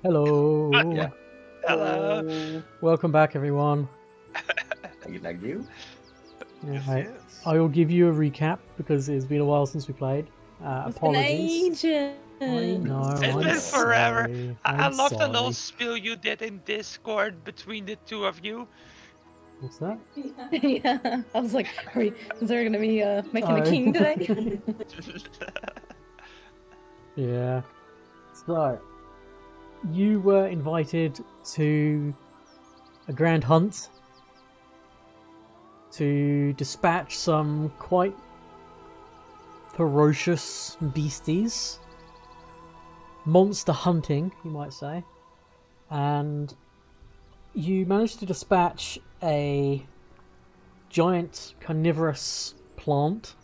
Hello. Yeah. Hello. Welcome back, everyone. Thank you. Yeah, Yes. I will give you a recap because it's been a while since we played. Apologies. Ages. I know. It's I'm been forever. sorry. I I'm love the little sorry. spiel you did in Discord between the two of you. What's that? Yeah, I was like, is there gonna be making a Oh. king today? Yeah. So, you were invited to a grand hunt to dispatch some quite ferocious beasties. Monster hunting, you might say. And you managed to dispatch a giant carnivorous plant.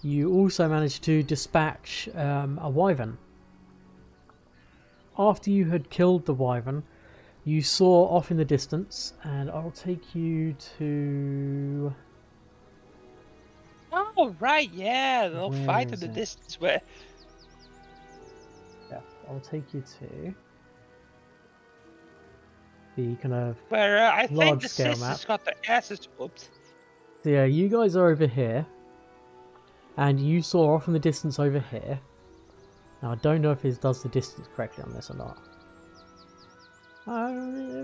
You also managed to dispatch a wyvern. After you had killed the wyvern, you saw off in the distance, and I'll take you to... Oh, right, yeah. They'll Where fight in is the it? distance where... Yeah, I'll take you to the kind of... I think large the scale sisters map. got their asses whooped. So yeah, you guys are over here, and you saw off in the distance over here. Now I don't know if it does the distance correctly on this or not.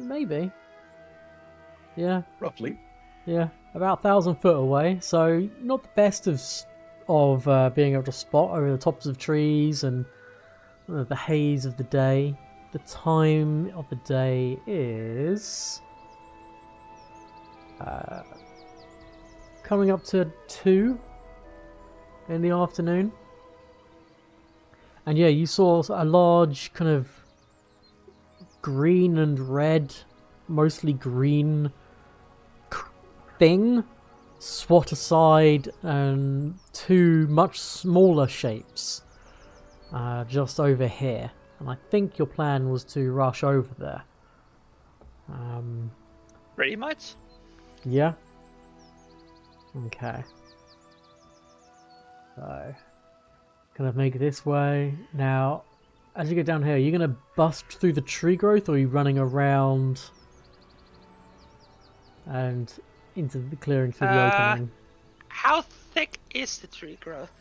Maybe. Yeah, Roughly. yeah, about 1,000 foot away. So not the best of being able to spot over the tops of trees and the haze of the day. The time of the day is coming up to 2 in the afternoon. And yeah, you saw a large kind of green and red, mostly green thing swat aside, and 2 much smaller shapes just over here. And I think your plan was to rush over there. Pretty much. Yeah? Okay. So, kind of make it this way. Now, as you get down here, are you going to bust through the tree growth, or are you running around and into the clearing through the opening? How thick is the tree growth?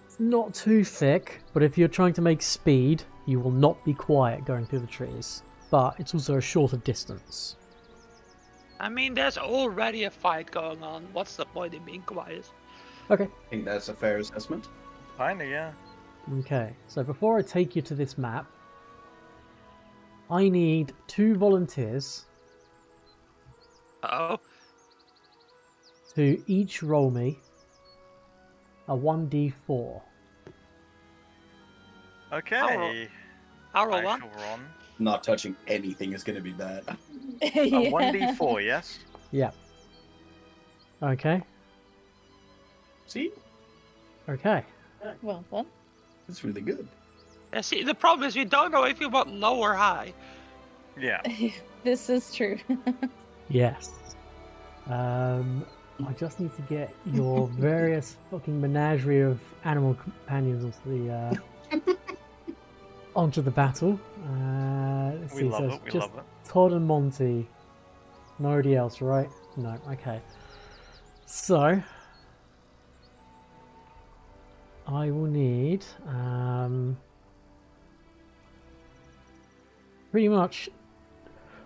It's not too thick, but if you're trying to make speed, you will not be quiet going through the trees. But it's also a shorter distance. I mean, there's already a fight going on. What's the point in being quiet? Okay. I think that's a fair assessment. Kinda, yeah. Okay, so before I take you to this map, I need 2 volunteers Uh-oh. to each roll me a 1d4. Okay. I'll roll I one. shall run. Not touching anything is going to be bad. A 1d4, yes? Yeah. Okay. See? Okay. Well done. It's really good. Yeah, see, the problem is we don't know if you want low or high. Yeah. This is true. Yes. I just need to get your various fucking menagerie of animal companions onto the battle. Let's We see, love so it, it's we just love it. Todd and Monty. Nobody else, right? No, okay. So, I will need pretty much.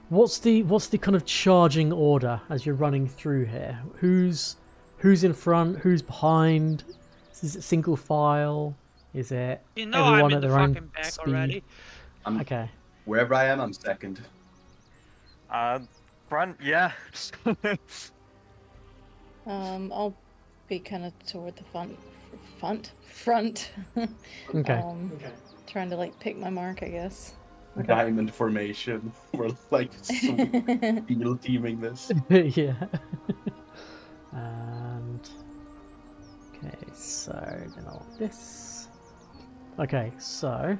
What's the kind of charging order as you're running through here? Who's in front? Who's behind? Is it single file? Is it You know everyone I'm in at the their own fucking back speed? already. Okay. Wherever I am, I'm second. Front, yeah. I'll be kind of toward the front. Okay. Trying to like pick my mark, I guess. Okay. Diamond formation. We're like field teaming this. Yeah. And okay, so then I want this. Okay, so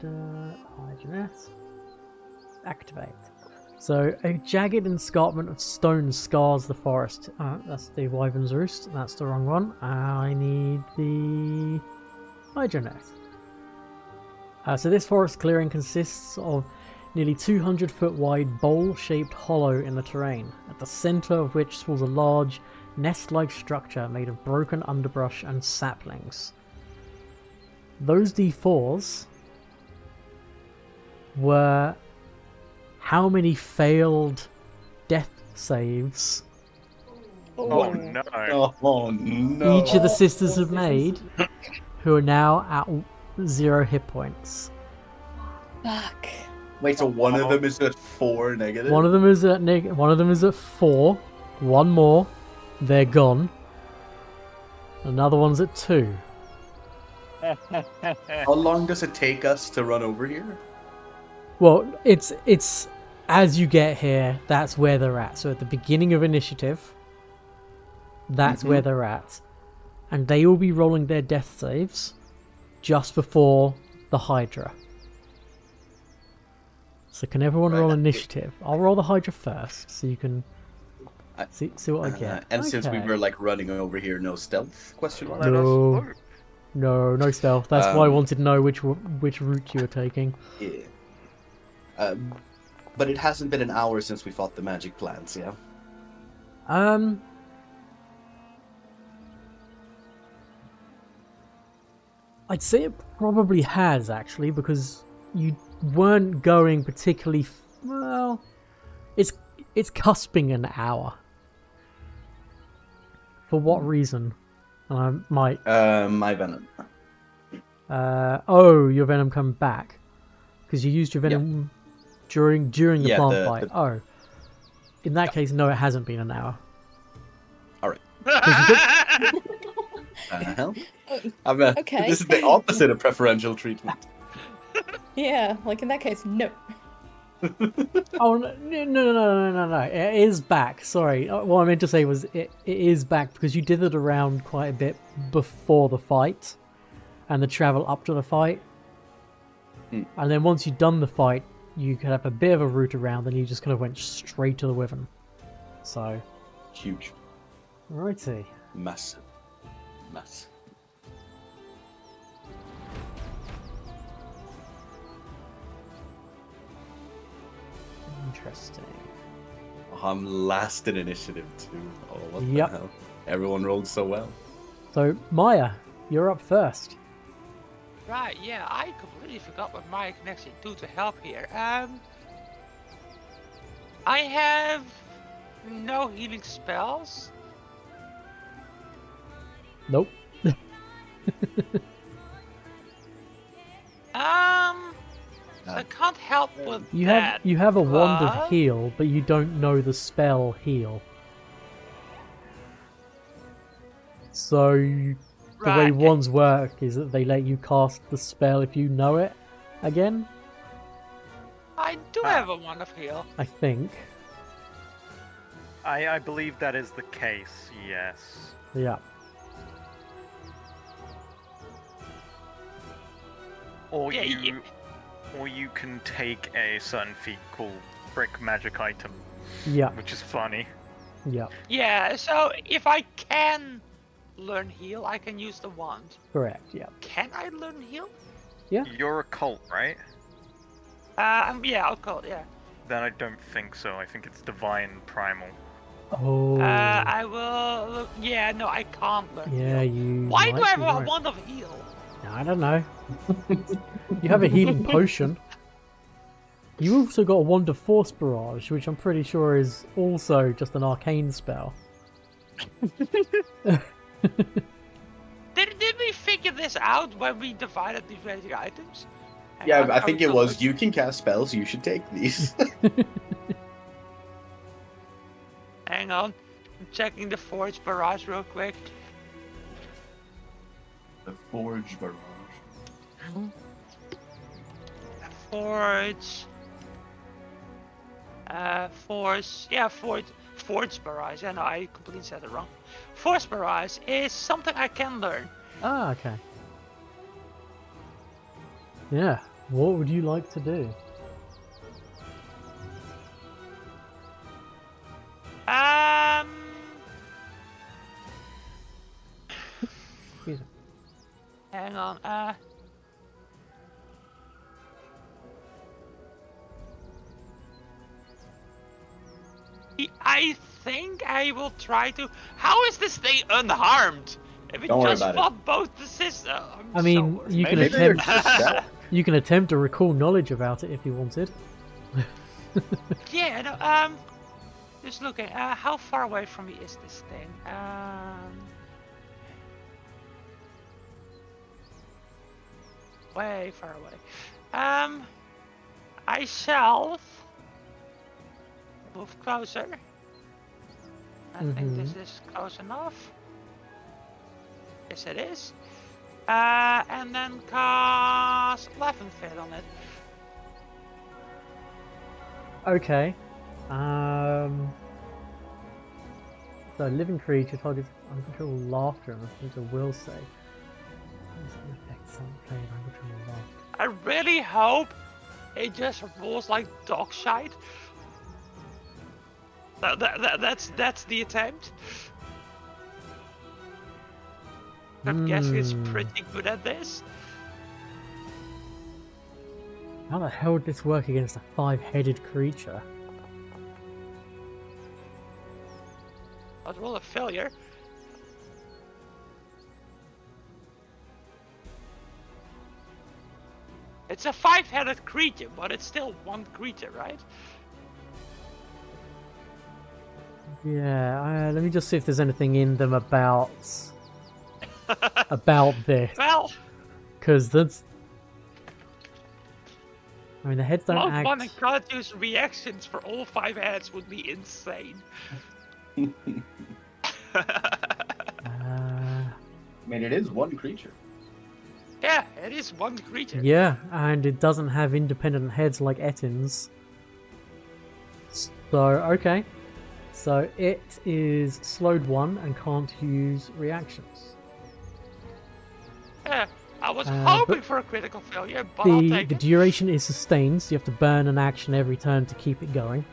Hygienist. Activate. So a jagged escarpment of stone scars the forest. That's the wyvern's roost. That's the wrong one. I need the Hydronet. So this forest clearing consists of nearly 200 foot wide bowl-shaped hollow in the terrain, at the centre of which sprawls a large nest-like structure made of broken underbrush and saplings. Those D4s were how many failed death saves Oh no. Oh no. each of the sisters have made, who are now at 0 hit points. Fuck. Wait, so one of them is at 4 negative? One of them is at one of them is at 4. One more, they're gone. Another one's at 2. How long does it take us to run over here? Well, it's as you get here, that's where they're at. So at the beginning of initiative, that's where they're at. And they will be rolling their death saves just before the Hydra. So can everyone roll initiative? I'll roll the Hydra first, so you can see what I get. And since we Okay. were like running over here, no stealth? Question mark. Let us No. look. No stealth. That's why I wanted to know which route you were taking. Yeah. But it hasn't been an hour since we fought the magic plants, yeah? I'd say it probably has, actually, because you weren't going particularly well. It's cusping an hour. For what reason? My venom. your venom come back because you used your venom during the Yeah, plant the- fight. Oh, in that case, no, it hasn't been an hour. Alright. 'Cause you got- Hell? Okay. This is the opposite of preferential treatment. Yeah, like in that case, no. Oh no! It is back. Sorry, what I meant to say was it is back because you dithered around quite a bit before the fight, and the travel up to the fight, and then once you'd done the fight, you could have a bit of a route around, and you just kind of went straight to the Wyvern. So, Huge. righty. Massive. Interesting. Oh, I'm last in initiative too. Oh, what Yep. the hell? Everyone rolled so well. So, Myah, you're up first. Right, yeah, I completely forgot what Myah can actually do to help here. I have no healing spells. Nope. I can't help with You that. have a wand but- of heal, but you don't know the spell heal. So the way Right. wands work is that they let you cast the spell if you know it again, I do have a wand of heal. I think. I believe that is the case, yes. Yeah. Or Yeah, you can take a certain feat called Brick Magic Item, Yeah. which is funny. Yeah. Yeah, so if I can learn heal, I can use the wand. Correct. Yeah. Can I learn heal? Yeah. You're a cult, right? Yeah, I'll call it, yeah. Then I don't think so. I think it's Divine Primal. Oh. I will look. Yeah, no, I can't learn yeah. heal. You. Why do might I have be a right. wand of heal? I don't know. You have a healing potion. You also got a wand of force barrage, which I'm pretty sure is also just an arcane spell. Did we figure this out when we divided these magic items? Hang Yeah, on, I think it will was look. you can cast spells, you should take these. Hang on. I'm checking the forge barrage real quick. The Forge Barrage. Forge. Forge barrage. Yeah, no, I completely said it wrong. Force barrage is something I can learn. Ah, okay. Yeah. What would you like to do? Um. Excuse me. Hang on. I think I will try to. How is this thing unharmed? If it Don't worry just about it. fought both the sisters. I mean, you can Maybe they're attempt. just that. You can attempt to recall knowledge about it if you wanted. Yeah, no, just looking, how far away from me is this thing? Way far away. I shall move closer. I think this is close enough. Yes, it is. And then cast 11 fit on it. Okay. So living creature targets uncontrollable laughter and makes a will save. How does that affect some player uncontrollable laughter? I really hope it just rolls like dog shite. That's the attempt. I'm guessing it's pretty good at this. How the hell would this work against a 5-headed creature? I'd roll a failure. It's a 5-headed creature, but it's still one creature, right? Yeah, let me just see if there's anything in them about this. Well, Because that's... I mean, the heads don't Mount One act... and can't use reactions for all 5 heads would be insane. I mean, it is one creature. Yeah, it is one creature. Yeah, and it doesn't have independent heads like Ettin's. So, okay. So it is slowed 1 and can't use reactions. Yeah, I was but hoping for a critical failure, but I'll The take it. duration is sustained, so you have to burn an action every turn to keep it going.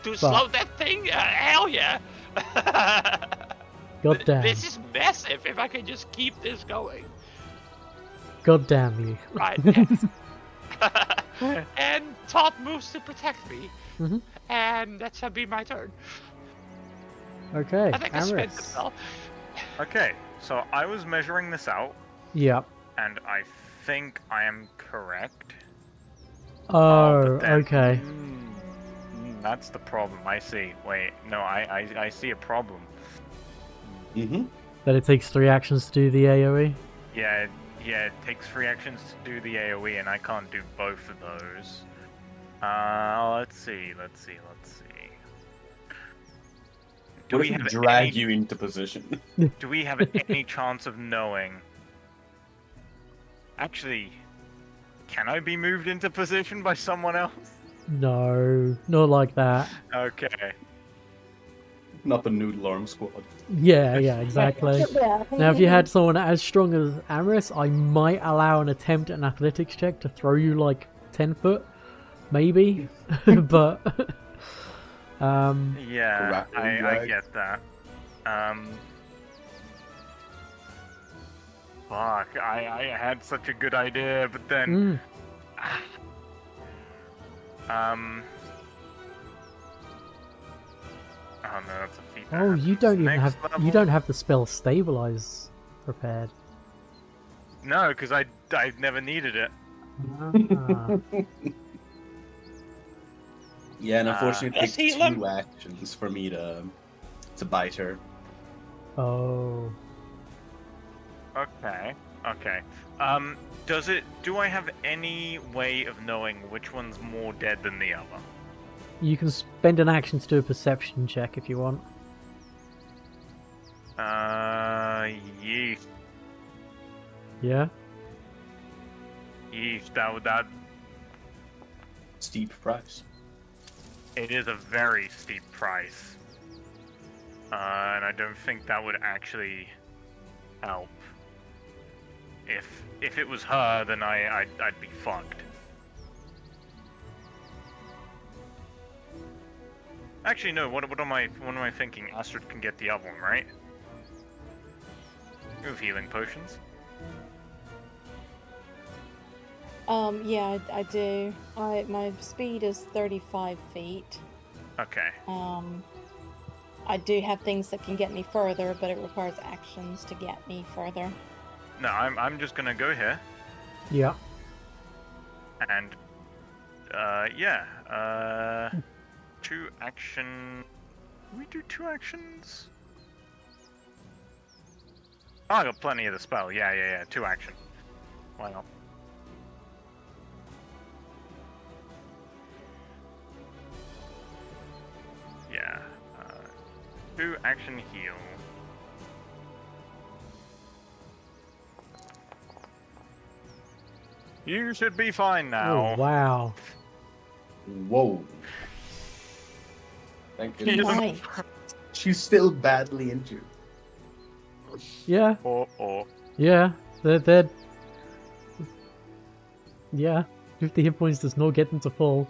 To slow that thing? Hell yeah! God damn. This is massive if I can just keep this going. God damn you. Right, yeah. And Thoth moves to protect me. Mhm. And that shall be my turn. Okay, I think I spent it Ameryss. well. Okay, so I was measuring this out, Yep. and I think I am correct. Oh, but then- okay. That's the problem. I see. Wait, no, I see a problem. Mm-hmm. That it takes 3 actions to do the AoE? Yeah, it takes 3 actions to do the AoE, and I can't do both of those. Let's see. Do What we if we have drag any, you into position? Do we have any chance of knowing? Actually, can I be moved into position by someone else? No, not like that. Okay. Not the noodle arm squad. Yeah, exactly. Yeah. Now, if you had someone as strong as Ameryss, I might allow an attempt at an athletics check to throw you like 10 foot, maybe. But, Yeah, Grapple I drag. get that. Fuck, I had such a good idea, but then... Oh no, that's a feat. oh, you don't even Next have level? you don't have the spell stabilize prepared. No, because I never needed it. Ah. Yeah, and unfortunately, it Let's takes heal him. 2 actions for me to bite her. Oh. Okay. Do I have any way of knowing which one's more dead than the other? You can spend an action to do a perception check if you want. Yeesh. Yeah? Yeesh, that Steep price. it is a very steep price. And I don't think that would actually help. If it was her, then I'd be fucked. Actually, no. What am I thinking? Astrid can get the other one, right? You have healing potions. Yeah, I do. My speed is 35 feet. Okay. I do have things that can get me further, but it requires actions to get me further. No, I'm just gonna go here Yeah. and two action. We do 2 actions. Oh, I got plenty of the spell. Yeah. 2 action. Why not? Yeah. 2 action heal. You should be fine now. Oh, wow. Whoa. Thank He goodness. doesn't- Nice. She's still badly injured. Yeah. Or. Yeah. They're... Yeah. 50 hit points does not get them to full.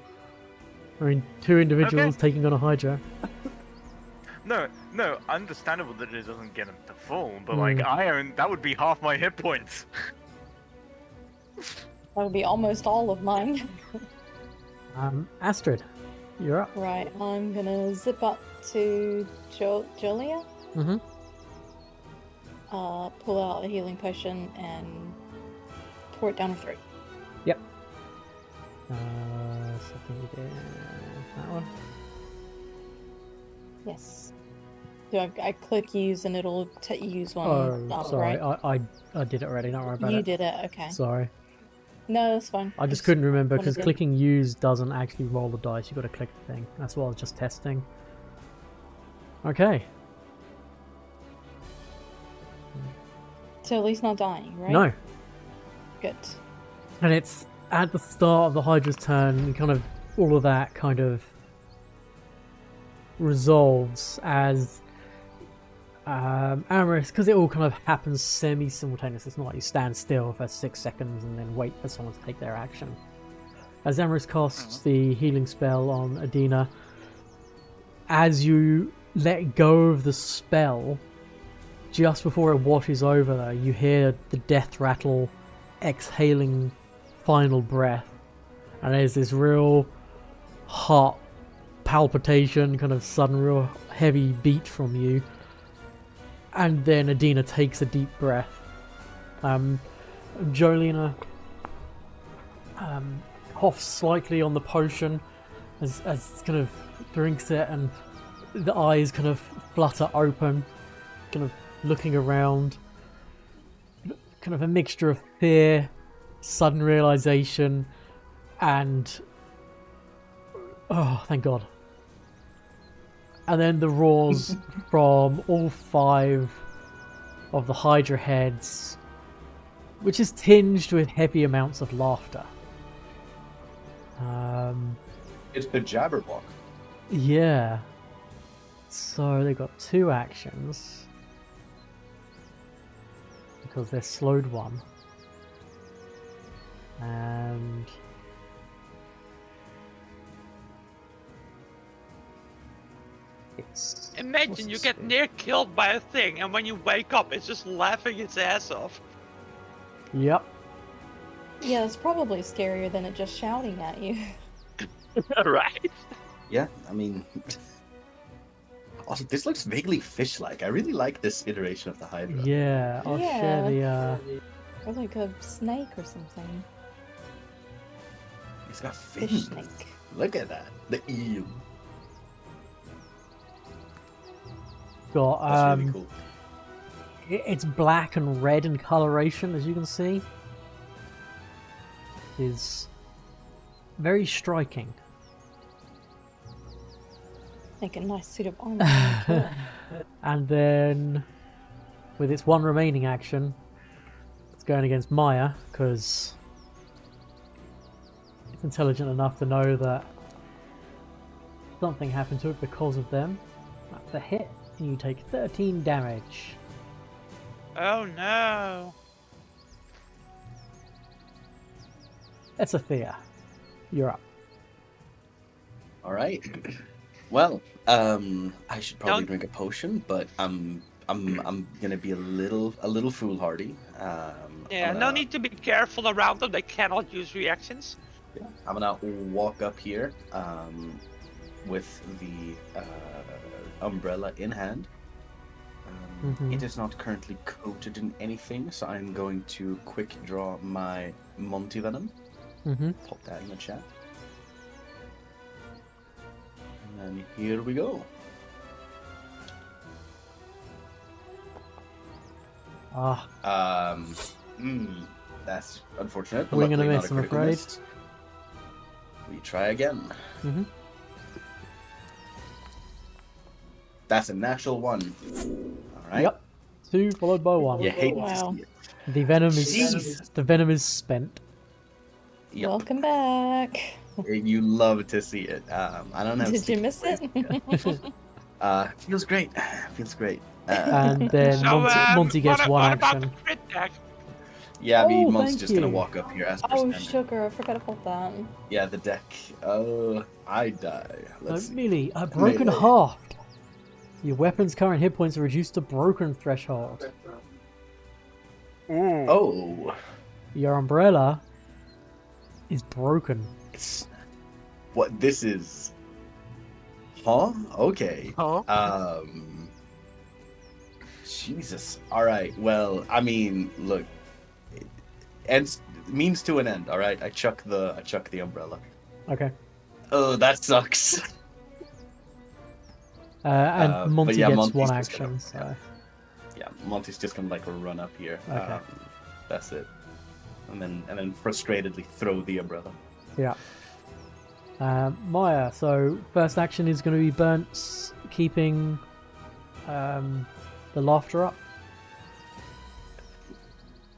I mean, 2 individuals taking on a Hydra. No, understandable that it doesn't get him to full, but Hmm. like that would be half my hit points. That would be almost all of mine. Astrid, you're up. Right, I'm gonna zip up to Julia. Mm-hmm. Pull out a healing potion and pour it down her throat. Yep. So I think we did that one. Yes. Do I click use and it'll use one Oh, up, sorry. right? I did it already. Don't worry about You it. did it, okay. Sorry. No, that's fine. I just couldn't remember because wanted to- clicking use doesn't actually roll the dice. You got to click the thing. That's what I was just testing. Okay. So at least not dying, right? No. Good. And it's at the start of the Hydra's turn, and kind of all of that kind of resolves as Ameryss, because it all kind of happens semi-simultaneous. It's not like you stand still for 6 seconds and then wait for someone to take their action. As Ameryss casts the healing spell on Adina, as you let go of the spell, just before it washes over her, you hear the death rattle exhaling final breath, and there's this real heart palpitation, kind of sudden real heavy beat from you, and then Adina takes a deep breath. Jolina coughs slightly on the potion as kind of drinks it, and the eyes kind of flutter open, kind of looking around, kind of a mixture of fear, sudden realization, and oh, thank God. And then the roars from all 5 of the Hydra heads, which is tinged with heavy amounts of laughter. It's the Jabberwock. Yeah. So they got 2 actions. Because they're slowed 1. And it's... Imagine you get near killed by a thing, and when you wake up, it's just laughing its ass off. Yep. Yeah, it's probably scarier than it just shouting at you. Right? Yeah, I mean... Also, this looks vaguely fish-like. I really like this iteration of the Hydra. Yeah, I'll share the Or like a snake or something. It's got Fish fins. snake. Look at that. The eel. got That's really cool. it's black and red in coloration, as you can see. Is very striking. Make a nice suit of armor. as well. And then, with its 1 remaining action, it's going against Myah, because it's intelligent enough to know that something happened to it because of them. That's a hit, and you take 13 damage. Oh no. Esothea, you're up. All right. Well, I should probably Don't- drink a potion, but I'm I'm gonna be a little foolhardy. Yeah, I'm no gonna, need to be careful around them. They cannot use reactions. yeah, I'm gonna walk up here with the umbrella in hand. It is not currently coated in anything, so I'm going to quick draw my Monty Venom. Pop that in the chat. And then here we go. That's unfortunate. But We're gonna luckily miss, not a I'm critical afraid. miss. We try again. That's a natural 1. All right. Yep. 2 followed by 1. You hate Wow. to see it. The venom Jesus. is spent. Yep. Welcome back. You love to see it. I don't know. Did you miss it? Feels great. Feels great. And then So, Monty gets what, 1 what about action. the crit deck? Yeah, I mean, Oh, Mont's thank just gonna you. walk up here as per Oh, standard. sugar. I forgot about that. Yeah, the deck. Oh, I die. Let's see. Melee, a broken Melee. haft. Your weapon's current hit points are reduced to broken threshold. Ooh. Oh, Your umbrella is broken. it's what this is. Huh? Okay. Huh? Jesus. All right. Well, I mean, look, ends means to an end. All right. I chuck the umbrella. Okay. Oh, that sucks. And Monty but yeah, gets Monty's 1 just action. gonna- So. Yeah, Monty's just gonna like run up here. Okay. That's it. And then frustratedly throw the umbrella. Yeah. Myah, so first action is going to be burnt, keeping the laughter up.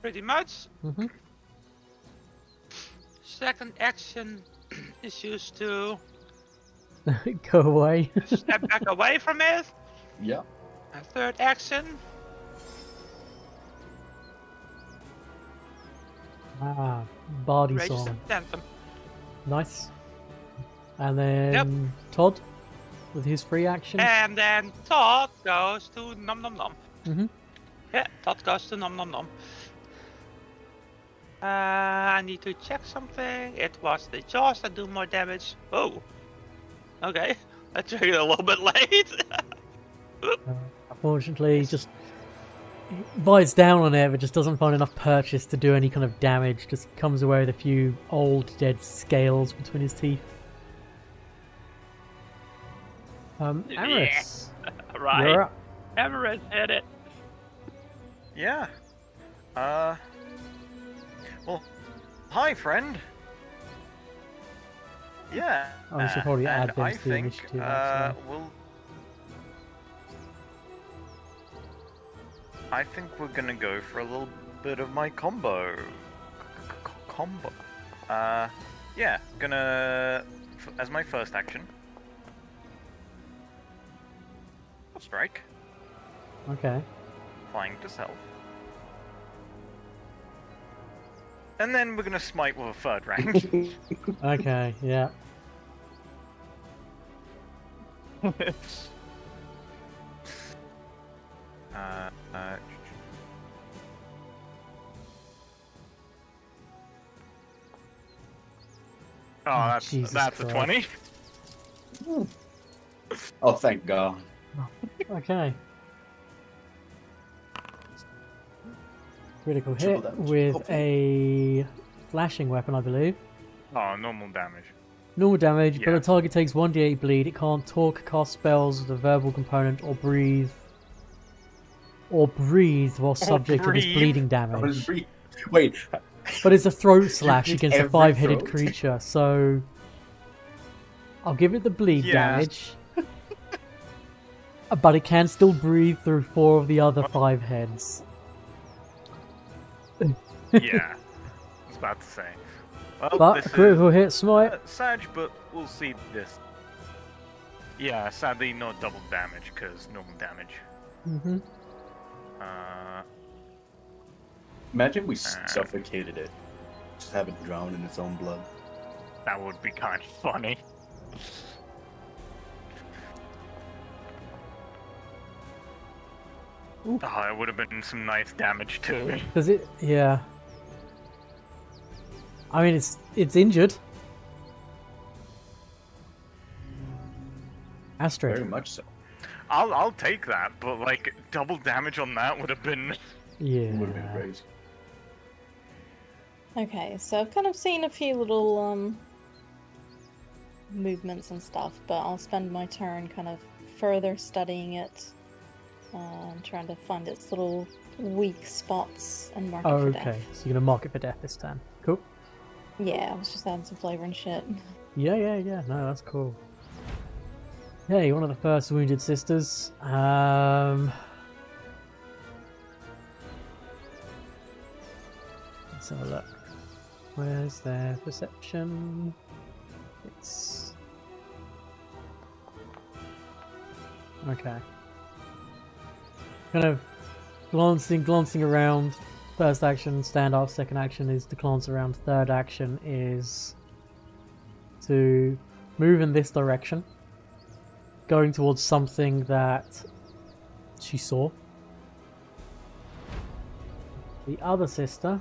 Pretty much. Mhm. Second action is used to Go away. step back away from it. Yeah. And third action, Bardy raise the song. anthem. Nice. And then Todd with his free action. And then Thoth goes to nom nom nom. Mhm. Yeah, Thoth goes to nom nom nom. I need to check something. It was the jaws that do more damage. Oh. Okay. I triggered a little bit late. Unfortunately, just bites down on it, but just doesn't find enough purchase to do any kind of damage. Just comes away with a few old dead scales between his teeth. Ameryss, Right. you're up. Ameryss hit it. Yeah. Well, hi, friend. Yeah. Oh, we should probably and add them I to the think, initiative, actually. I think we're gonna go for a little bit of my combo. Combo. Yeah, as my first action. Strike. Okay. Flying to self. And then we're gonna smite with a third rank. Okay, yeah. Oh, Jesus that's a Christ. 20. Oh, thank God. Okay. Critical Triple hit damage, with hopefully. a flashing weapon, I believe. Oh, normal damage. Normal damage, but Yeah. the target takes 1d8 bleed. It can't talk, cast spells with a verbal component, or breathe. Or breathe while subject to this breathe. bleeding I was damage. re- Wait, But it's a throat slash did against a every 5-headed throat? creature, so I'll give it the bleed Yeah. damage. But it can still breathe through 4 of the other 5 heads. Yeah. I was about to say. Well, But this a critical is hit smite. Sag, but we'll see this. Yeah, sadly no double damage, because normal damage. Mm-hmm. imagine we suffocated it. Just have it drown in its own blood. That would be kind of funny. Oh, it would have been some nice damage too. Does it? Yeah. I mean, it's injured. Astrid. Very much so. I'll take that, but like double damage on that would have been. Yeah. Would have been crazy. Okay, so I've kind of seen a few little movements and stuff, but I'll spend my turn kind of further studying it and trying to find its little weak spots and mark it Oh, for okay. death. So you're gonna mark it for death this time. Cool. Yeah, I was just adding some flavor and shit. Yeah. No, that's cool. Hey, one of the first wounded sisters. Let's have a look. Where's their perception? It's okay. Kind of glancing around. First action, stand off. Second action is to glance around. Third action is to move in this direction, going towards something that she saw. The other sister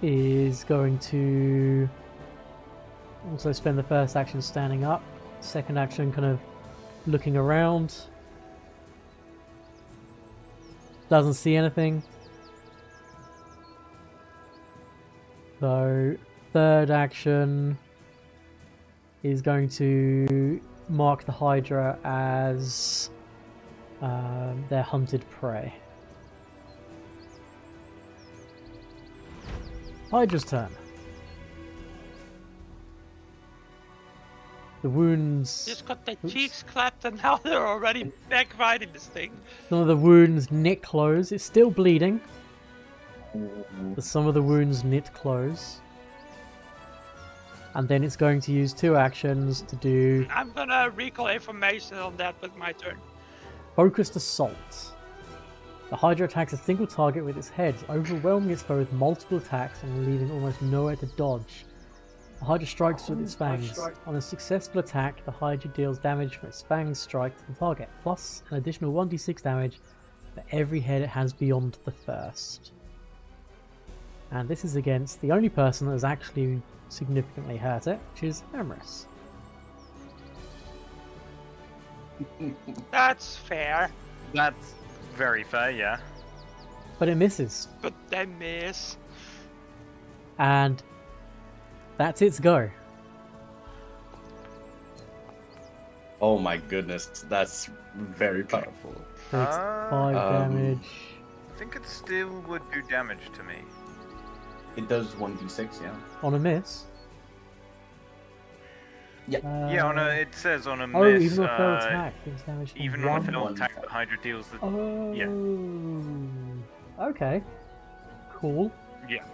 is going to also spend the first action standing up. Second action kind of looking around. Doesn't see anything. So third action is going to mark the Hydra as their hunted prey. Hydra's turn. The wounds... Just got their Oops. cheeks clapped and now they're already back fighting this thing. Some of the wounds knit close. It's still bleeding, but some of the wounds knit close. And then it's going to use 2 actions to do I'm gonna recall information on that with my turn. Focused Assault. The Hydra attacks a single target with its head, overwhelming its foe with multiple attacks and leaving almost nowhere to dodge. The Hydra strikes with its fangs. On a successful attack, the Hydra deals damage from its fangs strike to the target, plus an additional 1d6 damage for every head it has beyond the first. And this is against the only person that has actually significantly hurt it, which is Ameryss. That's fair, That's very fair, yeah. But it misses. but they miss. And that's its go. Oh my goodness, that's very powerful. Takes 5 damage. I think it still would do damage to me. It does 1d6, yeah. On a miss. Yeah, on a, it says on a Oh, miss. even on a failed attack, it's damage from Even on a failed one. attack, the Hydra deals the. Oh. Yeah. Okay. Cool. Yeah.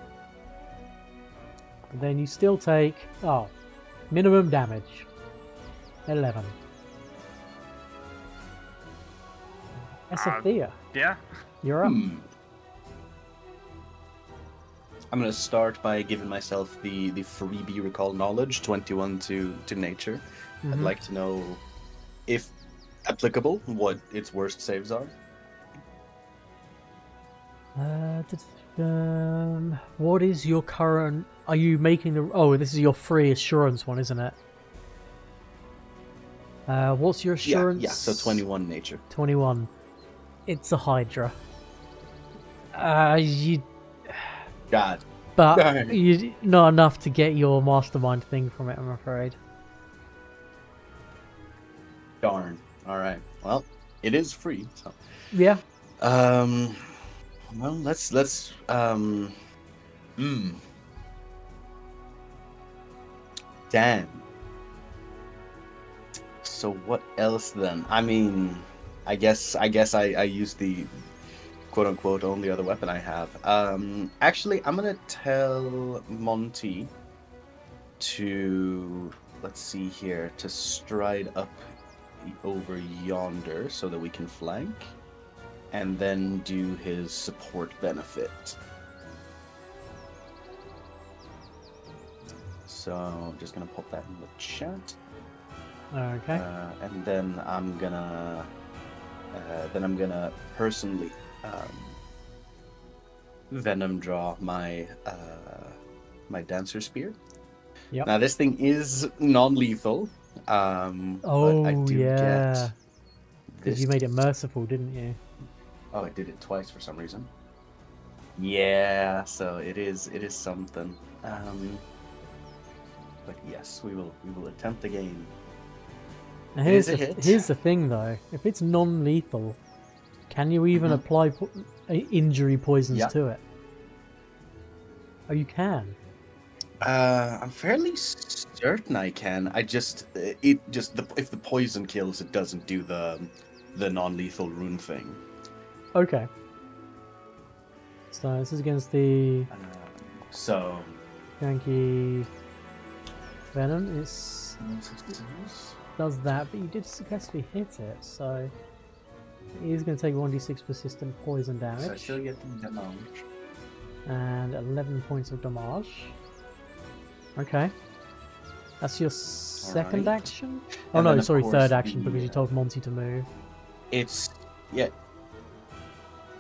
And then you still take minimum damage. 11. Esothea, Yeah. you're up. I'm gonna start by giving myself the freebie recall knowledge, 21 to nature. I'd Mhm. like to know, if applicable, what its worst saves are. What is your current? Are you making the? Oh, this is your free assurance one, isn't it? What's your assurance? Yeah, so 21 nature. 21. It's a Hydra. God. But Darn. you not enough to get your mastermind thing from it, I'm afraid. Darn. Alright. Well, it is free, so. Yeah. Well, let's Damn. So what else then? I mean, I guess I use the quote unquote only other weapon I have. Actually, I'm gonna tell Monty to, let's see here, to stride up over yonder so that we can flank, and then do his support benefit. So I'm just gonna pop that in the chat. Okay. And then I'm gonna then I'm gonna personally venom draw my my dancer spear. Yep. Now this thing is non-lethal, but I do yeah. get Because this. you made it merciful, didn't you? Oh, I did it twice for some reason. Yeah, so it is something. But yes, we will attempt again. Now It is a hit. here's the thing though. If it's non-lethal, can you even apply injury poisons Yeah. to it? Oh, you can. I'm fairly certain I can. I just if the poison kills, it doesn't do the non-lethal rune thing. Okay. So this is against the So Yankee Venom. It does that, but you did successfully hit it, so it is going to take 1d6 persistent poison So I damage still get the damage. and 11 points of damage. Okay. That's your second Alright. action? Oh And no, then, of sorry, course, third action the, because you told Monty to move. It's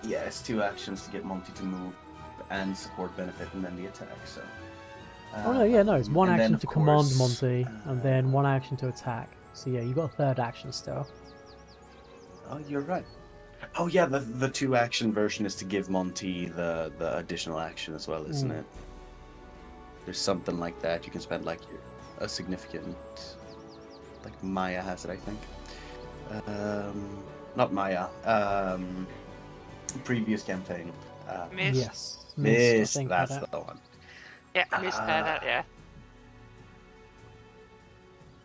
it's 2 actions to get Monty to move and support benefit, and then the attack. So. Oh no, yeah, no, it's one and then, action of to command course, Monty, and then one action to attack. So yeah, you got a third action still. Oh, you're right. Oh yeah, the 2 action version is to give Monty the additional action as well, isn't it? There's something like that. You can spend like a significant, like Myah has it, I think. Not Myah. Previous campaign. Mist. Yes. Mist, I think that's that. the one. Yeah, mist had that, yeah.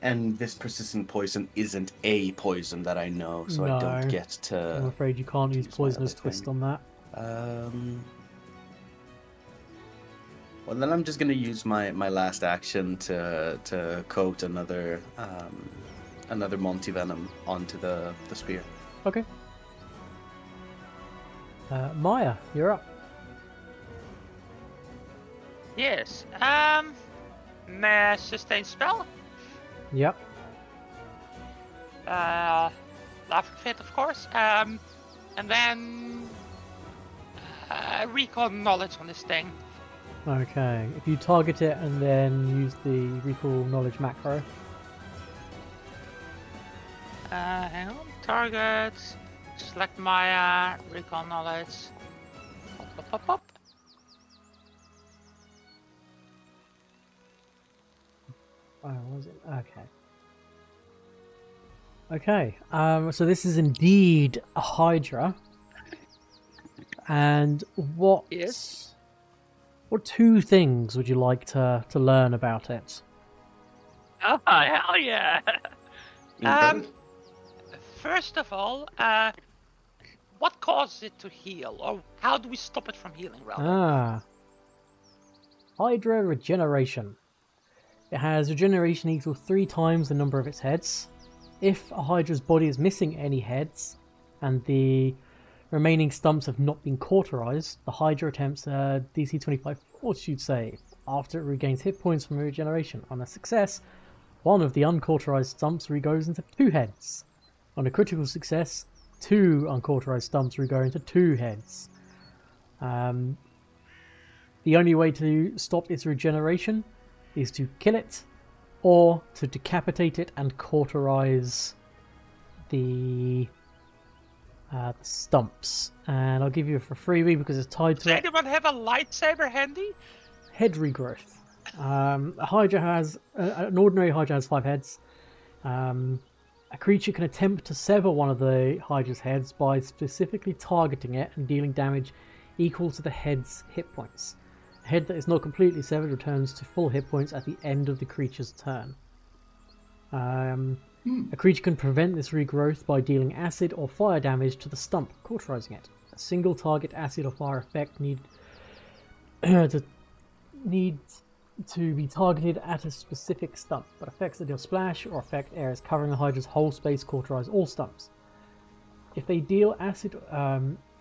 And this persistent poison isn't a poison that I know, so I don't No. get to. I'm afraid you can't use use my poisonous other twist thing. on that. Well, then I'm just gonna use my last action to coat another Monty venom onto the spear. Okay. Myah, you're up. Yes. Sustain spell. Yep. Laughing fit, of course. And then recon knowledge on this thing. Okay. If you target it and then use the recall knowledge macro. Hang on. Target. Select Myah. Recon knowledge. Pop, pop, pop, pop. Oh, was it? Okay. Okay. So this is indeed a Hydra. And what? Yes. What 2 things would you like to learn about it? Oh, hell yeah. First of all, what causes it to heal, or how do we stop it from healing, rather? Hydra regeneration. It has regeneration equal 3 times the number of its heads. If a Hydra's body is missing any heads, and the remaining stumps have not been cauterized, the Hydra attempts a DC 25 fortitude save. After it regains hit points from regeneration. On a success, one of the uncauterized stumps regoes into 2 heads. On a critical success, 2 uncauterized stumps regrow into 2 heads. The only way to stop its regeneration is to kill it, or to decapitate it and cauterize the stumps. And I'll give you it for freebie because it's tied Does to it. anyone have a lightsaber handy? Head regrowth. A Hydra has an ordinary Hydra has 5 heads. A creature can attempt to sever one of the Hydra's heads by specifically targeting it and dealing damage equal to the head's hit points. A head that is not completely severed returns to full hit points at the end of the creature's turn. A creature can prevent this regrowth by dealing acid or fire damage to the stump, cauterizing it. A single target acid or fire effect needs to be targeted at a specific stump, but effects that deal splash or affect areas covering the Hydra's whole space cauterize all stumps. If they deal acid,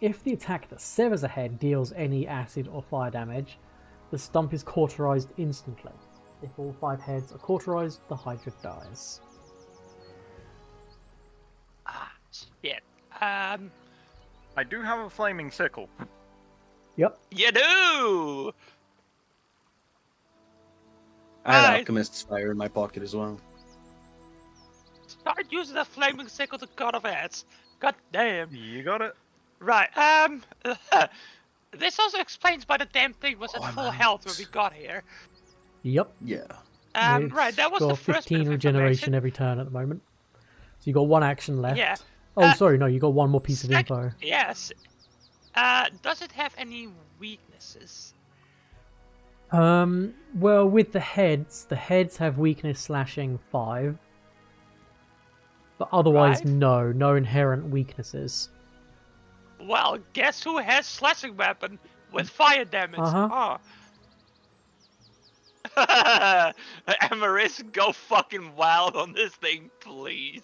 if the attack that severs a head deals any acid or fire damage, the stump is cauterized instantly. If all 5 heads are cauterized, the Hydra dies. Shit. I do have a flaming sickle. Yep. You do! I have Right. Alchemist's Fire in my pocket as well. Start using the flaming sickle to cut off heads. God damn. You got it. Right, this also explains why the damn thing was at Oh, full man. health when we got here. Yep. Yeah. Right, that was got the first bit 15 of regeneration information. every turn at the moment. So you got one action left. Yeah. Oh, sorry, no, you got one more piece of Sec- info. Yes. Does it have any weaknesses? Well, with the heads have weakness slashing 5. But otherwise, Right. no inherent weaknesses. Well, guess who has slashing weapon with fire damage? Uh-huh. Oh. Ameryss, go fucking wild on this thing, please.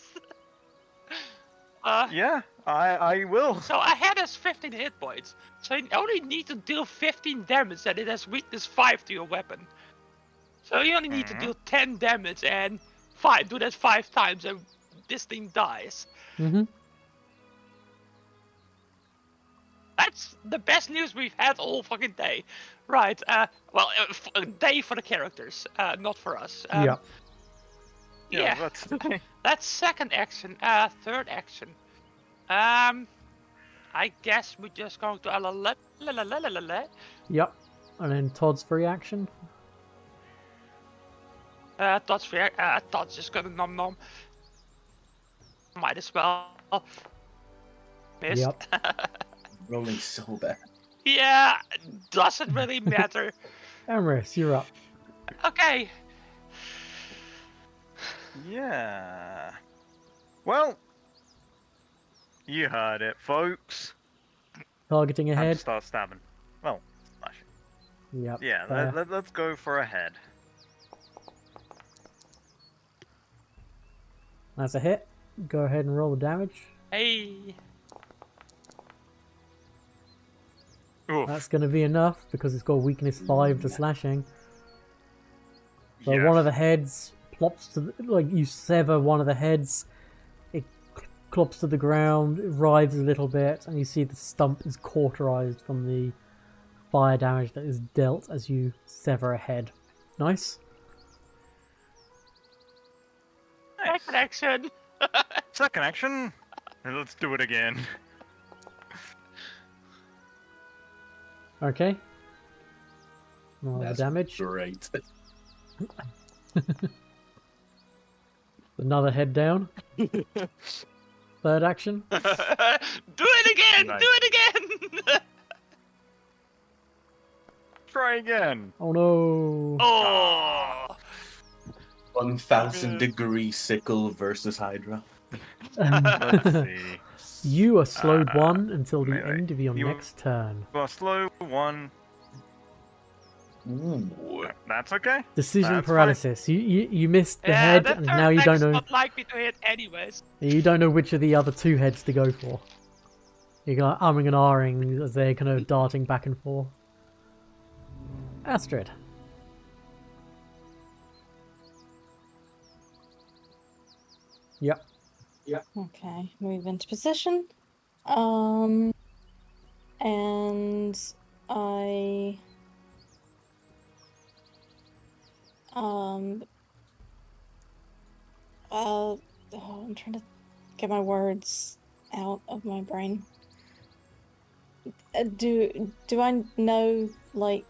Yeah, I will. So I had us 15 hit points. So you only need to deal 15 damage and it has weakness 5 to your weapon. So you only need to deal 10 damage and do that 5 times and this thing dies. Mm-hmm. That's the best news we've had all fucking day. Right, well, a day for the characters, not for us. Yeah. Yeah, That's that's second action. Third action. I guess we're just going to Yep. And then Todd's free action. Todd's just gonna nom nom. Might as well. Missed. Yep. Rolling so bad. Yeah, doesn't really matter. Ameryss, you're up. Okay. Yeah. Well, you heard it, folks. Targeting Time to ahead. start stabbing. Well, slashing. Yep. Yeah, fair. let's go for a head. That's a hit. Go ahead and roll the damage. Hey. Oof. That's going to be enough because it's got weakness 5 to slashing. So Yeah. one of the heads plops to the, like you sever one of the heads. It clops to the ground, it writhes a little bit, and you see the stump is cauterized from the fire damage that is dealt as you sever a head. Nice. Nice. Second action. Second action. Let's do it again. Okay. Roll the That's damage. Great. Another head down. Third action. Do it again. Nice. Do it again. Try again. Oh no. Oh. 1,000-degree sickle versus Hydra. Let's see. You are slowed 1 until the wait. end of your You- next turn. Well, slow one. Ooh. That's okay. Decision That's fine. paralysis. You missed the Yeah, head, that and third now you attack don't is know. not likely to hit anyways. You don't know which of the other 2 heads to go for. You're going umming and ahhing as they're kind of darting back and forth. Astrid. Yep. Okay, move into position. And I I'm trying to get my words out of my brain. Do I know like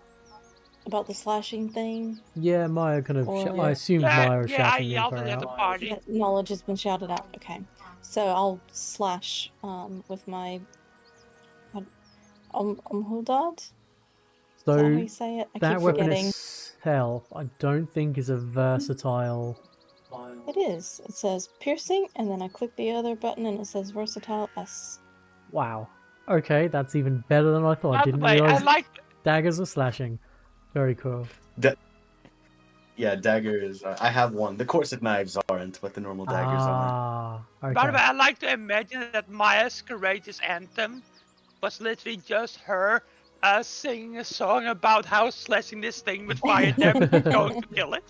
about the slashing thing? Yeah, Myah kind of. Or- I assumed Myah was Yeah, I shouting the yelled info it at the out. party. That knowledge has been shouted out. Okay, so I'll slash with my Umhuldad. Is that how So you say it? I that keep weapon forgetting. itself, I don't think is a versatile. It is. It says piercing, and then I click the other button, and it says versatile S. Wow. Okay, that's even better than I thought. I By the didn't way, I realize like. daggers are slashing. Very cool. Yeah, dagger is. I have one. The corset knives aren't, but the normal daggers are. Okay. By the way, I like to imagine that Myah's courageous anthem was literally just her singing a song about how slashing this thing with fire damage is going to kill it.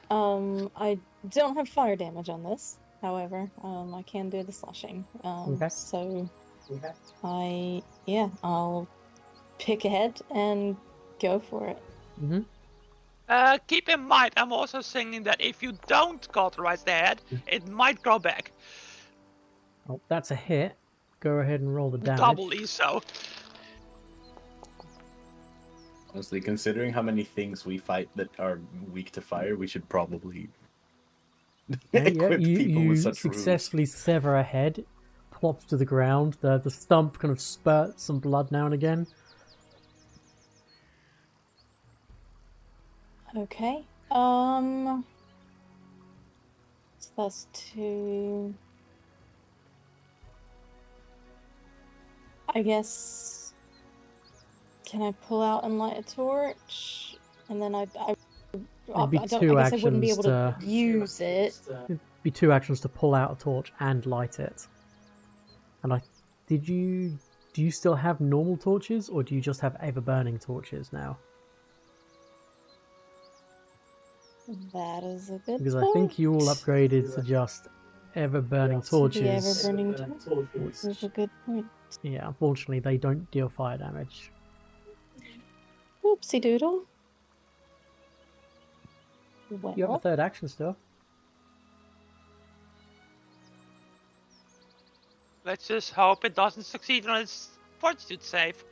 I don't have fire damage on this. however, I can do the slashing. Okay. So I'll pick ahead and go for it. Mm-hmm. Keep in mind, I'm also thinking that if you don't cauterize the head, it might grow back. Oh, that's a hit. Go ahead and roll the damage. Doubly so. Honestly, considering how many things we fight that are weak to fire, we should probably Okay, yeah, equip people with you such successfully sever a head, plops to the ground. The stump kind of spurts some blood now and again. Okay. So that's 2. I guess. Can I pull out and light a torch? And then I be guess two I wouldn't be actions able to use it. It'd be 2 actions to pull out a torch and light it. And do you still have normal torches, or do you just have ever-burning torches now? That is a good Because I think you all upgraded to just ever-burning torches. The ever-burning torch is a good point. Yeah, unfortunately they don't deal fire damage. Whoopsie doodle. Well, You have a third action still. Let's just hope it doesn't succeed on its fortitude save.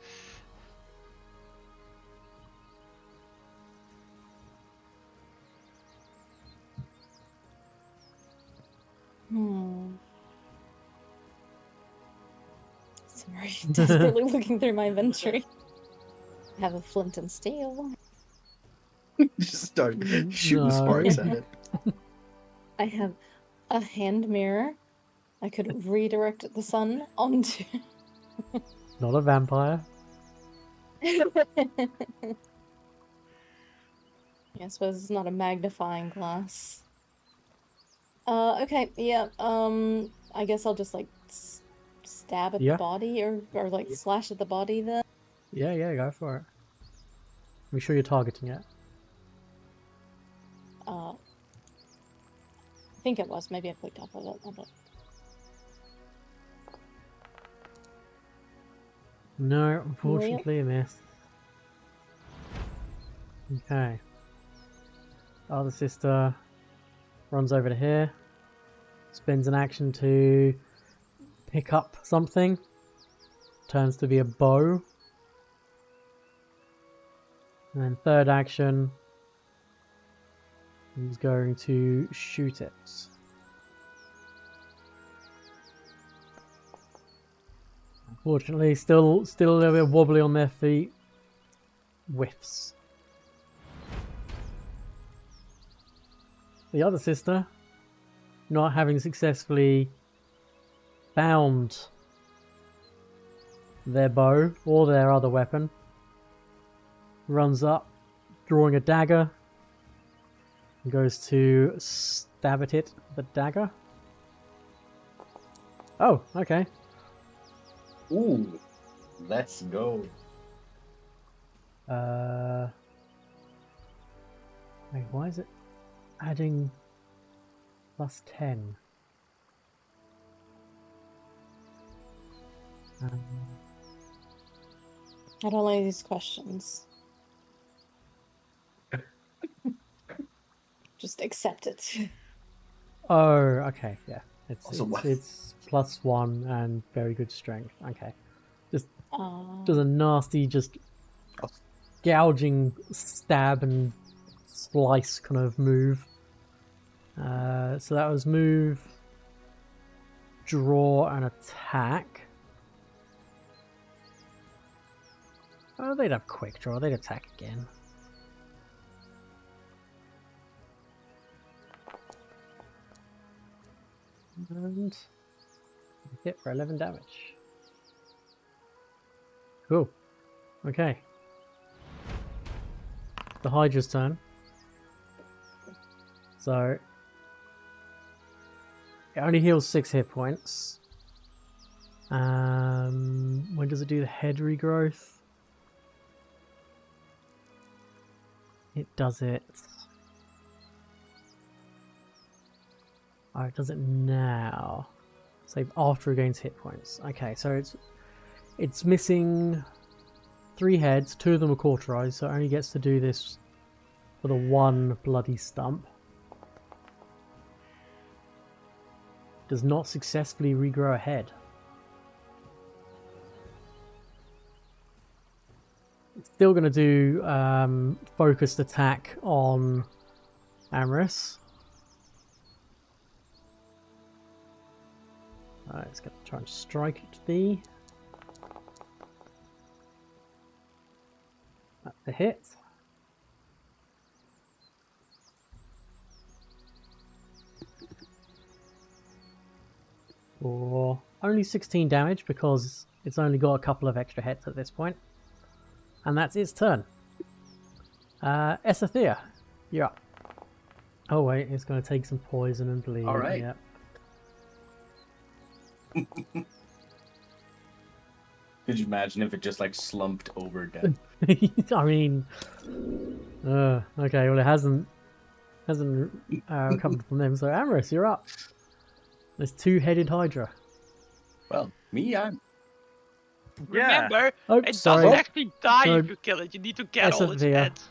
Sorry, desperately looking through my inventory. I have a flint and steel. Just start shooting No. sparks at it. I have a hand mirror. I could redirect the sun onto. Not a vampire. Yeah, I suppose it's not a magnifying glass. Okay, yeah, I guess I'll just, like, stab at the body, or like, slash at the body then? Yeah, go for it. Make sure you're targeting it. I think it was. Maybe I clicked off of it. No, unfortunately a miss. Okay. Other sister runs over to here. Spends an action to pick up something. Turns to be a bow. And then third action, he's going to shoot it. Unfortunately, still a little bit wobbly on their feet. Whiffs. The other sister, not having successfully bound their bow or their other weapon, runs up, drawing a dagger, and goes to stab at it with the dagger. Oh, okay. Ooh, let's go. Wait, why is it adding +10? I don't like these questions. Just accept it. Oh, okay, yeah. It's +1 and very good strength. Okay. Just does a nasty, just gouging stab and slice kind of move. So that was move, draw, and attack. Oh, they'd have quick draw. They'd attack again. And hit for 11 damage. Cool. Okay. The Hydra's turn. So it only heals 6 hit points. When does it do the head regrowth? It does it Alright, does it now? Save after it gains hit points. Okay, so it's missing 3 heads, 2 of them are cauterized, so it only gets to do this for the 1 bloody stump. Does not successfully regrow a head. It's still going to do focused attack on Ameryss. Alright, it's going to try and strike at thee. That's a hit. For only 16 damage because it's only got a couple of extra hits at this point. And that's its turn. Esothea, you're up. Oh wait, it's going to take some poison and bleed. Alright. Yep. Could you imagine if it just like slumped over dead? I mean, okay. Well, it hasn't recovered from them. So Ameryss, you're up. There's 2-headed Hydra. Well, I'm Yeah. Remember, Oh, it sorry. doesn't actually die No. if you kill it. You need to get all its Esothea. heads.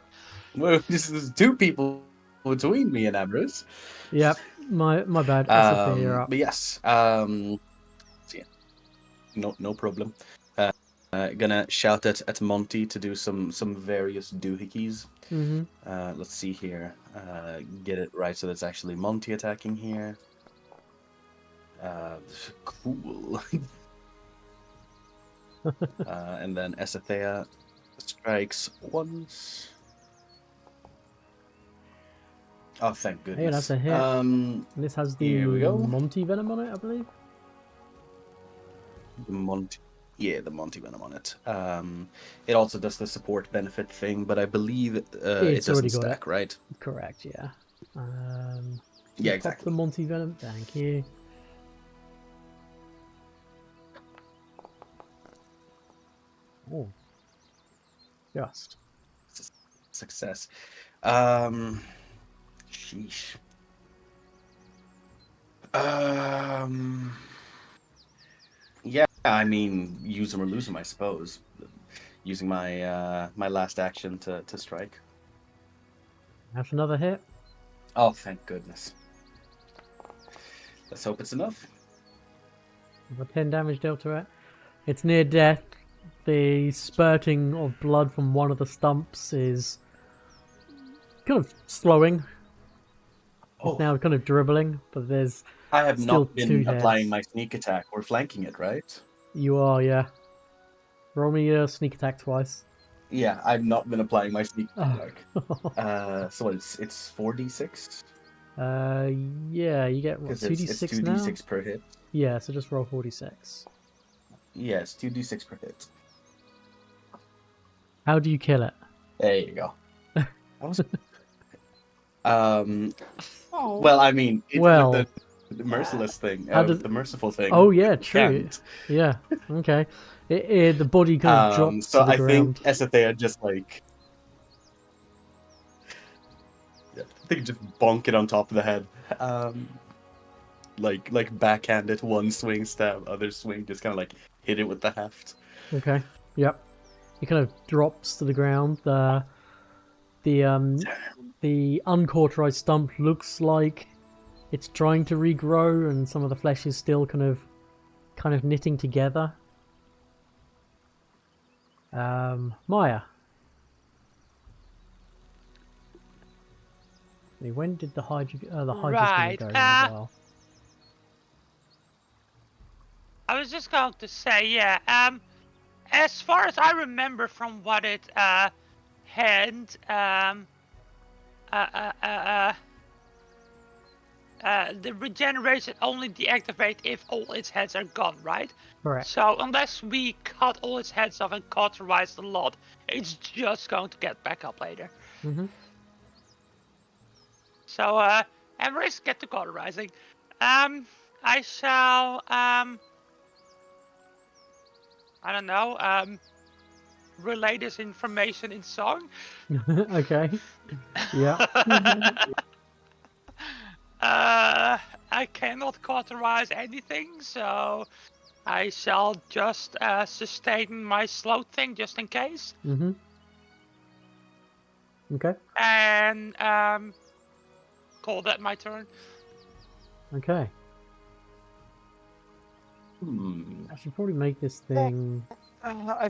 well. This is 2 people between me and Ameryss. Yep. My bad. Esothea, you're up. But yes, so yeah, no problem. Gonna shout at Monty to do some various doohickeys. Mm-hmm. Let's see here. Get it right so that's actually Monty attacking here. Cool. And then Esothea strikes once. Oh, thank goodness. Hey, that's a hit. And this has the here we go. Monty venom on it, I believe. The Monty venom on it. It also does the support benefit thing, but I believe it It's doesn't already got stack, it. right? Correct. Yeah. Yeah, Pop exactly. the Monty venom. Thank you. Oh. Just. Success. Sheesh. Yeah, I mean, use them or lose them, I suppose. Using my my last action to strike. Have another hit. Oh, thank goodness. Let's hope it's enough. With 10 damage dealt to it. It's near death. The spurting of blood from one of the stumps is kind of slowing. Oh, It's now kind of dribbling, but there's I have still not been 2 applying heads. my sneak attack or flanking it, right? You are, yeah. Roll me a sneak attack twice. Yeah, I've not been applying my sneak Oh. attack. So it's 4d6? Yeah, you get what, Because 2d6 it's now? 2d6 per hit. Yeah, so just roll 46. Yeah, it's 2d6 per hit. How do you kill it? There you go. That was... Oh. Well, I mean, it's Well, with the merciless thing, how does- the merciful thing. Oh yeah, true. Can't. Yeah, okay. The body kind of drops So to the I ground. think Esothea just like, yeah, I think just bonk it on top of the head, like backhand it, one swing, stab, other swing, just kind of like hit it with the heft. Okay. Yep. It kind of drops to the ground. The uncauterized stump looks like it's trying to regrow, and some of the flesh is still kind of knitting together. Myah. When did the Hydra Right, go? As well? I was just going to say, yeah. As far as I remember from what it had, the regeneration only deactivate if all its heads are gone, right? Correct. So unless we cut all its heads off and cauterize a lot, it's just going to get back up later. Mm-hmm. So Ameryss, get to cauterizing. I shall I don't know, relay this information in song. Okay. Yeah. I cannot cauterize anything, so I shall just sustain my slow thing just in case. Mm-hmm. Okay. And call that my turn. Okay. I should probably make this thing. I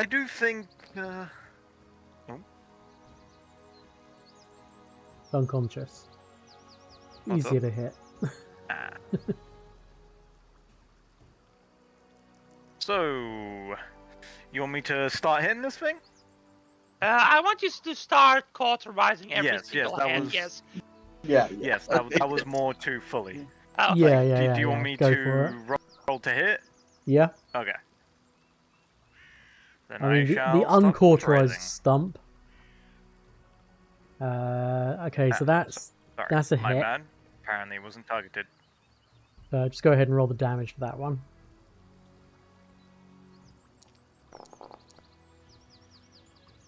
do think. Unconscious. What's Easier up? to hit. Ah. So, you want me to start hitting this thing? I want you to start cauterizing every Yes, single that hand. was- Yes. Yeah. Yes, that was more too fully. Oh, Yeah, Like, yeah, do you want yeah. me Go to for it. roll to hit? Yeah. Okay. Then I mean, the shall start uncauterized cauterizing. stump. Okay, so that's Sorry, that's a my hit. bad. Apparently it wasn't targeted. Just go ahead and roll the damage for that one.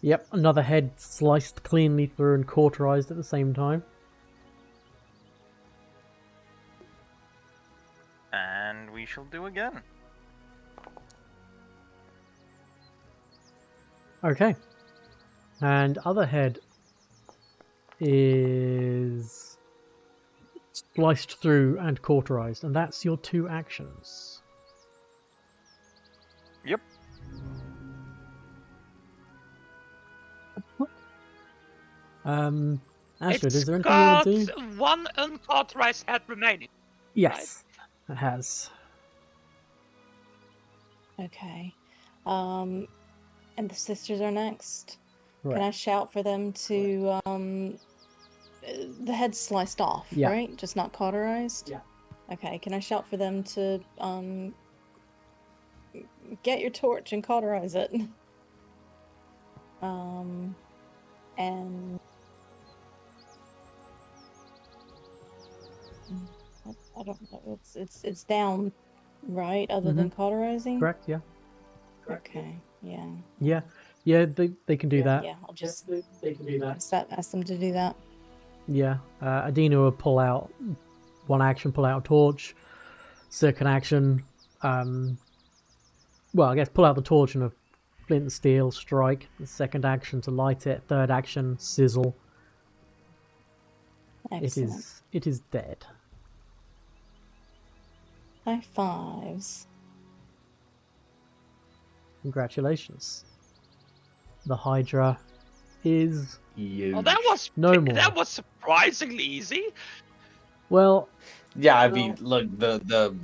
Yep, another head sliced cleanly through and cauterized at the same time. And we shall do again. Okay. And other head is sliced through and cauterized, and that's your 2 actions. Yep. Astrid, is there anything you got want to do? one uncauterized head remaining. Yes, it has. Okay. And the sisters are next. Right. Can I shout for them to the head's sliced off, Yeah. right? Just not cauterized? Yeah. Okay, can I shout for them to get your torch and cauterize it? And I don't know. It's down, right? Other than cauterizing. Correct, yeah. Okay. Yeah. Yeah, they can do that. Yeah. I'll just They can do that. ask them to do that. Yeah, Adina will pull out one action, pull out a torch. Second action, well, I guess pull out the torch and a flint and steel strike. The second action to light it. Third action, sizzle. Excellent. It is dead. High fives. Congratulations. The Hydra is Huge. Oh, that more. was surprisingly easy. Well. Yeah, I mean, look, the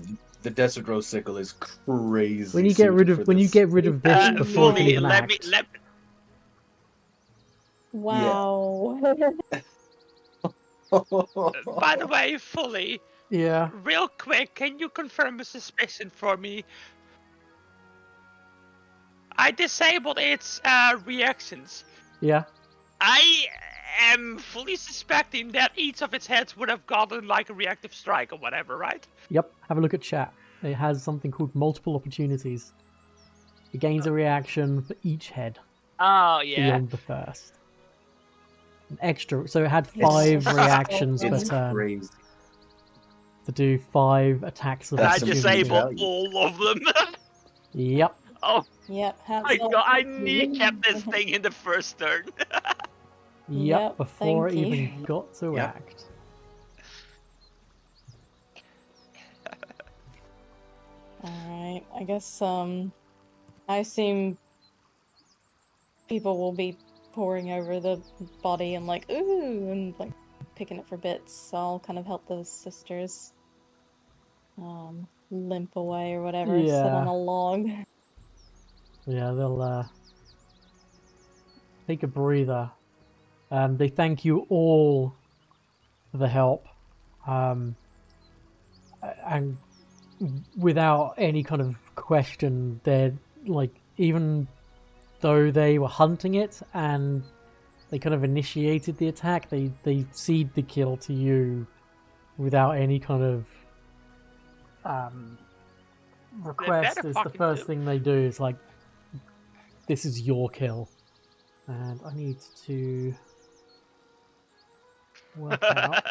desert rose sickle is crazy. When you get rid of this before you can Fully, even let act. me. Wow. By the way, fully. Yeah. Real quick, can you confirm a suspicion for me? I disabled its reactions. Yeah. I am fully suspecting that each of its heads would have gotten like a reactive strike or whatever, right? Yep. Have a look at chat. It has something called multiple opportunities. It gains a reaction for each head Oh yeah. beyond the first. An extra, so it had 5 reactions per It's turn crazy. to do 5 attacks of I That's some opportunity. disabled value. all of them. Yep. Oh Yep. my god, I kneecapped this thing in the first turn. Yep. Before it thank you. even got to Yep. act. Alright, I guess, I assume people will be poring over the body and like, ooh, and like picking it for bits, so I'll kind of help those sisters limp away or whatever, sit Yeah. on a log. Yeah, they'll take a breather. They thank you all for the help. And without any kind of question, they're like, even though they were hunting it and they kind of initiated the attack, they cede the kill to you without any kind of request. better It's the fucking first do. thing they do is like, this is your kill. And I need to work out.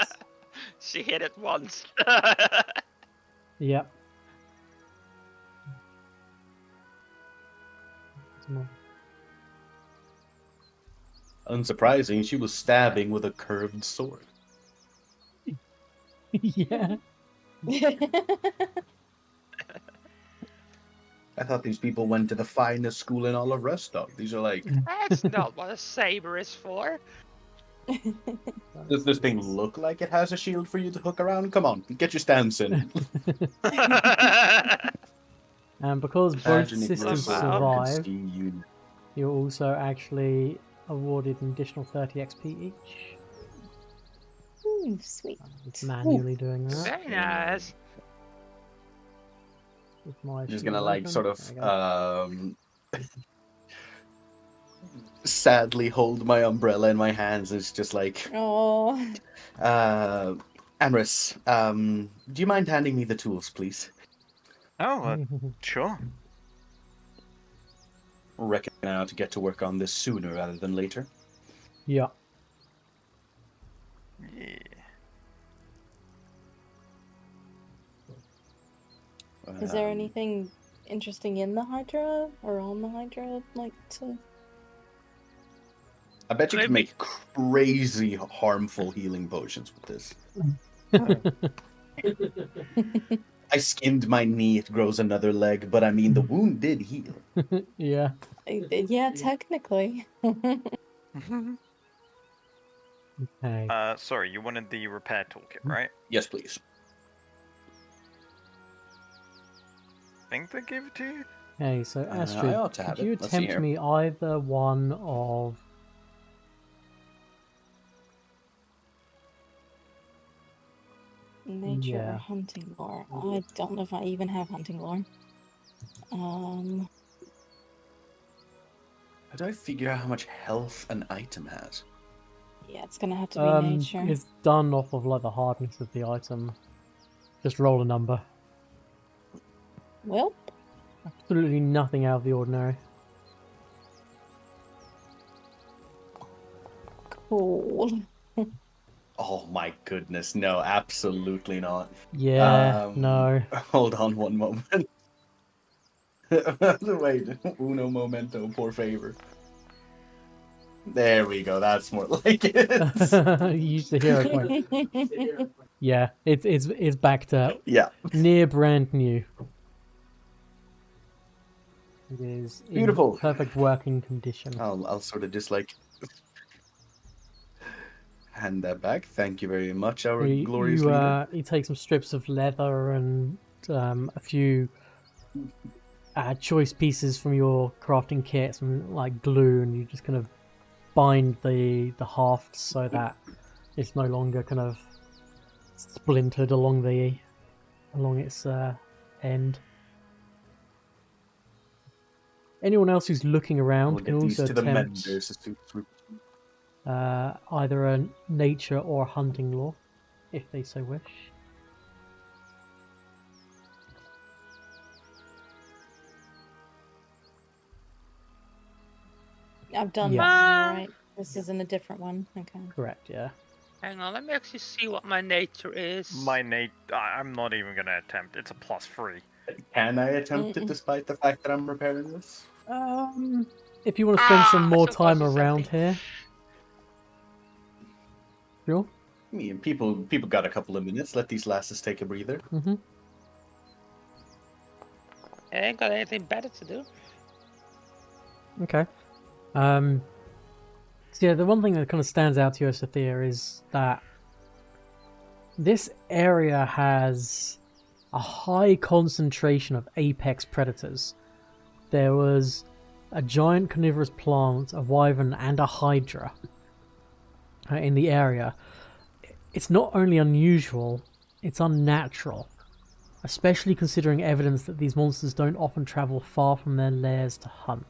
She hit it once. Yep. Come on. Unsurprising, she was stabbing with a curved sword. Yeah. I thought these people went to the finest school in all of Restock. These are like, That's not what a saber is for. does this thing look like it has a shield for you to hook around? Come on, get your stance in. And because both Imagine it systems was a survive, pristine unit. you're also actually awarded an additional 30 XP each. Ooh, sweet. It's manually doing that. Very nice. With my I'm just shield gonna like open. sort There of we go. sadly hold my umbrella in my hands. It's just like, Oh, Ameryss, do you mind handing me the tools, please? Oh, sure. Reckon now to get to work on this sooner rather than later. Yeah. Yeah. is there anything interesting in the Hydra or on the Hydra like to? I bet you can Maybe- make crazy harmful healing potions with this. I skinned my knee, it grows another leg, but I mean, the wound did heal. Yeah. Yeah, technically. Okay. Sorry, you wanted the repair toolkit, right? Yes, please. Think they gave it to you? Okay, so Astrid, I ought to have could you it. Let's see attempt here. me either one of Nature Yeah. or hunting lore? I don't know if I even have hunting lore. How do I figure out how much health an item has? Yeah, it's gonna have to be nature. it's done off of like the hardness of the item. Just roll a number. Well, Absolutely nothing out of the ordinary. cool. Oh my goodness, no, absolutely not. Yeah, no. Hold on one moment. Wait, uno momento, por favor. There we go, that's more like it. You used the hero point. Yeah, it's back to Yeah, near brand new. It is in Beautiful. perfect working condition. I'll sort of just like hand that back. Thank you very much, our glorious leader. You take some strips of leather and a few choice pieces from your crafting kit, some like glue, and you just kind of bind the hafts so that it's no longer kind of splintered along its end. Anyone else who's looking around We'll can get these also to the attempt menders as soon as we... either a nature or a hunting lore, if they so wish. I've done Yeah. that, right? This isn't a different one. Okay. Correct, yeah. Hang on, let me actually see what my nature is. I'm not even gonna attempt. It's a +3. Can I attempt it despite the fact that I'm repairing this? If you want to spend some Ah, more so time close to around 70. here. Sure. I mean, people got a couple of minutes. Let these lasses take a breather. Mm-hmm. I ain't got anything better to do. Okay. So yeah, the one thing that kind of stands out to you, Esothea, is that this area has a high concentration of apex predators. There was a giant carnivorous plant, a wyvern, and a hydra in the area. It's not only unusual, it's unnatural, especially considering evidence that these monsters don't often travel far from their lairs to hunt.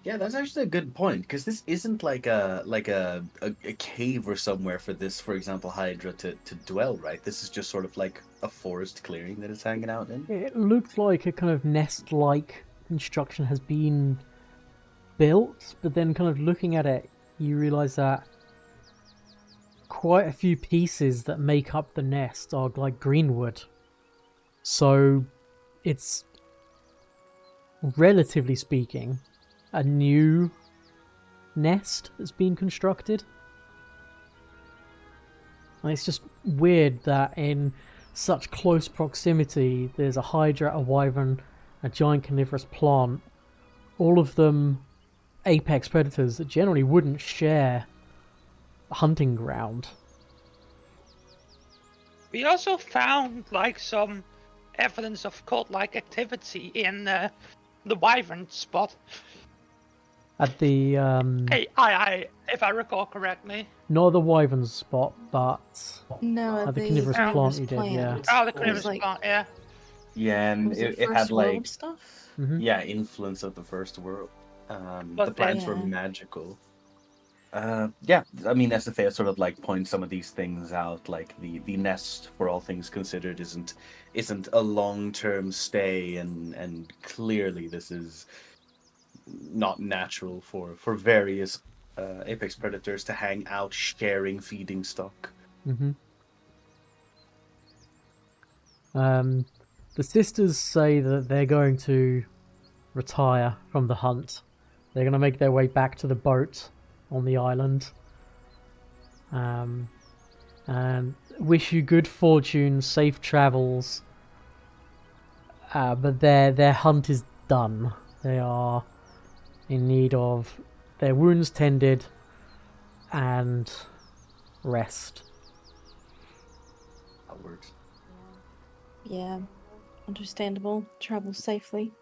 Yeah, that's actually a good point, because this isn't like a cave or somewhere for this, for example, Hydra to dwell, right? This is just sort of like a forest clearing that it's hanging out in. It looks like a kind of nest-like construction has been built, but then kind of looking at it, you realise that quite a few pieces that make up the nest are like greenwood. So it's, relatively speaking, a new nest that's been constructed. And it's just weird that in such close proximity there's a hydra, a wyvern, a giant carnivorous plant, all of them apex predators that generally wouldn't share a hunting ground. We also found like some evidence of cult-like activity in the wyvern spot. At the Hey, if I recall correctly. not the wyvern spot, but No, at the carnivorous plant you did, yeah. Oh, the It was carnivorous like- plant, yeah. Yeah, and Was it first had like world stuff? Mhm. yeah, influence of the first world. But The plants were yeah. magical. Yeah, I mean, Esothea sort of like points some of these things out, like the nest, for all things considered, isn't a long-term stay, and clearly this is not natural for various apex predators to hang out sharing feeding stock. Mm-hmm. The sisters say that they're going to retire from the hunt. They're going to make their way back to the boat on the island. And wish you good fortune, safe travels. But their hunt is done. They are in need of their wounds tended and rest. That works. Yeah, understandable. Travel safely.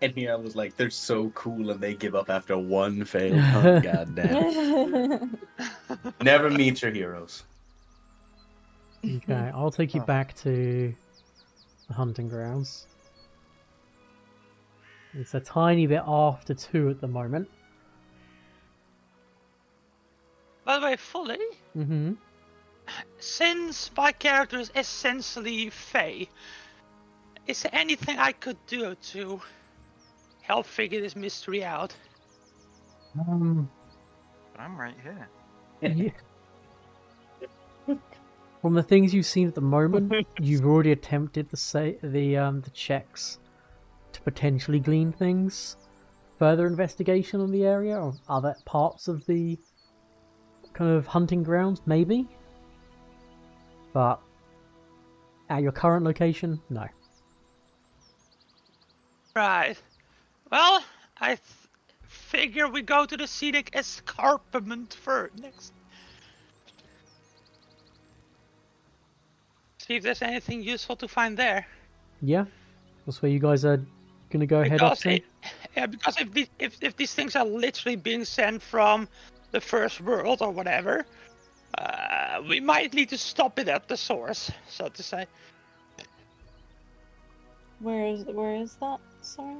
And here I was like, they're so cool, and they give up after one failed hunt. Goddamn! Never meet your heroes. Okay, I'll take you back to the hunting grounds. It's a tiny bit after 2 at the moment. By the way, fully, Mm-hmm. since my character is essentially Fae, is there anything I could do to help figure this mystery out? I'm right here. Yeah. From the things you've seen at the moment, you've already attempted the checks to potentially glean things. Further investigation on the area or other parts of the kind of hunting grounds, maybe. But at your current location, no. Right. Well, I figure we go to the scenic escarpment first next. See if there's anything useful to find there. Yeah, that's where you guys are gonna go head off to. Because if these things are literally being sent from the first world or whatever, we might need to stop it at the source, so to say. Where is that? Sorry.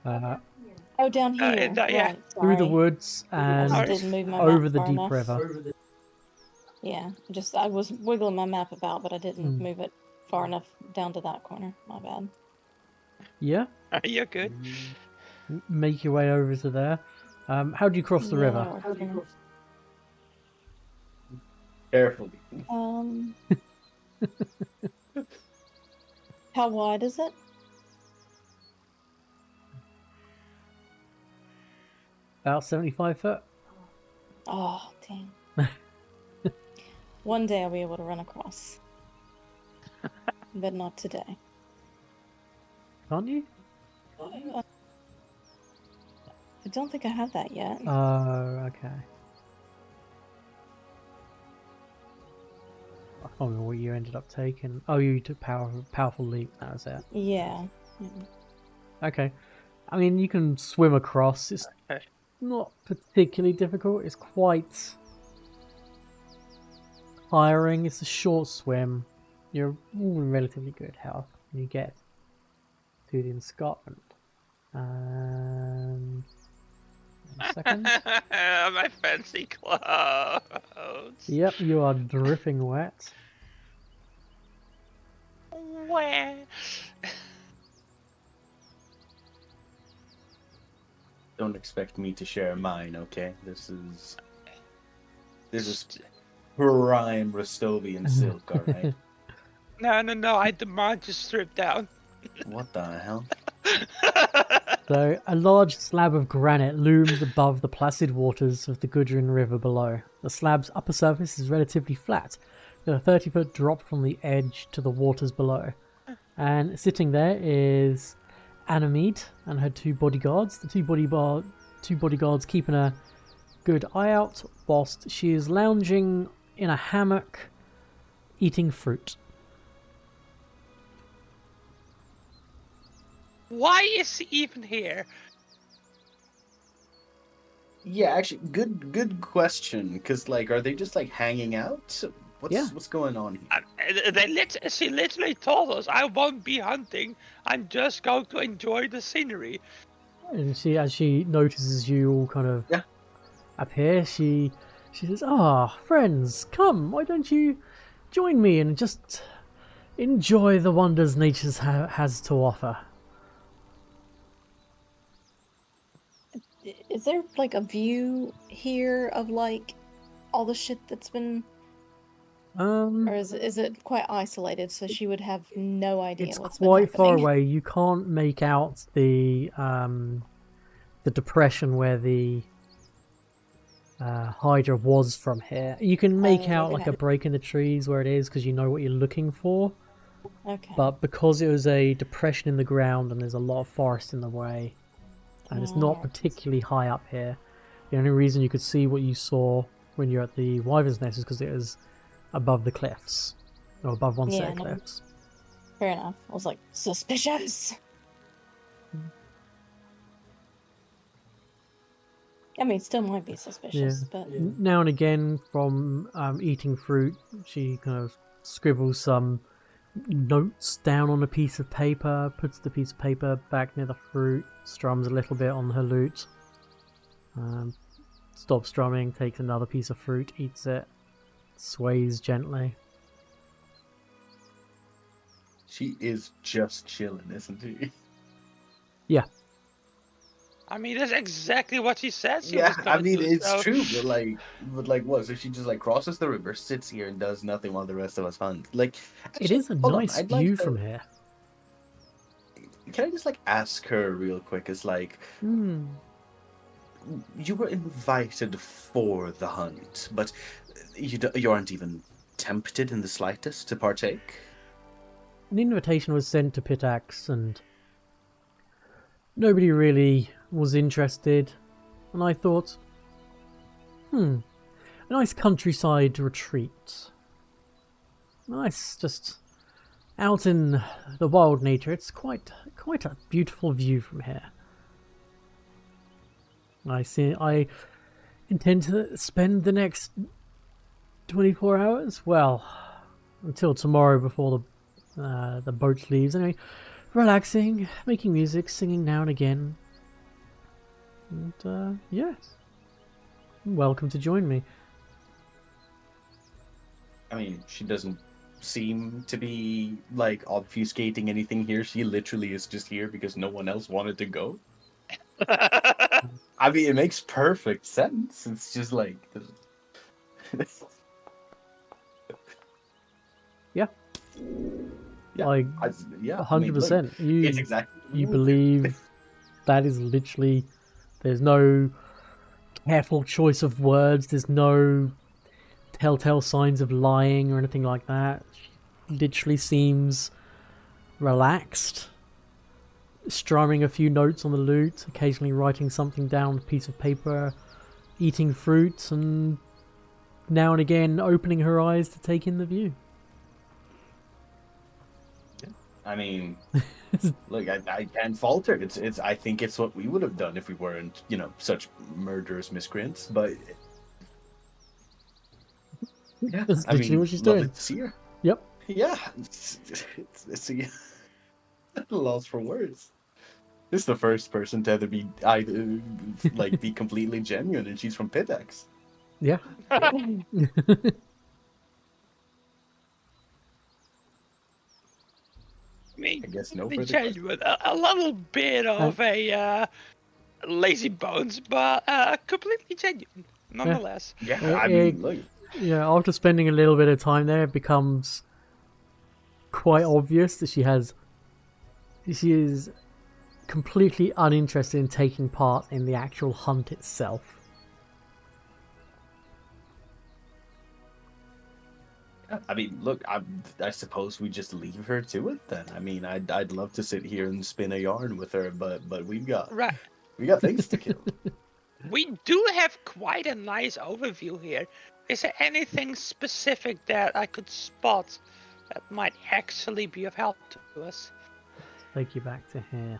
Oh, down here. Yeah. Right, through the sorry. woods I and just didn't move my over map the far deep enough. river. Yeah, I was wiggling my map about, but I didn't move it far enough down to that corner. My bad. Yeah, You're good. make your way over to there. How do you cross the river? Carefully. How wide is it? About 75 foot. Oh, dang. One day I'll be able to run across. But not today. Can't you? I don't think I have that yet. Oh, okay. I can't remember what you ended up taking. Oh, you took powerful leap. That was it. Yeah. Okay. I mean, you can swim across. It's Okay. not particularly difficult. It's quite tiring. It's a short swim. You're all in relatively good health when you get to the escarpment. And... a second. My fancy clothes. Yep, you are dripping wet. Where? Don't expect me to share mine, okay? This is prime Rostovian silk, alright? No, I demand you strip down. What the hell? So, a large slab of granite looms above the placid waters of the Gudrun River below. The slab's upper surface is relatively flat, with a 30-foot drop from the edge to the waters below. And sitting there is Ameryss and her two bodyguards. The two bodyguards keeping a good eye out whilst she is lounging in a hammock eating fruit. Why is he even here? Yeah, actually, good question. Because, like, are they just, like, hanging out? What's going on here? She literally told us, I won't be hunting. I'm just going to enjoy the scenery. And as she notices you all kind of appear, she says, friends, come, why don't you join me and just enjoy the wonders nature has to offer. Is there like a view here of like all the shit that's been, or is it quite isolated so she would have no idea it's what's quite been far happening? away. You can't make out the depression where the Hydra was from here. You can make out like a break in the trees where it is because you know what you're looking for. Okay. But because it was a depression in the ground and there's a lot of forest in the way, and it's not particularly high up here, the only reason you could see what you saw when you're at the Wyvern's Nest is because it was above the cliffs, or above one set of cliffs. Fair enough. I was like, suspicious. I mean, it still might be suspicious, but now and again, from eating fruit, she kind of scribbles some notes down on a piece of paper, puts the piece of paper back near the fruit, strums a little bit on her lute, stops strumming, takes another piece of fruit, eats it, sways gently. She is just chilling, isn't she? Yeah. I mean, that's exactly what she said. I mean, it's true, but like, what? So she just like crosses the river, sits here, and does nothing while the rest of us hunt. Like, it is a nice view from here. Can I just like ask her real quick? It's like, you were invited for the hunt, but you aren't even tempted in the slightest to partake. An invitation was sent to Pitax, and nobody really was interested, and I thought, a nice countryside retreat. Nice, just out in the wild nature. It's quite a beautiful view from here. I intend to spend the next 24 hours, well, until tomorrow before the boat leaves. Anyway, relaxing, making music, singing now and again. And, yes. Welcome to join me. I mean, she doesn't seem to be, like, obfuscating anything here. She literally is just here because no one else wanted to go. I mean, it makes perfect sense. It's just like... Yeah. Yeah, like 100%. It's exactly you believe that is literally. There's no careful choice of words. There's no telltale signs of lying or anything like that. She literally seems relaxed, strumming a few notes on the lute, occasionally writing something down on a piece of paper, eating fruit, and now and again opening her eyes to take in the view. I mean, look, I can't fault her. It's. I think it's what we would have done if we weren't, such murderous miscreants. But yeah, That's literally what she's doing. To see her. Yep. Yeah, it's a loss for words. This is the first person to ever be be completely genuine, and she's from Pitax. Yeah. I mean, I guess no be further genuine. A little bit of a lazy bones, but completely genuine, nonetheless. Yeah, It- I it- mean, look. Yeah, after spending a little bit of time there, it becomes quite obvious that she is completely uninterested in taking part in the actual hunt itself. I mean, look, I suppose we just leave her to it then. I mean, I'd love to sit here and spin a yarn with her, but we've got Right. things to kill. We do have quite a nice overview here. Is there anything specific that I could spot that might actually be of help to us? Take you back to here.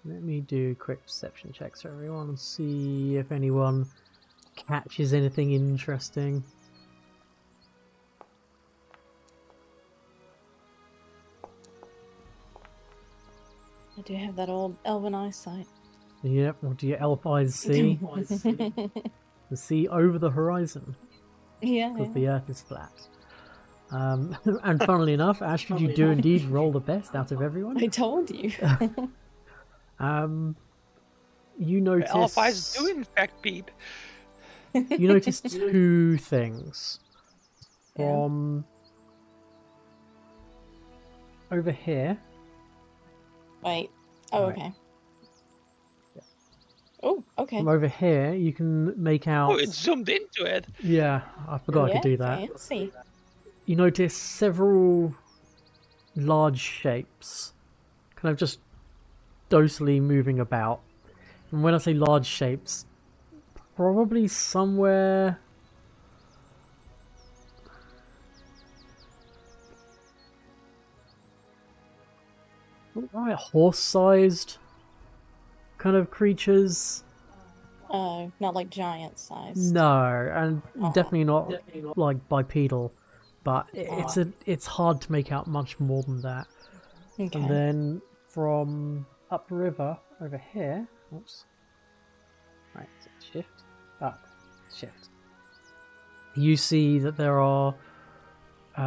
Let me do a quick perception checks for everyone and see if anyone catches anything interesting. I do have that old elven eyesight. Yep, what do your elf eyes see? The sea over the horizon, Yeah. because the earth is flat. And funnily enough, Astrid, you do indeed roll the best out of everyone. I told you. You notice... Elf eyes do in fact peep. You notice two things. Yeah. From over here. Wait. Oh, Right. okay. Oh, okay. From over here, you can make out... Oh, it zoomed into it. Yeah, I forgot I could do that. Fancy. You notice several large shapes kind of just docilely moving about. And when I say large shapes, probably somewhere... horse-sized kind of creatures. Not like giant size. No, and Oh. definitely not like bipedal, but it's hard to make out much more than that. Okay. And then from upriver over here, oops. Right, so shift, up, shift. You see that there are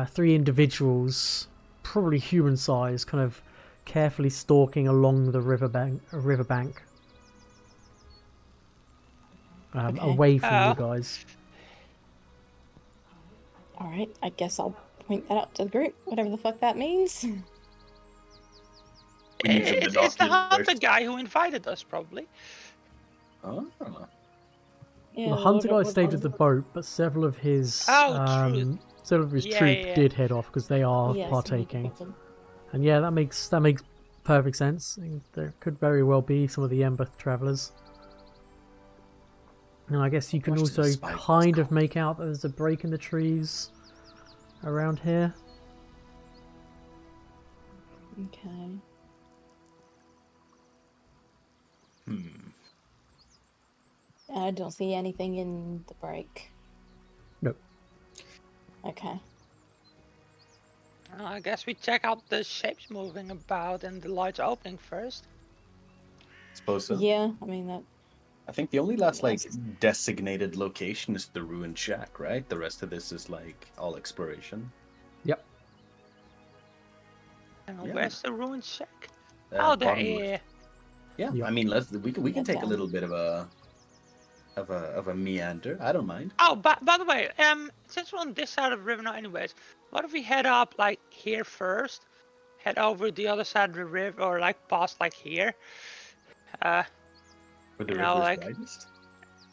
three individuals, probably human size, kind of carefully stalking along the riverbank. Okay. Away from you guys. Alright, I guess I'll point that out to the group, whatever the fuck that means. We need some It's the hunter binoculars. guy who invited us, probably. Oh. Yeah, The hunter guy what- stayed with the boat, but several of his Oh, true. several of his Yeah, troop yeah. did head off because they are Yes, partaking. And yeah, that makes perfect sense. I think there could very well be some of the Ember travelers. And I guess you can Watch the also spy kind bus of make out that there's a break in the trees around here. Okay. I don't see anything in the break. Nope. Okay. I guess we check out the shapes moving about and the large opening first. Suppose so. Yeah, I mean that. I think the only last like Yes. designated location is the ruined shack, right? The rest of this is like all exploration. Yep. And Yeah. where's the ruined shack? Uh, Oh, there. bottom left. Yeah. Yeah, Yep. I mean, we can Yeah, take a down. little bit of a meander. I don't mind. Oh, by the way, since we're on this side of the river now, anyways, what if we head up like here first, head over the other side of the river, or like past like here? For the You know, river's like- widest.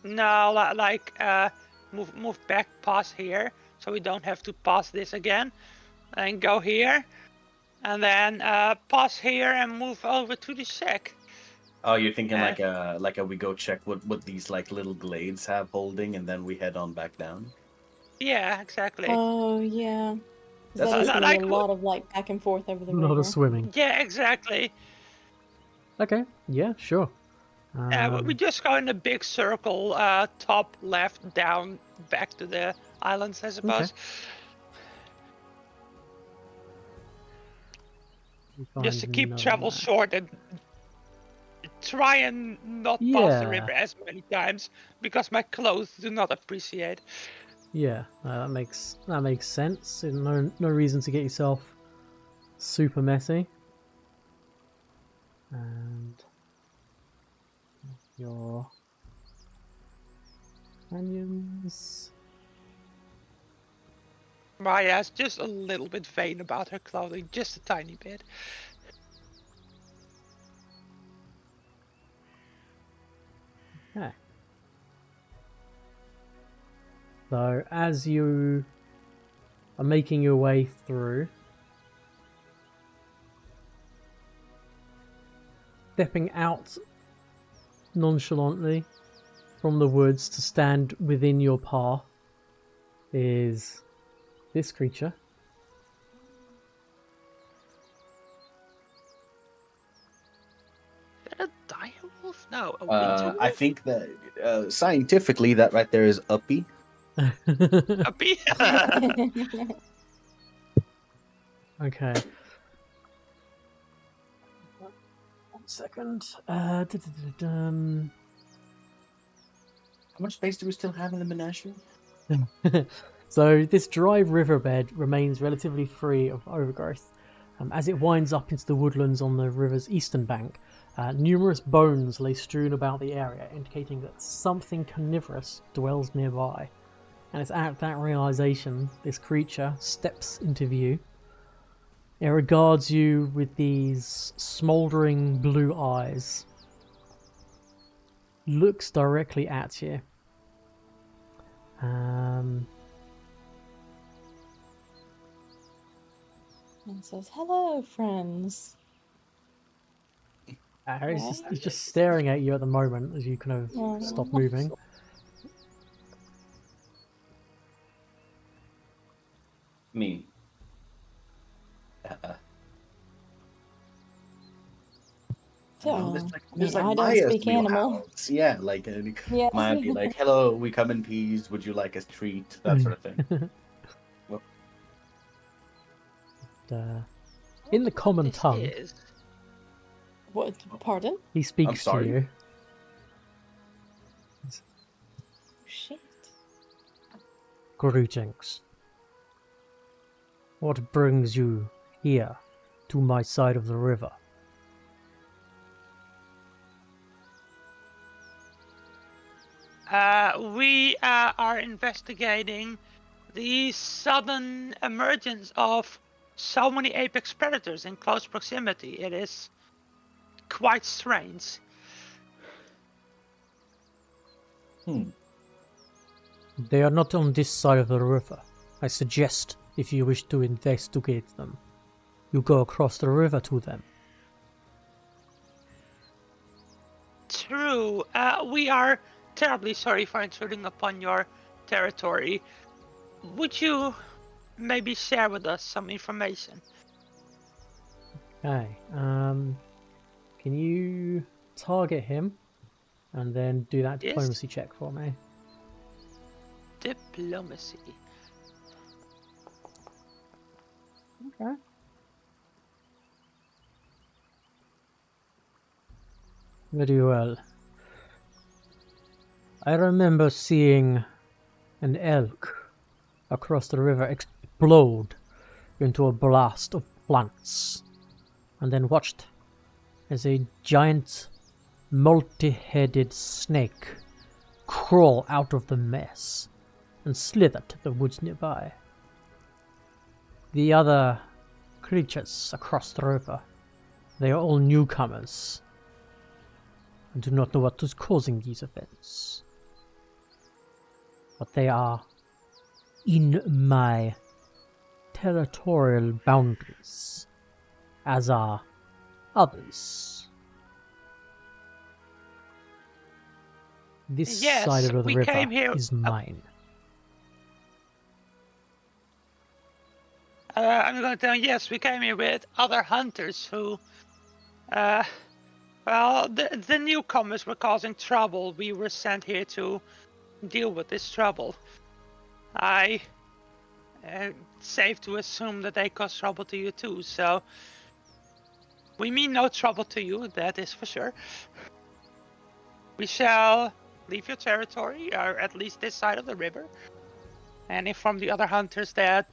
No, move back past here, so we don't have to pass this again, and go here, and then pass here and move over to the shack. Oh, you're thinking Uh, like a we go check what these like little glades have holding, and then we head on back down. Yeah, exactly. Oh yeah. That's That is like- gonna be a like- lot of like back and forth over the A lot river. of swimming. Yeah, exactly. Okay, yeah, sure. We just go in a big circle, top, left, down, back to the islands, I suppose. Just to find keep another travel map. short and try and not pass the Yeah. river as many times because my clothes do not appreciate. Yeah, that makes sense. No reason to get yourself super messy. your companions. Myah's just a little bit vain about her clothing, just a tiny bit. Okay. So as you are making your way through, stepping out nonchalantly from the woods to stand within your path is this creature. Is that a direwolf? No, a winter wolf? I think that scientifically, that right there is uppy. A bee? Okay. 1 second. How much space do we still have in the menagerie? So this dry riverbed remains relatively free of overgrowth. As it winds up into the woodlands on the river's eastern bank, numerous bones lay strewn about the area, indicating that something carnivorous dwells nearby. And it's at that realization this creature steps into view. It regards you with these smouldering blue eyes, looks directly at you. And says, "Hello, friends." He's just staring at you at the moment as you kind of stop moving. Me. So, There's I like don't Myah's speak animal. wheelhouse. Yeah, like Yes. Myah be like, "Hello, we come in peace. Would you like a treat?" That sort of thing. In the common This tongue, is- What? Pardon? he speaks to sorry. you. Shit. Greetings. What brings you here, to my side of the river? We are investigating the sudden emergence of so many apex predators in close proximity. It is quite strange. They are not on this side of the river. I suggest, if you wish to investigate them, you go across the river to them. True. We are terribly sorry for intruding upon your territory. Would you maybe share with us some information? Okay, can you target him and then do that Yes. diplomacy check for me? Diplomacy. Okay. Very well. I remember seeing an elk across the river explode into a blast of plants, and then watched as a giant multi-headed snake crawl out of the mess and slither to the woods nearby. The other creatures across the river, they are all newcomers and do not know what is causing these events. But they are in my territorial boundaries, as are others. This Yes, side of the we river came here- is mine. I'm going to tell you, yes, we came here with other hunters who, well, the newcomers were causing trouble. We were sent here to deal with this trouble. Safe to assume that they cause trouble to you too, so we mean no trouble to you, that is for sure. We shall leave your territory, or at least this side of the river, and inform the other hunters that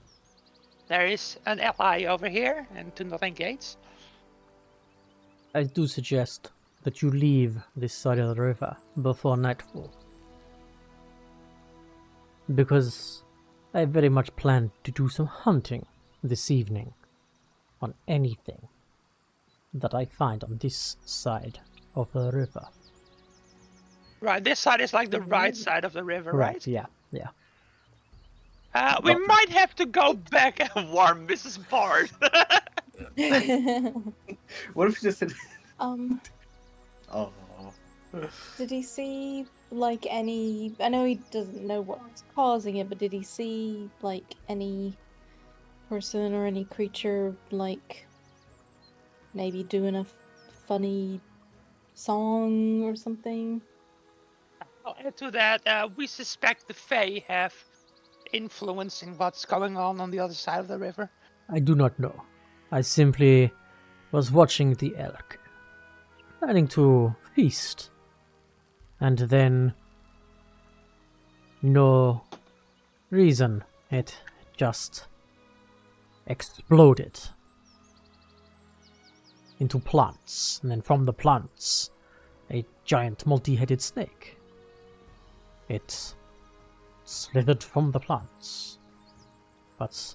there is an ally over here and to not engage. I do suggest that you leave this side of the river before nightfall. Because I very much plan to do some hunting this evening on anything that I find on this side of the river. Right, this side is like the right side of the river, right? Yeah. We might have to go back and warn Mrs. Bard. What if we just said... Oh. Did he see, like, any... I know he doesn't know what's causing it, but did he see, like, any person or any creature, like, maybe doing a funny song or something? I'll add to that, we suspect the Fae have influence in what's going on the other side of the river. I do not know. I simply was watching the elk, planning to feast, and then no reason it just exploded into plants, and then from the plants a giant multi-headed snake. It slithered from the plants, but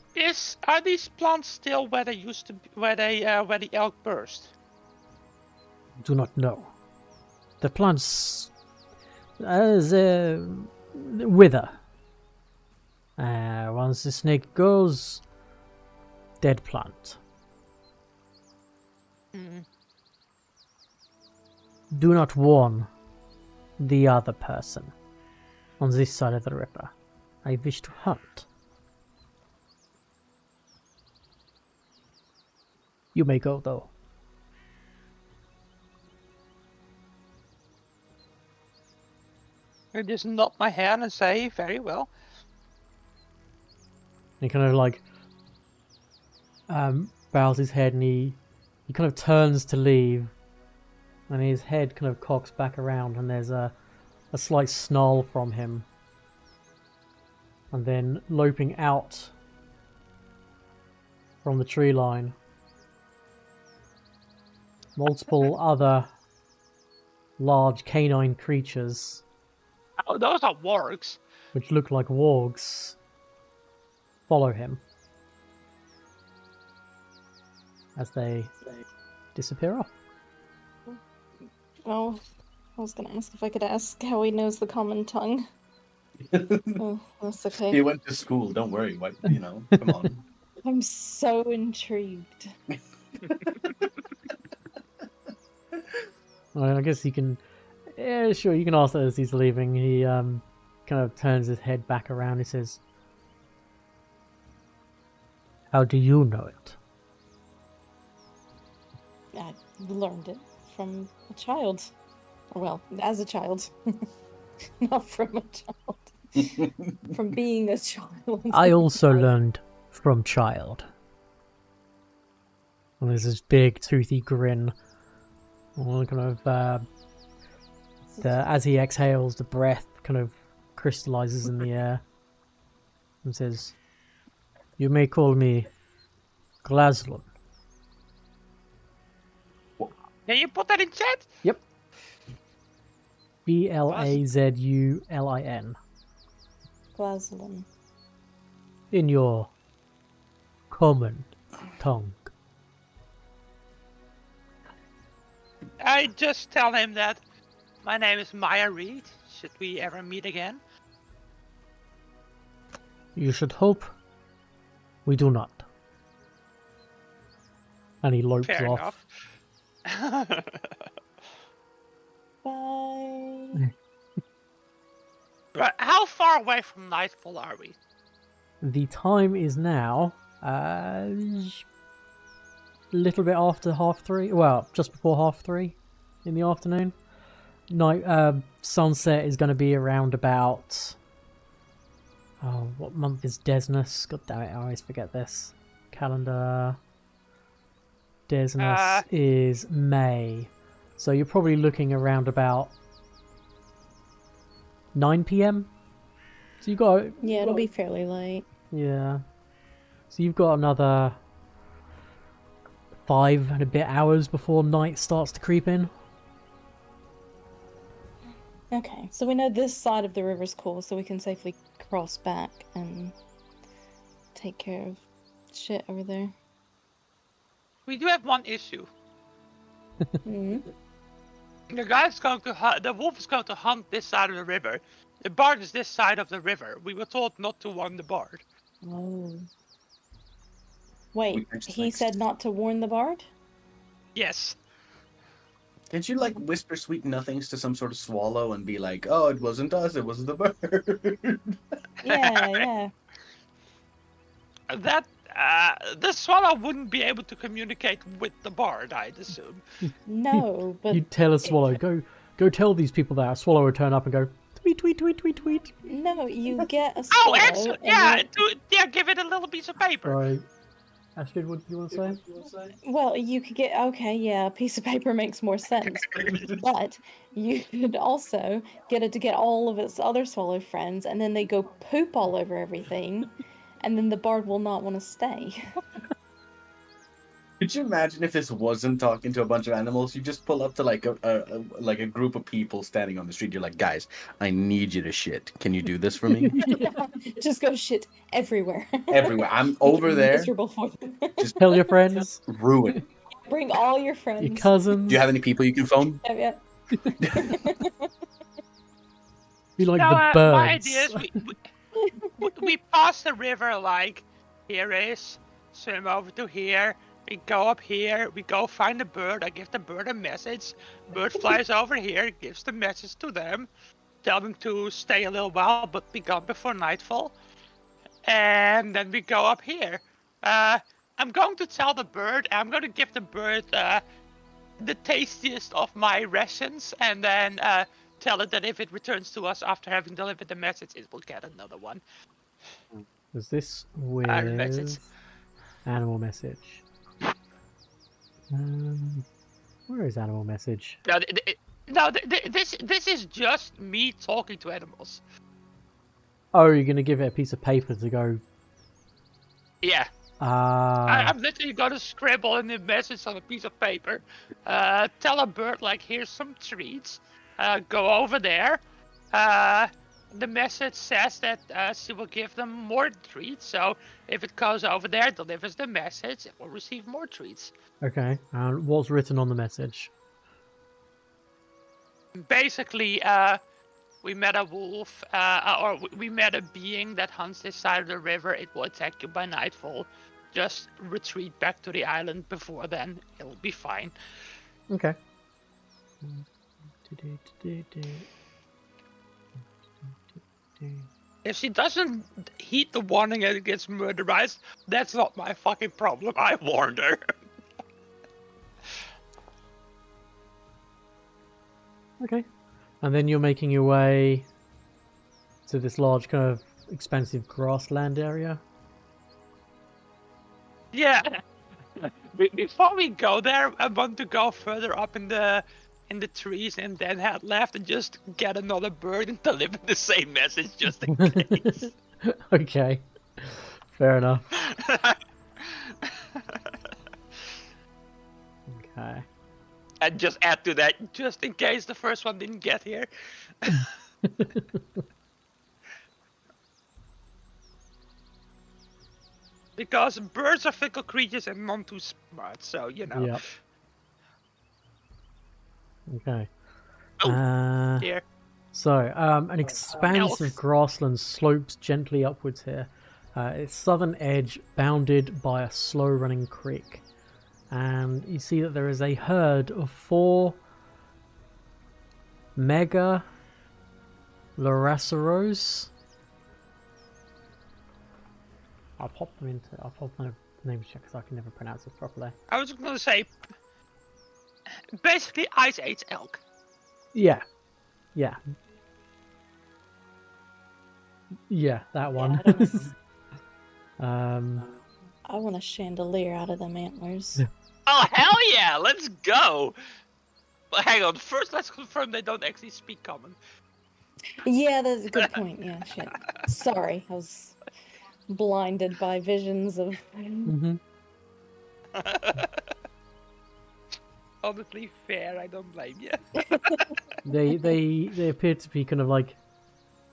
Are these plants still where they used to be, where the elk burst? do not know. The plants they wither. Once the snake goes, dead plant. Do not warn the other person on this side of the river. I wish to hunt. You may go, though. I just nod my head and say, very well. He kind of like bows his head, and he kind of turns to leave, and his head kind of cocks back around, and there's a slight snarl from him, and then loping out from the tree line, multiple other large canine creatures, Oh, those are wargs. which look like wargs, follow him as they disappear off. Well, I was gonna ask if I could ask how he knows the common tongue. Oh, that's okay. He went to school, don't worry. What, come on. I'm so intrigued. I guess he can... Yeah, sure, you can ask that as he's leaving. He kind of turns his head back around. He says, "How do you know it?" I learned it from a child. Well, as a child. Not from a child. From being a child. I also learned from child. And there's this big toothy grin. Kind of, as he exhales, the breath kind of crystallizes in the air. And says, "You may call me Glazlun." Can you put that in chat? Yep. Blazulin. Glazlin. In your common tongue. I just tell him that my name is Myah Reed. Should we ever meet again? You should hope we do not. And he lopes Fair off. enough. Bye. Right, how far away from nightfall are we? The time is now a little bit after 3:30. Well, just before 3:30 in the afternoon. Night sunset is going to be around about... Oh, what month is Desnus? God damn it, I always forget this. Calendar... Desnus is May. So you're probably looking around about 9 PM. So you've got... Yeah, it'll be fairly late. Yeah. So you've got another 5 and a bit hours before night starts to creep in. Okay, so we know this side of the river's cool, so we can safely cross back and take care of shit over there. We do have one issue. Hmm. The guy's going to hunt. The wolf is going to hunt this side of the river. The bard is this side of the river. We were told not to warn the bard. Oh. Wait, We just, he like, said not to warn the bard? Yes. Can't you like whisper sweet nothings to some sort of swallow and be like, "Oh, it wasn't us, it was the bird." Yeah. That the swallow wouldn't be able to communicate with the bard, I'd assume. No, but You tell a swallow, go tell these people that. A swallow would turn up and go, tweet, tweet, tweet, tweet, tweet. no, you get a swallow. Oh, excellent! and Yeah, give it a little piece of paper. Right. Astrid, what do you want to say? well, you could get a piece of paper makes more sense. But you could also get it to get all of its other swallow friends, and then they go poop all over everything, and then the bard will not want to stay. Could you imagine if this wasn't talking to a bunch of animals? You just pull up to like a group of people standing on the street. You're like, guys, I need you to shit. Can you do this for me? Just go shit everywhere. Everywhere. I'm Make over it there. miserable for them. Just Tell your friends, ruin. Bring all your friends. your cousins. Do you have any people you can phone? Yeah. Be like No, the birds. my idea is we pass the river like, here is, swim over to here, we go up here, we go find the bird, I give the bird a message, bird flies over here, gives the message to them, tell them to stay a little while but be gone before nightfall, and then we go up here. I'm going to tell the bird, I'm going to give the bird the tastiest of my rations, and then tell it that if it returns to us after having delivered the message, it will get another one. Was this with message. animal message? Where is animal message? This is just me talking to animals. Oh, you're gonna give it a piece of paper to go. Yeah. I'm literally gonna scribble in the message on a piece of paper. Tell a bird like, here's some treats. Go over there. The message says that she will give them more treats. So if it goes over there, delivers the message, it will receive more treats. Okay. And what's written on the message? Basically, we met a wolf, or we met a being that hunts this side of the river. It will attack you by nightfall. Just retreat back to the island before then. It'll be fine. Okay. If she doesn't heed the warning and gets murderized, that's not my fucking problem. I warned her. Okay. And then you're making your way to this large kind of expansive grassland area. Yeah. Before we go there, I want to go further up in the trees and then head left and just get another bird and deliver the same message just in case. Okay. Fair enough. Okay. And just add to that, just in case the first one didn't get here. Because birds are fickle creatures and none too smart, so you know. Yep. Okay. Oh, here. So, an expanse of grassland slopes gently upwards here. Its southern edge bounded by a slow-running creek. And you see that there is a herd of 4 mega Laraceros. I'll pop my name check because I can never pronounce it properly. I was going to say, basically Ice Age elk. Yeah. Yeah, that one. I want a chandelier out of them antlers. Oh, hell yeah, let's go! But hang on, first let's confirm they don't actually speak common. Yeah, that's a good point. Yeah, shit. Sorry, I was blinded by visions of... Mm-hmm. honestly fair. I don't blame you. They appear to be kind of like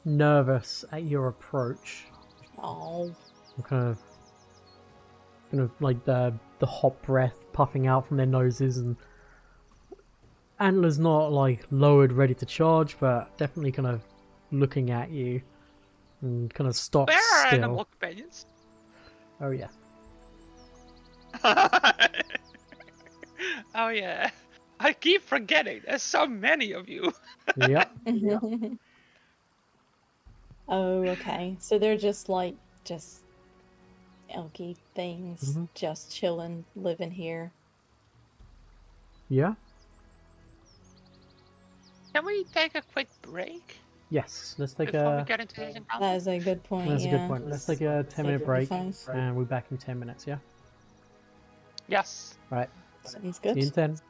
nervous at your approach. Oh. Kind of like the hot breath puffing out from their noses, and antlers not like lowered, ready to charge, but definitely kind of looking at you and kind of stopped Where are still. animal companions? Oh yeah. Oh yeah. I keep forgetting. There's so many of you. Yep. Oh, okay. So they're just like elky things, Mhm. just chilling, living here. Yeah. Can we take a quick break Yes. Let's take before we a. get into these That encounters? is a good point. That's a Yeah. good point. Let's take a 10-minute break, Sacrifice. and we're back in 10 minutes. Yeah. Yes. Right. Sounds See you in good. 10.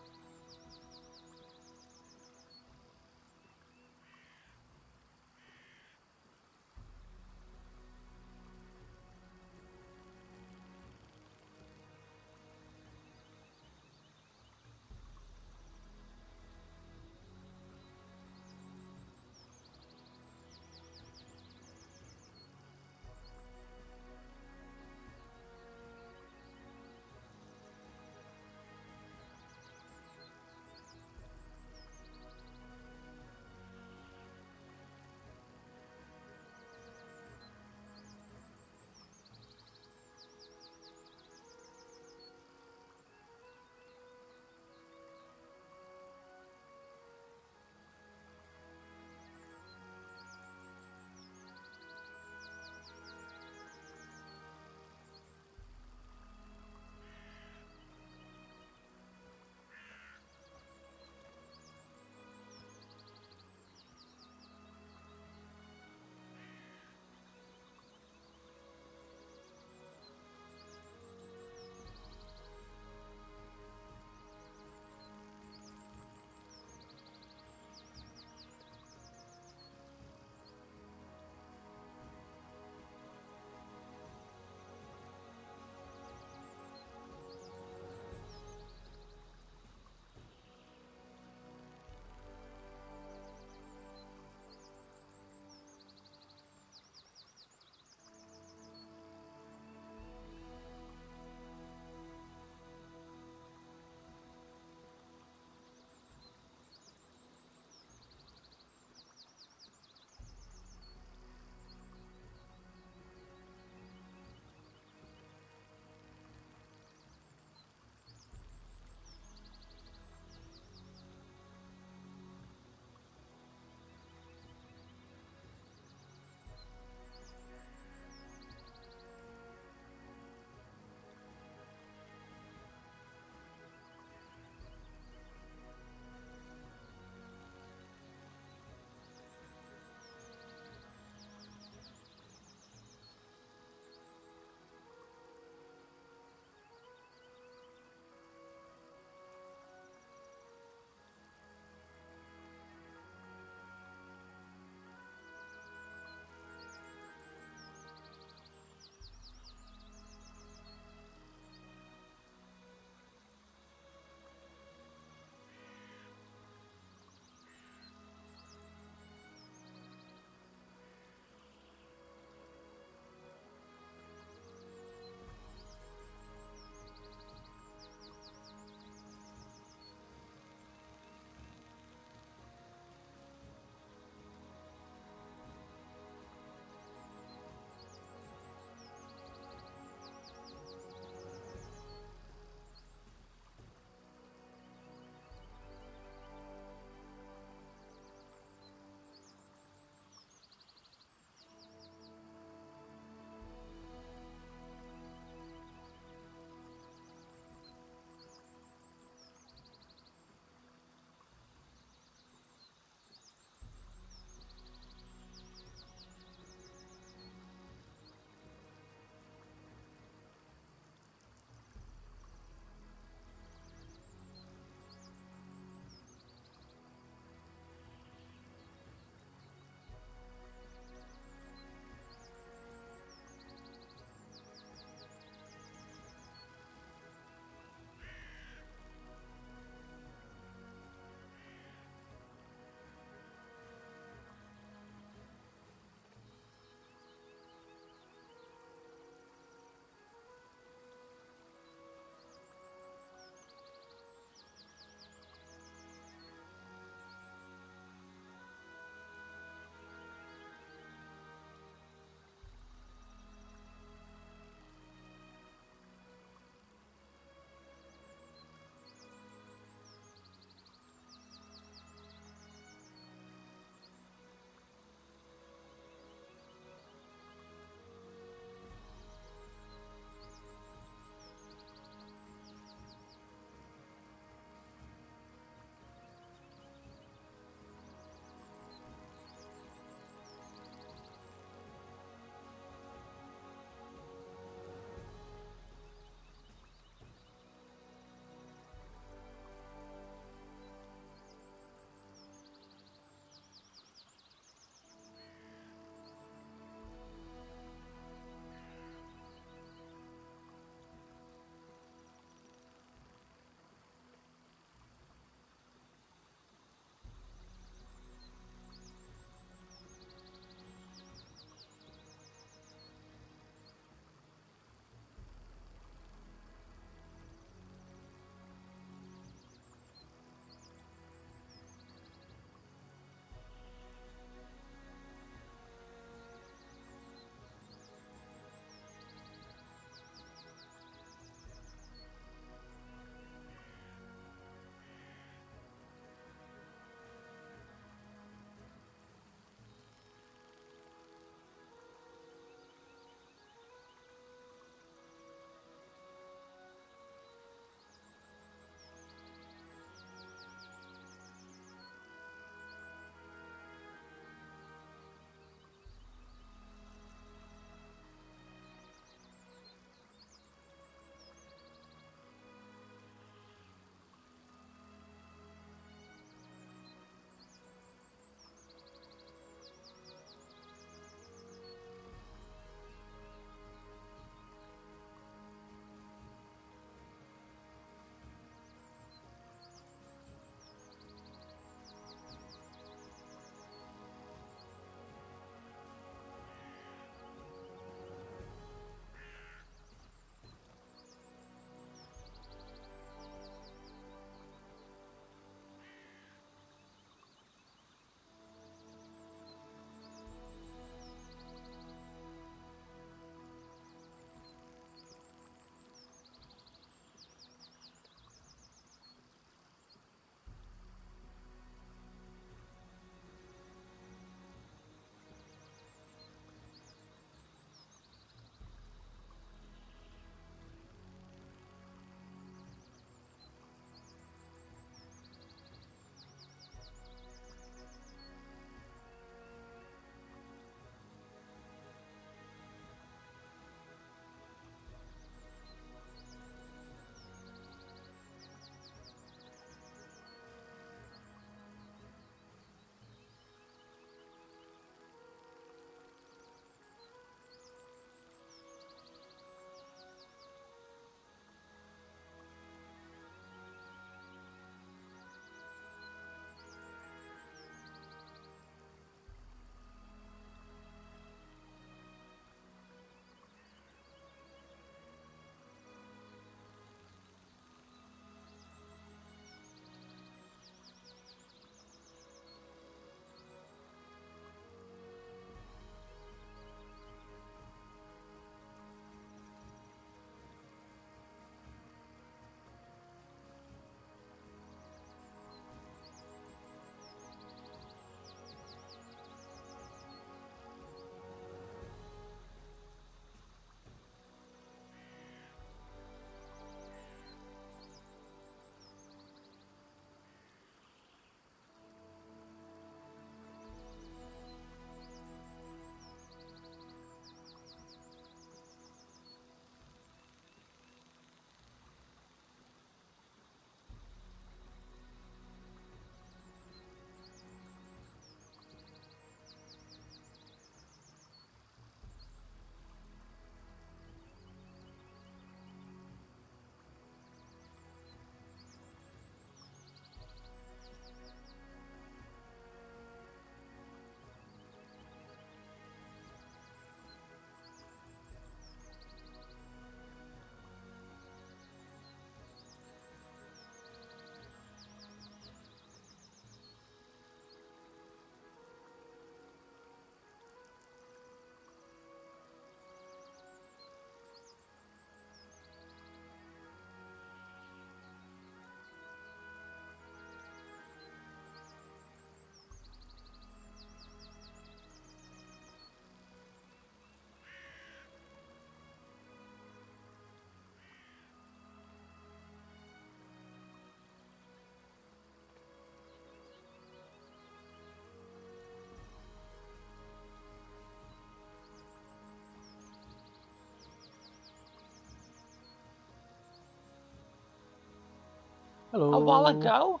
Hello. a while ago.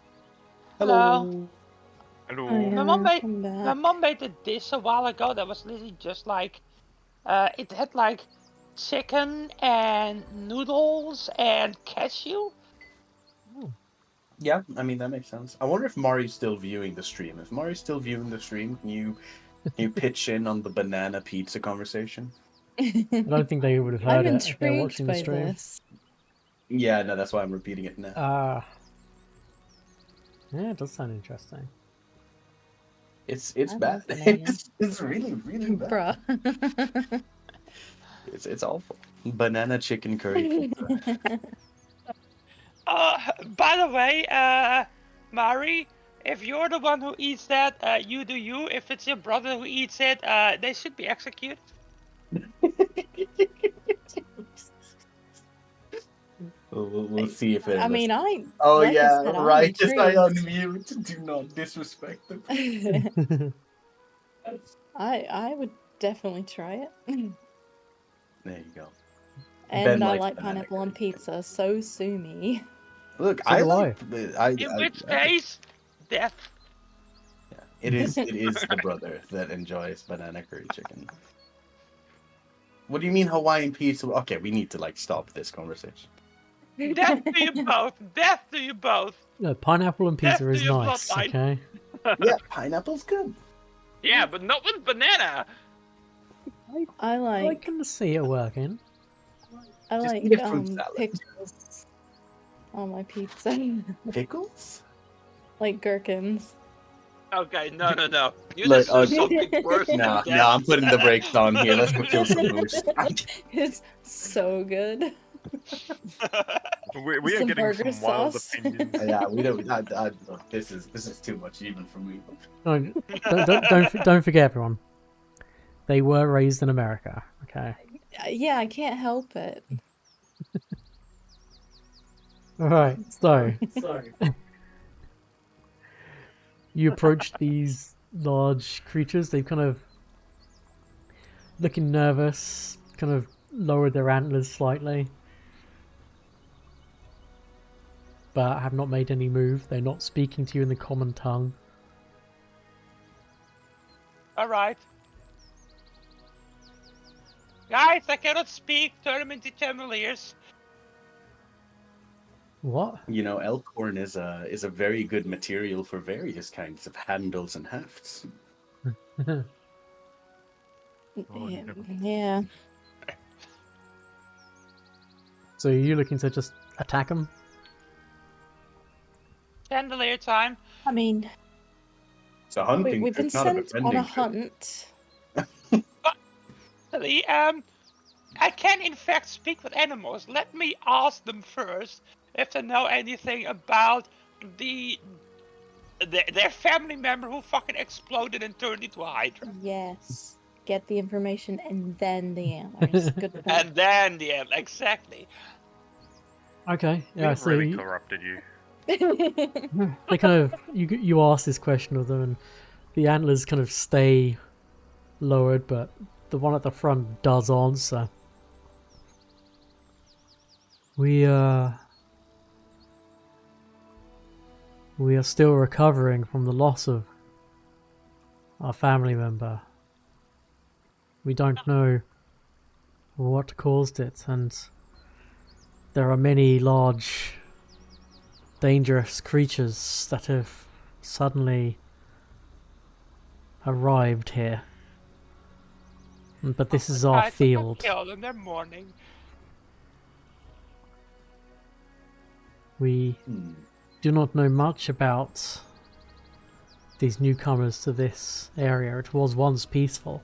Hello. Hello. My mom made a dish a while ago that was literally just like, it had like chicken and noodles and cashew. Yeah, I mean that makes sense. I wonder if Mari's still viewing the stream. If Mari's still viewing the stream, can you pitch in on the banana pizza conversation? I don't think they would have heard I'm it if they're watching intrigued the by stream. this. Yeah, no, that's why I'm repeating it now. Yeah, it does sound interesting. It's I bad. love banana. It's really bad. Bruh. It's awful. Banana chicken curry pizza. By the way, Mari, if you're the one who eats that, you do you. If it's your brother who eats it, they should be executed. We'll see if it. I mean, Oh like I yeah, said, I'm right. Just I intrigued. unmute. Do not disrespect them. I would definitely try it. There you go. And Ben I likes like banana pineapple on curry. pizza, so sue me. Look, So I do like. In which case, death. Yeah, it is the brother that enjoys banana curry chicken. What do you mean Hawaiian pizza? Okay, we need to like stop this conversation. Death to you both. Death to you both. No, pineapple and Death pizza to is your nice, bloodline. okay? Yeah, pineapple's good. Yeah, but not with banana. I I like can see it working. I Just like eat a fruit salad. pickles on my pizza. Pickles? Like gherkins. Okay, no. You Look, deserve okay. something worse than No, death. I'm putting the brakes on here. Let's go kill some moose. It's so good. We are Some getting burger some wild sauce. Yeah, opinions. we don't. Look, this is too much even for me. No, don't forget, everyone. They were raised in America, okay? Yeah, I can't help it. Alright, so you approach these large creatures. They've kind of looking nervous, kind of lowered their antlers slightly, but have not made any move. They're not speaking to you in the common tongue. Alright. Guys, I cannot speak. Turn them into chandeliers. What? You know, elkhorn is a very good material for various kinds of handles and hafts. Yeah. So are you looking to just attack them? Chandelier time. I mean, It's a hunting we've been trip, not a sent on a befriending trip. hunt. Actually, I can in fact speak with animals. Let me ask them first if they know anything about their family member who fucking exploded and turned into a hydra. Yes. Get the information and then the antlers. Good point. And then the end, exactly. Okay, yeah, We've so really corrupted you. they kind of you ask this question of them, and the antlers kind of stay lowered, but the one at the front does answer. We are still recovering from the loss of our family member. We don't know what caused it, and there are many large, dangerous creatures that have suddenly arrived here. But this is our field. Killed in their morning. We do not know much about these newcomers to this area. It was once peaceful.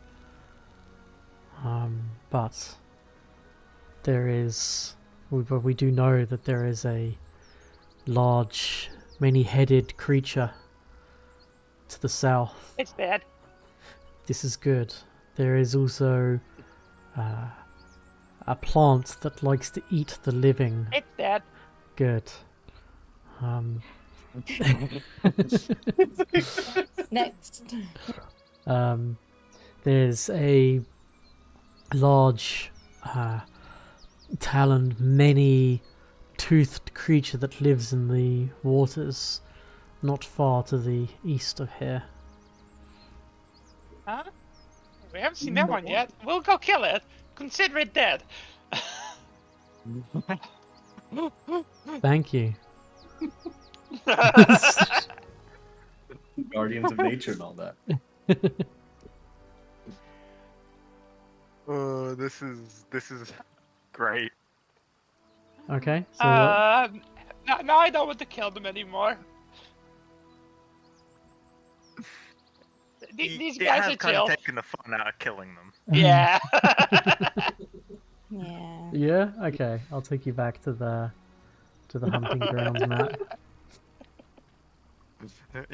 But we do know that there is a large, many-headed creature to the south. It's bad. This is good. There is also a plant that likes to eat the living. It's dead. Good. Next. There's a large, taloned, many big-toothed creature that lives in the waters not far to the east of here. Huh? We haven't seen that one yet. We'll go kill it. Consider it dead. Thank you. Guardians of nature and all that. This is great. Okay, so what? Now I don't want to kill them anymore. These It guys has are kind chill. of taken the fun out of killing them. Yeah. Yeah. Yeah. Okay, I'll take you back to the hunting grounds, Matt.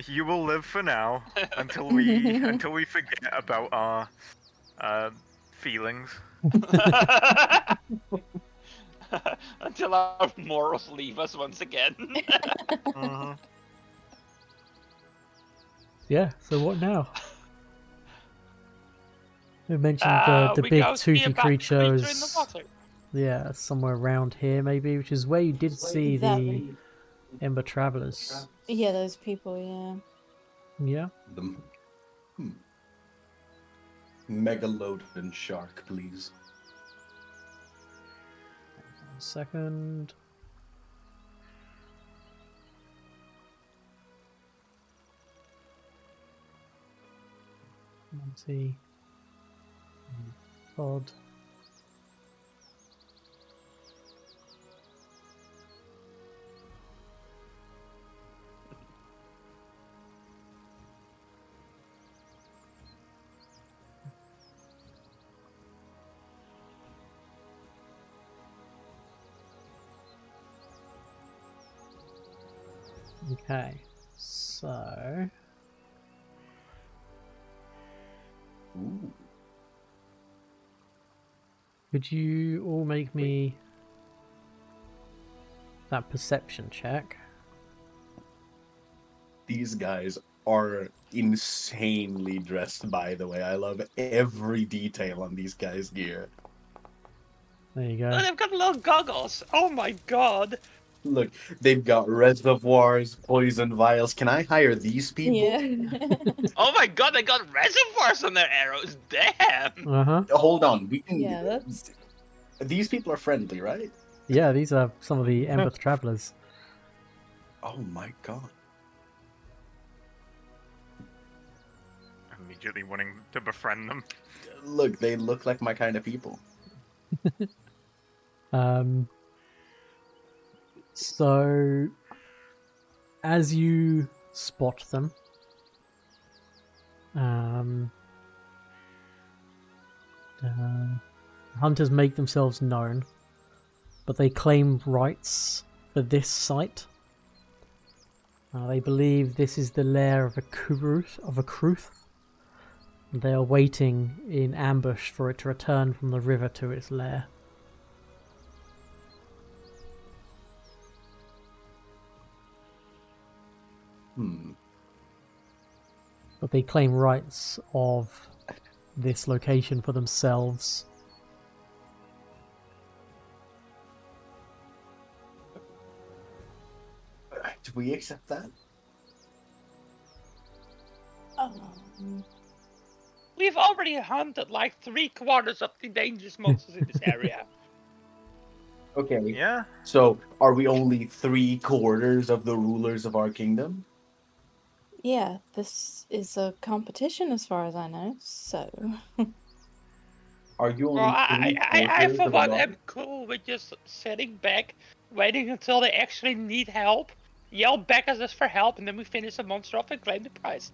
You will live for now until we forget about our feelings. Until our morals leave us once again. Mhm. Yeah. So what now? We mentioned the We big go see toothy about the creature creature in the is water. yeah somewhere around here maybe, which is where you did see That- the Ember Travelers. Yeah, those people, yeah. Yeah. The megalodon shark, please. 1 second. Monty. Pod. Okay, so Ooh. could you all make me that perception check? These guys are insanely dressed, by the way. I love every detail on these guys' gear. There you Oh, go. they've got little goggles. Oh my god. Look, they've got reservoirs, poison vials. Can I hire these people? Yeah. Oh my god, they got reservoirs on their arrows. Damn. Uh-huh. Hold on, we can. Yeah, that's- These people are friendly, right? Yeah, these are some of the Ember Travelers. Oh my god. Immediately wanting to befriend them. Look, they look like my kind of people. So as you spot them, hunters make themselves known, but they claim rights for this site. They believe this is the lair of a Kruth. They are waiting in ambush for it to return from the river to its lair. But they claim rights of this location for themselves. Do we accept that? We've already hunted like 3/4 of the dangerous monsters in this area. Okay. Yeah. So, are we only 3/4 of the rulers of our kingdom? Yeah, this is a competition as far as I know, so... Are you only Well, I for of one our- am cool with just sitting back, waiting until they actually need help, yell back at us for help, and then we finish the monster off and claim the prize.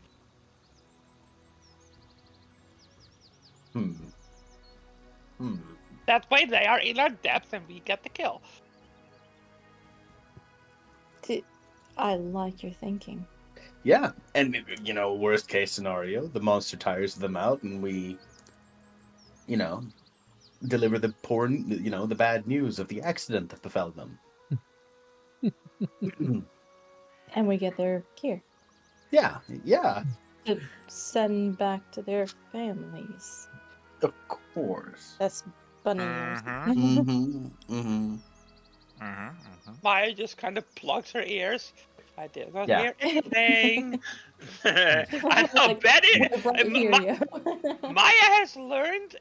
That way they are in our depth and we get the kill. I like your thinking. Yeah, and you know, worst case scenario, the monster tires them out, and we, you know, deliver the the bad news of the accident that befell them. And we get their gear Yeah. to send back to their families. Of course. That's bunny ears. Mhm. Myah just kind of plugs her ears. I did not Yeah. hear anything. I know, Like, Betty. we're right here, yo. Myah has learned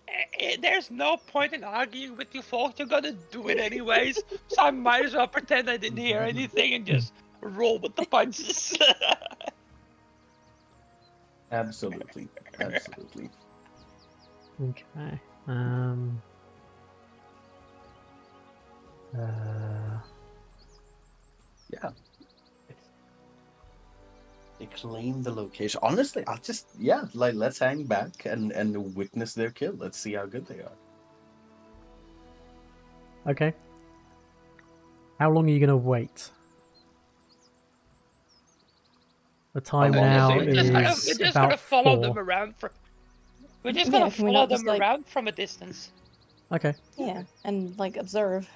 there's no point in arguing with you folks. You're gonna do it anyways. So I might as well pretend I didn't hear anything and just roll with the punches. Absolutely. Absolutely. Okay. Yeah. They claim the location. Honestly, I'll just let's hang back and witness their kill. Let's see how good they are. Okay. How long are you gonna wait? The time long now is it? is We're just about gonna follow 4. them around for. We're just Yeah, gonna can we follow not just, them like- around from a distance. Okay. Yeah, and like observe.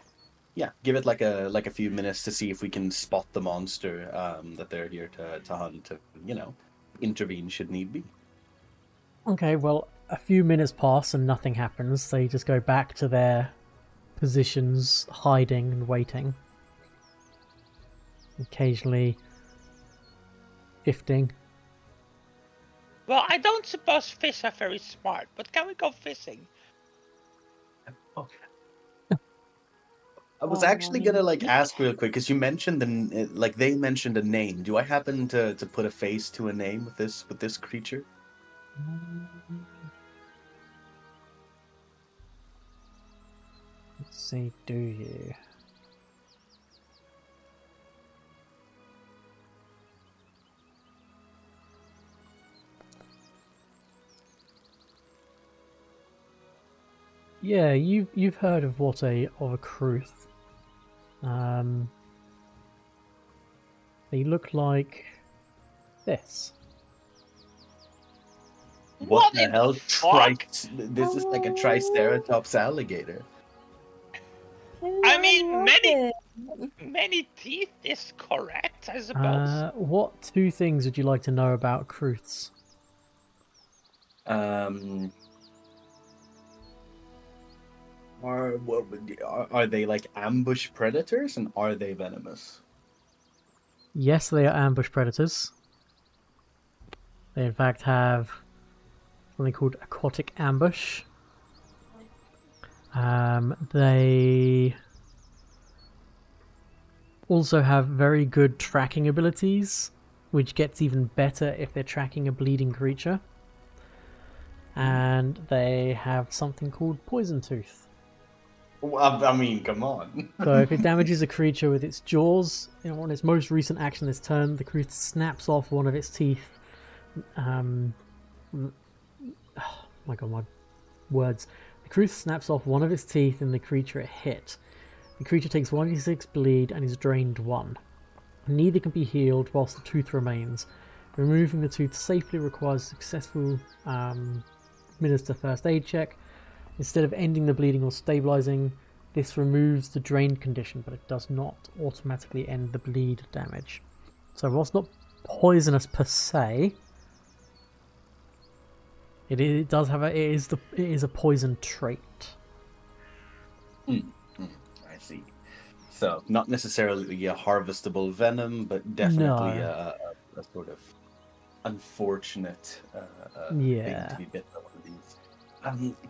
Yeah, give it like a few minutes to see if we can spot the monster that they're here to hunt. To intervene should need be. Okay, well, a few minutes pass and nothing happens. They just go back to their positions, hiding and waiting. Occasionally shifting. Well, I don't suppose fish are very smart, but can we go fishing? I was Oh, actually I mean- gonna ask real quick because you mentioned they mentioned a name. Do I happen to put a face to a name with this creature? Let's see, do you? Yeah, you've heard of what a Kruth. They look like this. What the in hell? fuck? This is like a triceratops alligator. I mean, love many- it. Many teeth is correct, I suppose. What 2 things would you like to know about Kruths? Are they like ambush predators and are they venomous? Yes, they are ambush predators. They in fact have something called aquatic ambush. They also have very good tracking abilities, which gets even better if they're tracking a bleeding creature. And they have something called poison tooth. Well, I mean, come on. So if it damages a creature with its jaws, on its most recent action this turn, the creature snaps off one of its teeth. Oh my god, my words. The creature snaps off one of its teeth and the creature it hit. The creature takes 1d6 bleed and is drained 1. Neither can be healed whilst the tooth remains. Removing the tooth safely requires a successful administer first aid check. Instead of ending the bleeding or stabilizing, this removes the drained condition, but it does not automatically end the bleed damage. So whilst not poisonous per se, it is a poison trait. I see. So not necessarily a harvestable venom, but definitely a sort of unfortunate thing to be bitten by one of these.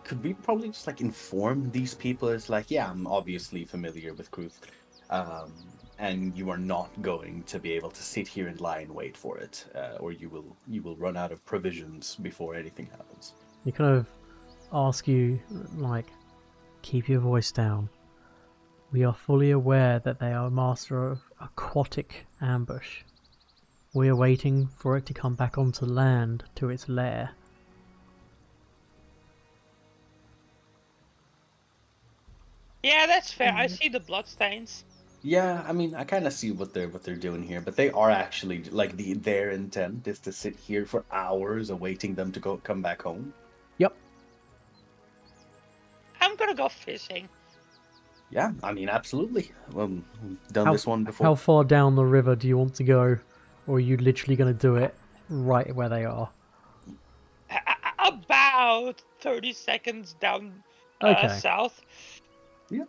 Could we probably just inform these people? It's I'm obviously familiar with Kruth, and you are not going to be able to sit here and lie in wait for it, or you will run out of provisions before anything happens. They kind of ask you, keep your voice down. We are fully aware that they are master of aquatic ambush. We are waiting for it to come back onto land to its lair. Yeah, that's fair. I see the bloodstains. Yeah, I mean, I kind of see what they're doing here, but they are actually their intent is to sit here for hours awaiting them to come back home. Yep. I'm gonna go fishing. Yeah, I mean, absolutely. We've done this one before. How far down the river do you want to go? Or are you literally going to do it right where they are? About 30 seconds down Okay. south. Yeah.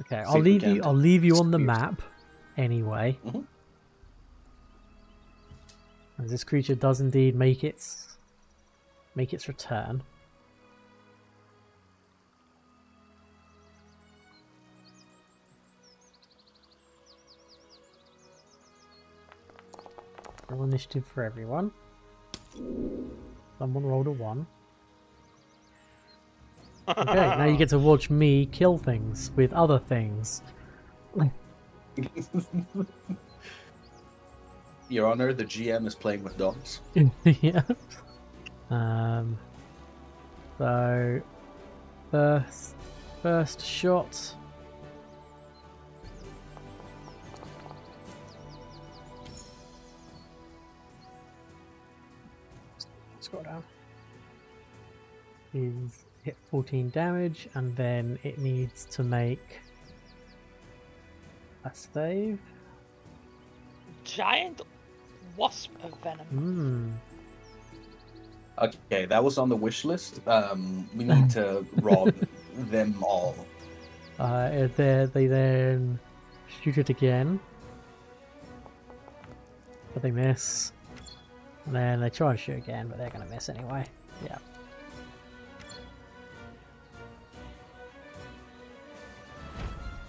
Okay, See I'll if we leave you. can't I'll leave you on the squeeze. map, anyway. Mhm. As this creature does indeed make its return. Roll initiative for everyone. Someone rolled a 1. Okay, now you get to watch me kill things with other things. Your Honor, the GM is playing with dogs. Yeah. So first shot. Scroll down. Is hit 14 damage, and then it needs to make a save. Giant wasp of venom. Okay, that was on the wish list. We need to rob them all. They then shoot it again, but they miss. And then they try and shoot again, but they're going to miss anyway. Yeah.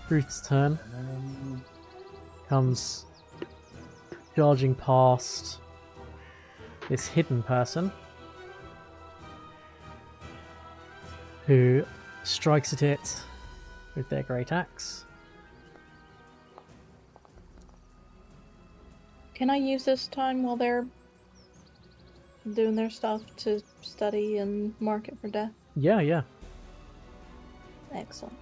Truth's turn. Comes charging past this hidden person, who strikes at it with their great axe. Can I use this time while they're doing their stuff to study and mark it for death? Yeah. Excellent.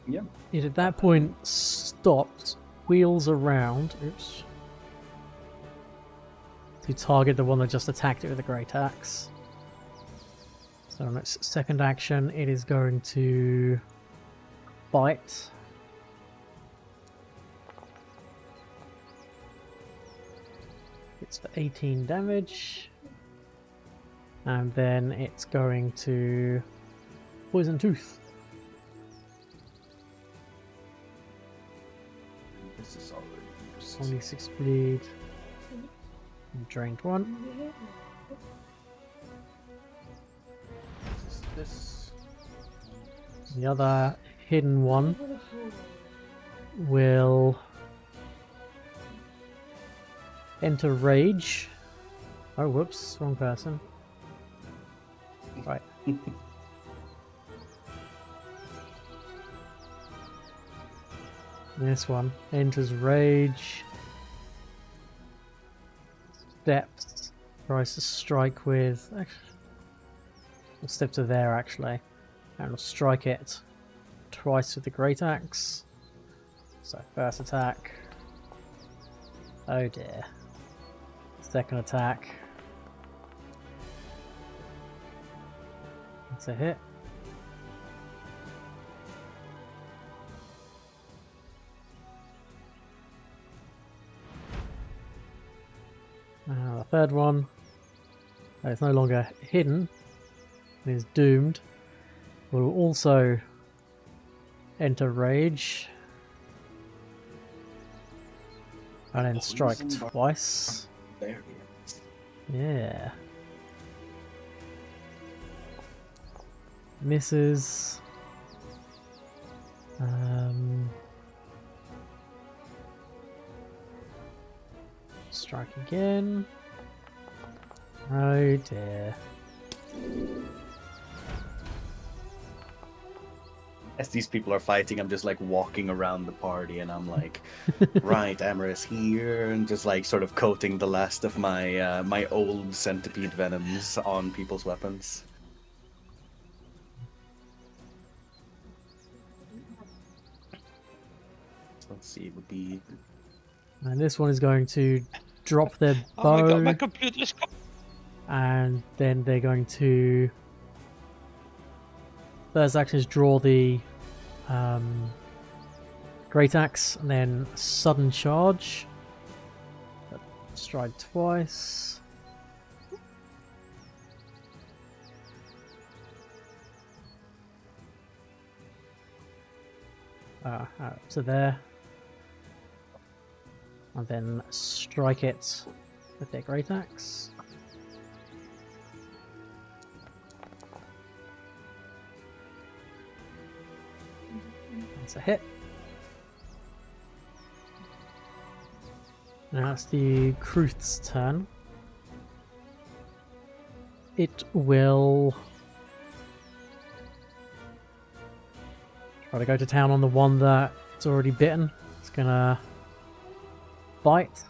Yeah. It at that point stops, wheels around, to target the one that just attacked it with a great axe. So on its second action, it is going to bite. It's for 18 damage. And then it's going to poison tooth. This is already used. Only 6 bleed. And drained 1. This. The other hidden one will enter rage. Oh, whoops, wrong person. Right. This one enters rage. Steps. Tries to strike with. We'll step to there actually. And we'll strike it twice with the great axe. So first attack. Oh dear. Second attack. That's a hit. The third one. It's no longer hidden. It is doomed. Will also enter rage. And then strike twice. There it is. Yeah. Misses. Strike again. Oh dear. As these people are fighting, I'm just like walking around the party, and I'm like, right, Ameryss here, and just like sort of coating the last of my my old centipede venoms on people's weapons. So let's see, it would be And this one is going to drop their bow. Oh my god, my computer's And then they're going to first action is draw the great axe, and then sudden charge. Strike twice. to there. And then strike it with their great axe. That's a hit. Now it's the Kruth's turn. It will try to go to town on the one that's already bitten. It's gonna bite.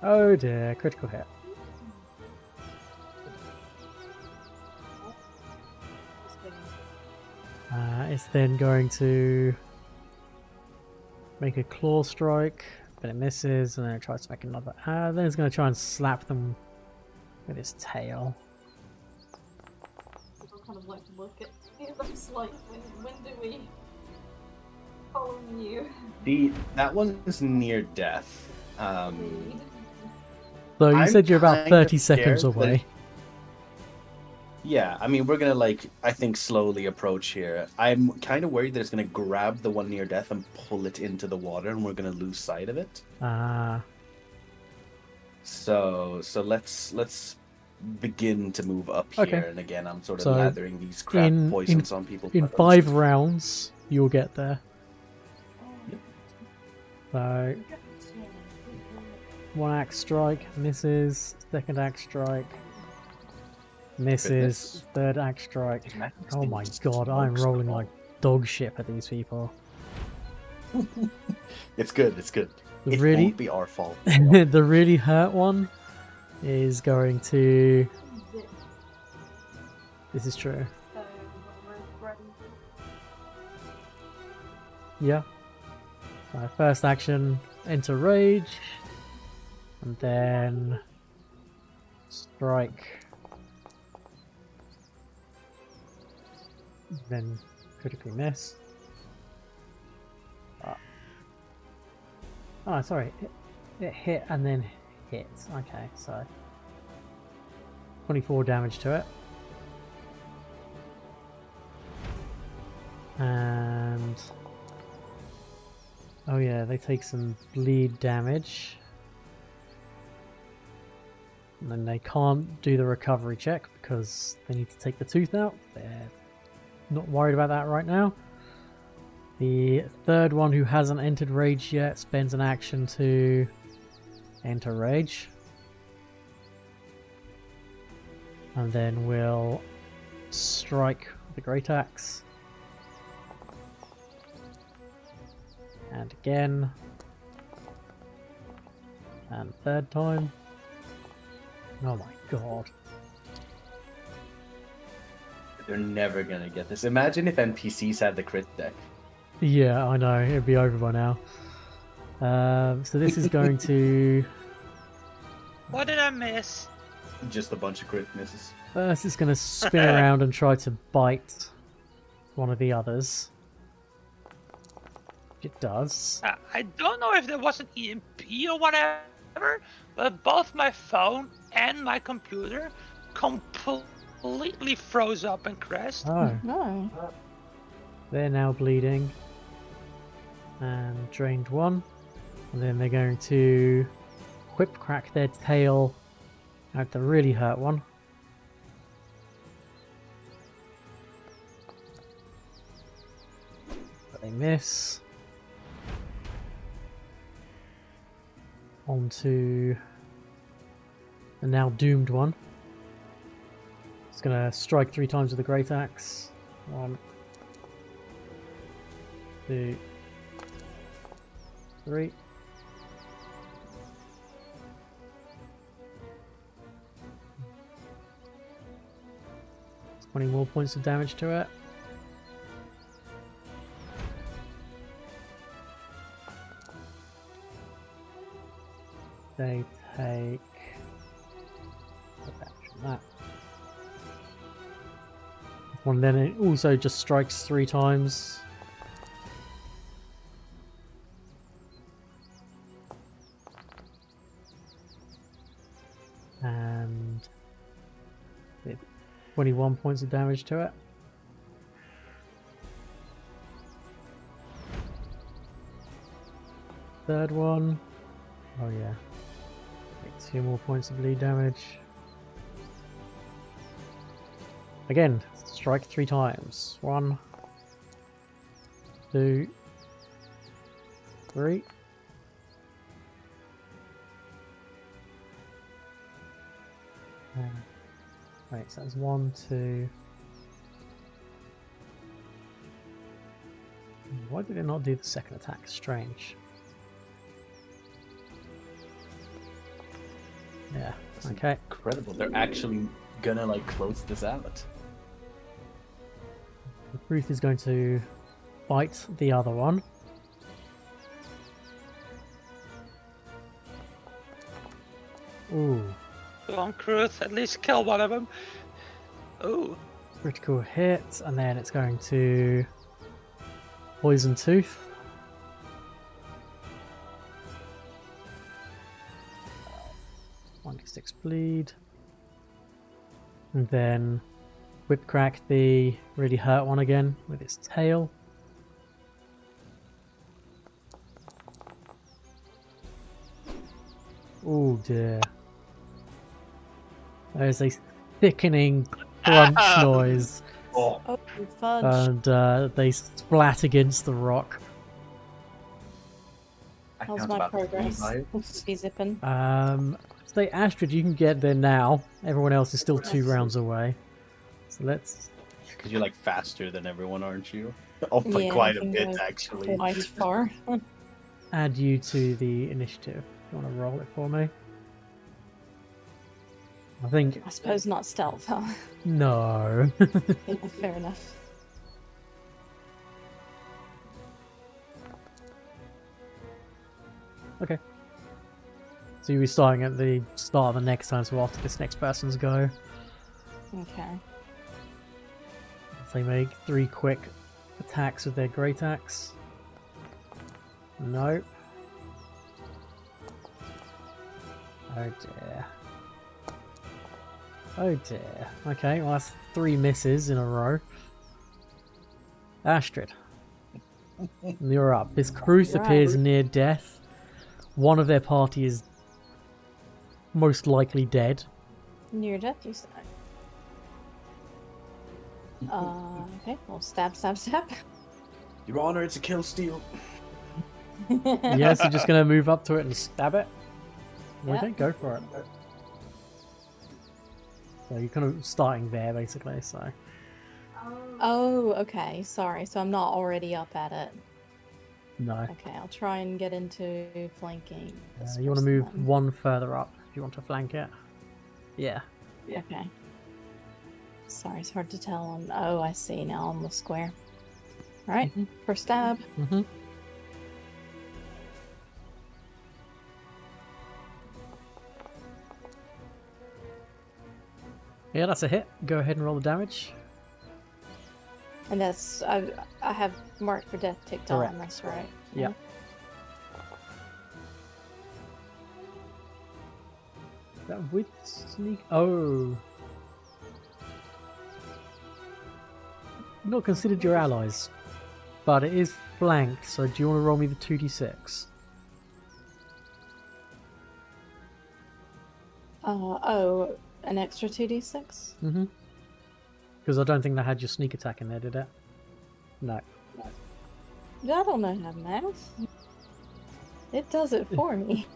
Oh dear, critical hit. It's then going to make a claw strike, but it misses, and then it tries to make another. Then it's going to try and slap them with its tail. People kind of like to look at it. Looks like when do we follow you? That one is near death. So you I'm said you're about kind 30 of seconds scared that- away. Yeah, I mean, we're gonna I think slowly approach here. I'm kind of worried that it's gonna grab the one near death and pull it into the water, and we're gonna lose sight of it. So let's begin to move up here. Okay. And again, I'm sort of So, lathering these crap poisons on people. In 5 rounds, you'll get there. So, one axe strike, misses. Second axe strike, misses. Goodness. Third axe strike. Oh my god, I'm rolling like dog shit for these people. It's good. It's good. The It really, won't be our fault. the really hurt one is going to. This is true. Yeah. First action, enter rage, and then strike, then critically miss. Oh, sorry, it hit and then hit. Okay, so 24 damage to it. And oh yeah, they take some bleed damage. And then they can't do the recovery check because they need to take the tooth out. They're not worried about that right now. The third one, who hasn't entered rage yet, spends an action to enter rage. And then we'll strike with the great axe. And again. And third time. Oh my god. They're never gonna get this. Imagine if NPCs had the crit deck. Yeah, I know. It'd be over by now. So this is going to... What did I miss? Just a bunch of crit misses. First it's going to spin around and try to bite one of the others. It does. I don't know if there was an EMP or whatever, but both my phone and my computer completely froze up and crashed. Oh, No. they're now bleeding. And drained one. And then they're going to whip crack their tail at the really hurt one. But they miss. Onto the now doomed one. It's gonna strike 3 times with the great axe. 1, 2, 3. It's 20 more points of damage to it. They take that. One then it also just strikes 3 times. And 21 points of damage to it. third one. Oh yeah. Take 2 more points of bleed damage. Again, strike 3 times. 1, 2, 3. Wait, so that's 1, 2. Why did it not do the second attack? Strange. Yeah, okay. Incredible. They're actually gonna like close this out. Ruth is going to bite the other one. Ooh. Come on, Kruth, at least kill one of them. Ooh. Critical hit, and then it's going to poison tooth. One d6 bleed. And then whip crack the really hurt one again with its tail. Oh dear. There's a thickening crunch noise, Oh, Oh, fudge. and they splat against the rock. I How's count my about 3 progress? lives. Be zipping. Say Astrid, you can get there now. Everyone else is still 2 rounds away. So let's. Because you're like faster than everyone, aren't you? Oh, by Yeah, quite I a think bit I- actually. Quite far. Add you to the initiative. You want to roll it for me? I think I suppose not stealth, huh? no. Yeah, fair enough. Okay. So you'll be starting at the start of the next time, so after this next person's go. Okay. They make 3 quick attacks with their great axe. Nope. Oh dear. Oh dear. Okay, well that's 3 misses in a row. Astrid. You're up. This Kruth appears near death. One of their party is most likely dead. Near death, you say? Okay, well, stab, stab, stab. Your Honor, it's a kill steal. Yes, you're just gonna move up to it and stab it? Yeah. Okay, go for it. So you're kind of starting there basically, so. Oh, okay, sorry. So I'm not already up at it. No. Okay, I'll try and get into flanking. this You want to person move then. 1 further up if you want to flank it. Yeah. Okay. Sorry, it's hard to tell on. Oh, I see now on the square. Alright, first stab. Mm-hmm. Yeah, that's a hit. Go ahead and roll the damage. And that's. I have marked for death ticked Correct. on, that's right. Yeah. Is that with sneak? Oh. Not considered your allies, but it is flanked, so do you want to roll me the 2d6? Oh, an extra 2d6? Mm-hmm. Because I don't think that had your sneak attack in there, did it? No. I don't know how to math. It does it for me.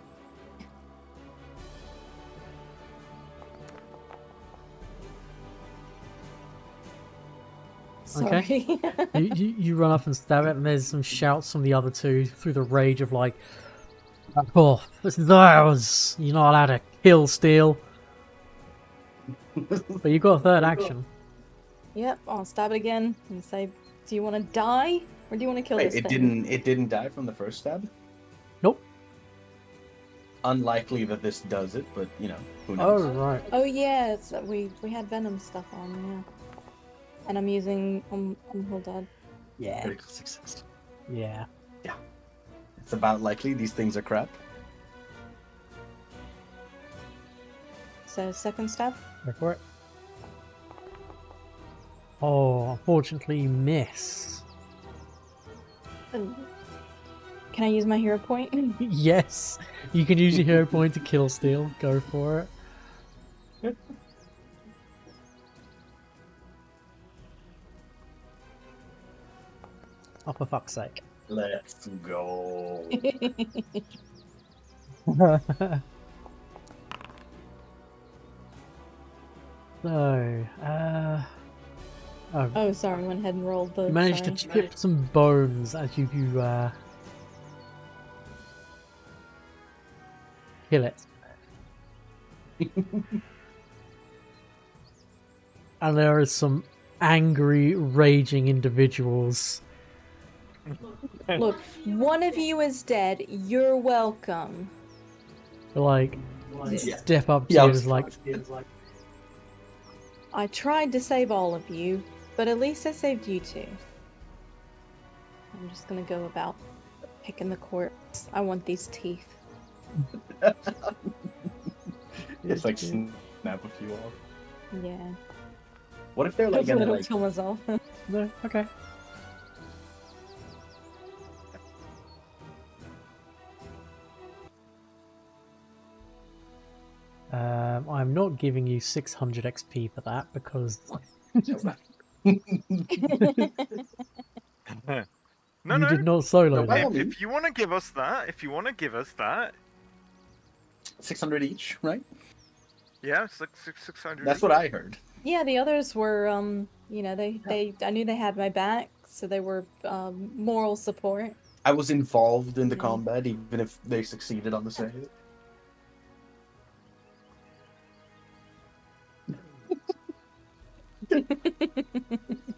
Sorry. You run up and stab it, and there's some shouts from the other 2 through the rage of like, "Oh, this is ours! You're not allowed to kill, steal." But you got a third action. Yep, I'll stab it again and say, "Do you want to die, or do you want to kill Wait, this it thing?" didn't die from the first stab? Nope. Unlikely that this does it, but you know, who Oh, knows? right. Oh yeah, it's, we had venom stuff on, yeah. And I'm using I'm Whole Dead. Yeah. Critical success. Yeah. It's about likely these things are crap. So second stab. Go for it. Oh, unfortunately, you miss. Ooh. Can I use my hero point? Yes, you can use your hero point to kill steal. Go for it. Oh, for fuck's sake. Let's go. So, Oh, sorry, I went ahead and rolled the. you managed to chip some bones as you kill it. And there is some angry, raging individuals. Look, one of you is dead. You're welcome. Like, Yeah. step up to Yeah, you I and was- is like, I tried to save all of you, but at least I saved you two. I'm just gonna go about picking the corpse. I want these teeth. It's like snap a few off. Yeah. What if they're like Hopefully I gonna don't like? kill myself. no, okay. I'm not giving you 600 XP for that because No, you no. did not solo No, by all that. means. If you want to give us that, 600 each, right? yeah, 600. That's what I heard. Yeah, the others were, you know, I knew they had my back, so they were moral support. I was involved in the Yeah. combat, even if they succeeded on the save.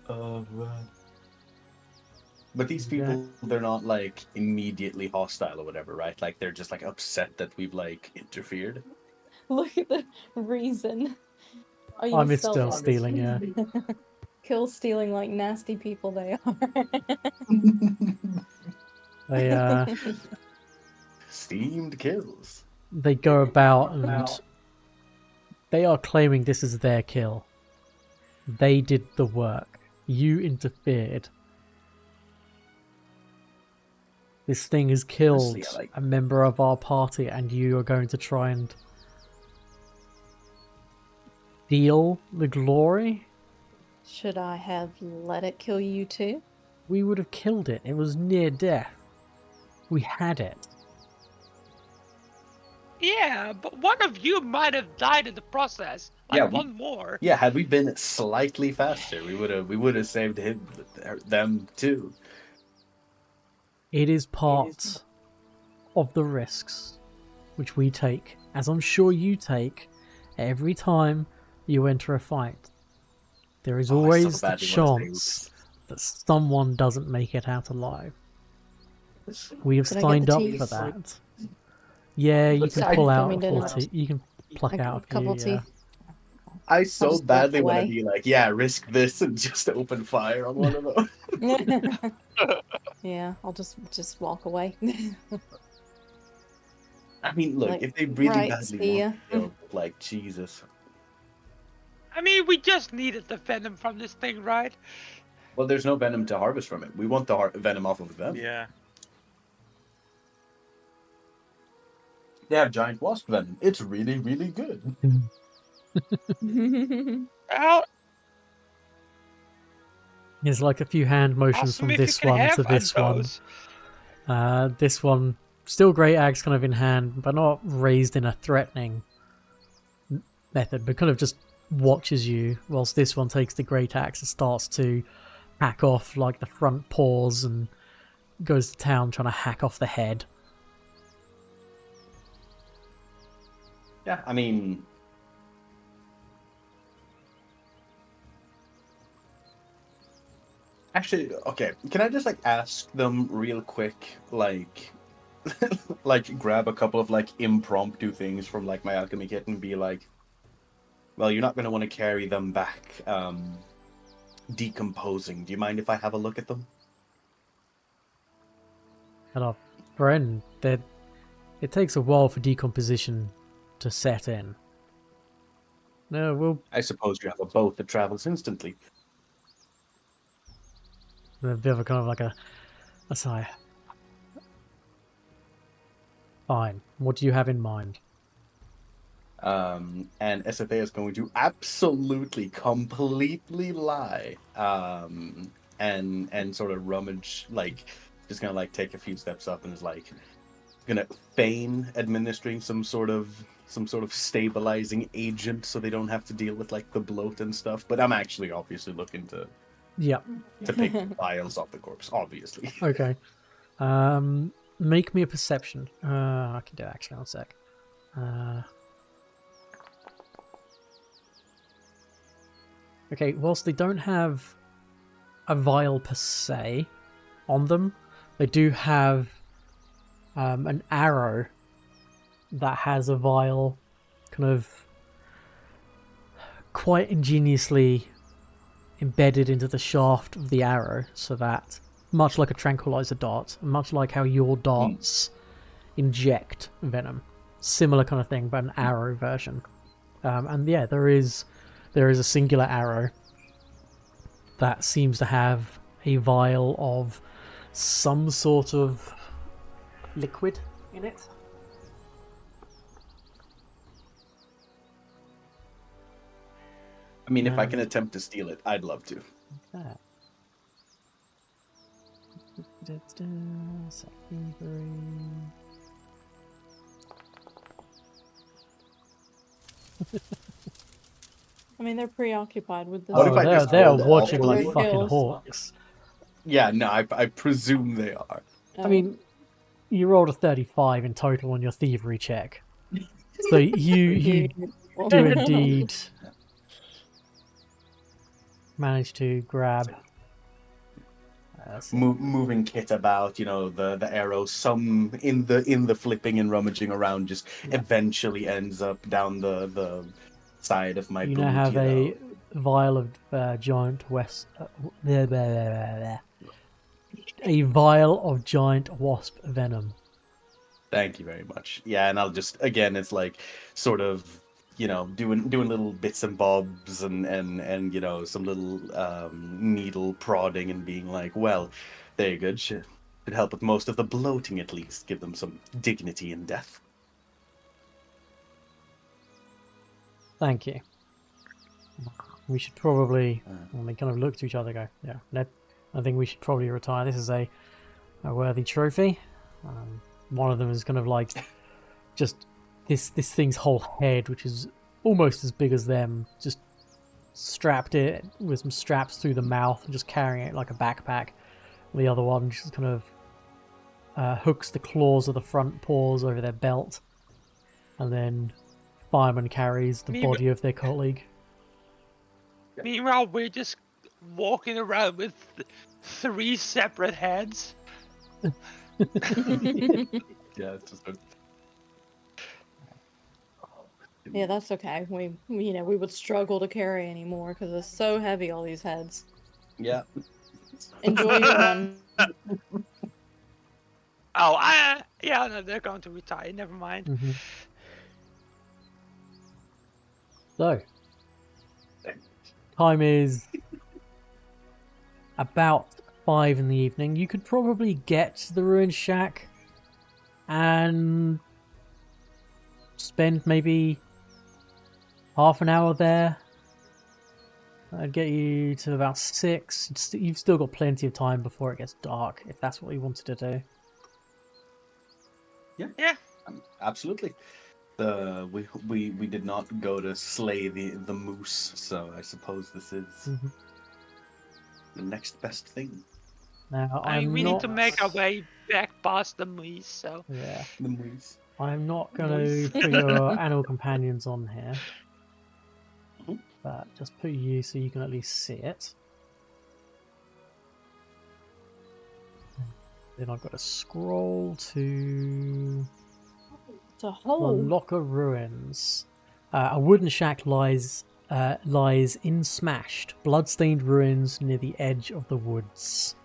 Oh man. But these people, they're not like immediately hostile or whatever, right? Like they're just like upset that we've like interfered. Look at the reason. Are I'm you still stealing, yeah. Kill stealing like nasty people they are. They Steamed kills. they go about and they are claiming this is their kill. They did the work. You interfered. This thing has killed Honestly, I like- a member of our party, and you are going to try and steal the glory? Should I have let it kill you too? We would have killed it. It was near death. We had it. Yeah, but one of you might have died in the process. Like Yeah, one more. Yeah, had we been slightly faster, we would have saved them too. It is part of the risks which we take, as I'm sure you take, every time you enter a fight. There is Oh, I so always the badly wanna say chance that someone doesn't make it out alive. We have Did I get signed the up teeth? for that. Yeah, you Let's can say- pull I out mean, a didn't full I? teeth. You can pluck A out a couple few, yeah. teeth. I so just walk badly want to away. be like, yeah, risk this and just open fire on one of them. Yeah, I'll just walk away. I mean, look, Like, if they really right, badly see want to kill, like, Jesus. I mean, we just needed the venom from this thing, right? Well, there's no venom to harvest from it. We want the venom off of them. Yeah. They have giant wasp venom. It's really, really good. Well, There's like a few hand motions awesome from if you this can one have to this one. both. This one, still great axe kind of in hand, but not raised in a threatening method, but kind of just watches you, whilst this one takes the great axe and starts to hack off like the front paws and goes to town trying to hack off the head. Yeah, I mean... Actually, okay, can I just, like, ask them real quick, like... like, grab a couple of, like, impromptu things from, like, my alchemy kit and be like... Well, you're not going to want to carry them back, decomposing. Do you mind if I have a look at them? And our friend, it takes a while for decomposition to set in. No, we'll I suppose you have a boat that travels instantly. a bit of a kind of like a sigh. Fine. What do you have in mind? And Esothea is going to absolutely, completely lie, and sort of rummage, like, just gonna like take a few steps up and is like gonna feign administering some sort of stabilizing agent so they don't have to deal with like the bloat and stuff. But I'm actually obviously looking to Yeah. pick vials off the corpse, obviously. Okay. Make me a perception. I can do it actually. 1 sec. Okay. Whilst they don't have a vial per se on them, they do have an arrow that has a vial kind of quite ingeniously embedded into the shaft of the arrow, so that, much like a tranquilizer dart, much like how your darts inject venom, similar kind of thing, but an arrow version. And yeah, there is a singular arrow that seems to have a vial of some sort of liquid in it. I mean, if I can attempt to steal it, I'd love to. That. I mean, they're preoccupied with this. What if I just they're rolled watching all like their fucking skills? hawks. Yeah, no, I presume they are. I mean, you rolled a 35 in total on your thievery check. So you do indeed manage to grab Moving kit about, you know, the arrow, some in the flipping and rummaging around, just eventually ends up down the side of my you boot. now have you a know. vial of giant a vial of giant wasp venom. Thank you very much. Yeah, and I'll just, again, it's like sort of, you know, doing little bits and bobs and you know, some little needle prodding and being like, well, there you go. Should help with most of the bloating at least. Give them some dignity in death. Thank you. We should probably, we kind of look to each other and go, yeah, Ned, I think we should probably retire. This is a worthy trophy. One of them is kind of like just this thing's whole head, which is almost as big as them, just strapped it with some straps through the mouth and just carrying it like a backpack. The other one just kind of hooks the claws of the front paws over their belt, and then fireman carries the body of their colleague. Meanwhile, we're just walking around with 3 separate heads. Yeah, it's just Yeah, that's okay. We would struggle to carry anymore because it's so heavy, all these heads. yeah. Enjoy your one. Oh, yeah, no, they're going to retire. Never mind. Mm-hmm. So, time is about 5 in the evening. You could probably get to the ruined shack and spend maybe half an hour there. I'd get you to about 6. You've still got plenty of time before it gets dark, if that's what you wanted to do. Yeah. Absolutely. We did not go to slay the moose, so I suppose this is the next best thing. Now, I mean, we need to not- make our way back past the moose, so. Yeah. The moose. I'm not going to put your animal companions on here, but just put you so you can at least see it. Then I've got to scroll to It's a the hole. Locker Ruins. A wooden shack lies in smashed, blood-stained ruins near the edge of the woods.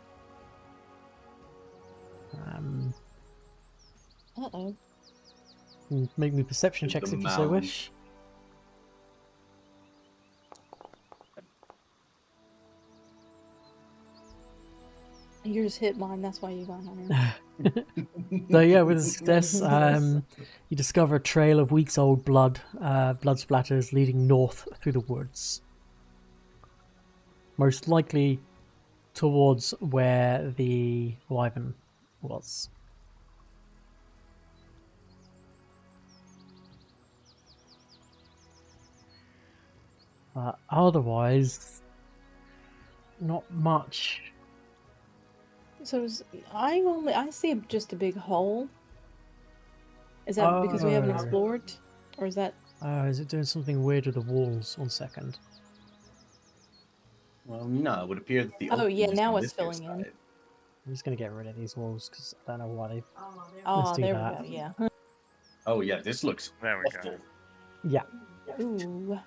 Uh-oh. Make me perception checks The if you so mound. wish. You just hit mine, that's why you got higher. So yeah, with success, you discover a trail of weeks-old blood splatters leading north through the woods. Most likely towards where the wyvern was. Otherwise, not much. So I see just a big hole. Is that because we haven't Oh. explored, or is that? Is it doing something weird with the walls? 1 second. Well, no, it would appear that the Oh, yeah, opening is now on it's this filling in. side. I'm just gonna get rid of these walls because I don't know why they. Oh, Let's do there that. we go. Yeah. Oh yeah, this looks There we awful. go. Yeah. Ooh.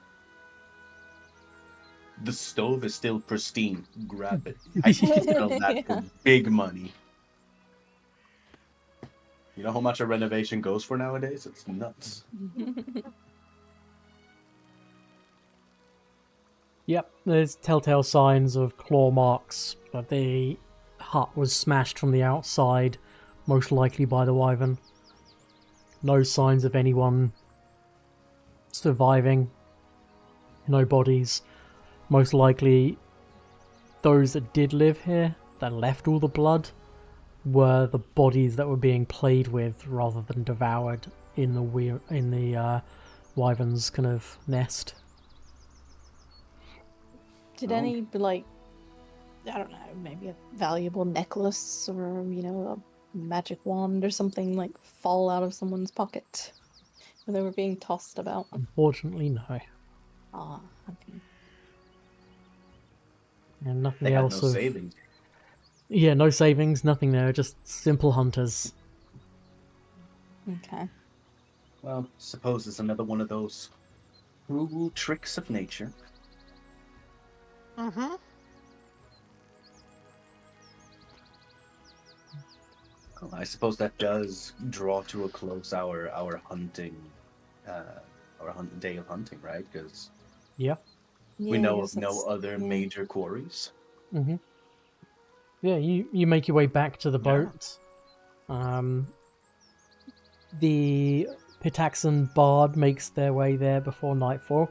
The stove is still pristine. Grab it. I can sell that for big money. You know how much a renovation goes for nowadays? It's nuts. Yep, there's telltale signs of claw marks, but the hut was smashed from the outside, most likely by the wyvern. No signs of anyone surviving. No bodies. Most likely, those that did live here, that left all the blood, were the bodies that were being played with rather than devoured in the wyvern's kind of nest. Did Oh. any I don't know, maybe a valuable necklace or a magic wand or something fall out of someone's pocket when they were being tossed about? Unfortunately, no. Ah, okay. And nothing They had else no of... savings. Yeah, no savings, nothing there, just simple hunters. Okay. Well, suppose it's another one of those cruel tricks of nature. Mm-hmm. Well, I suppose that does draw to a close our hunting, day of hunting, right? Because Yeah. we know of no that's- other yeah. major quarries. Mm-hmm. Yeah, you make your way back to the Yeah. boat. The Pitaxan Bard makes their way there before nightfall,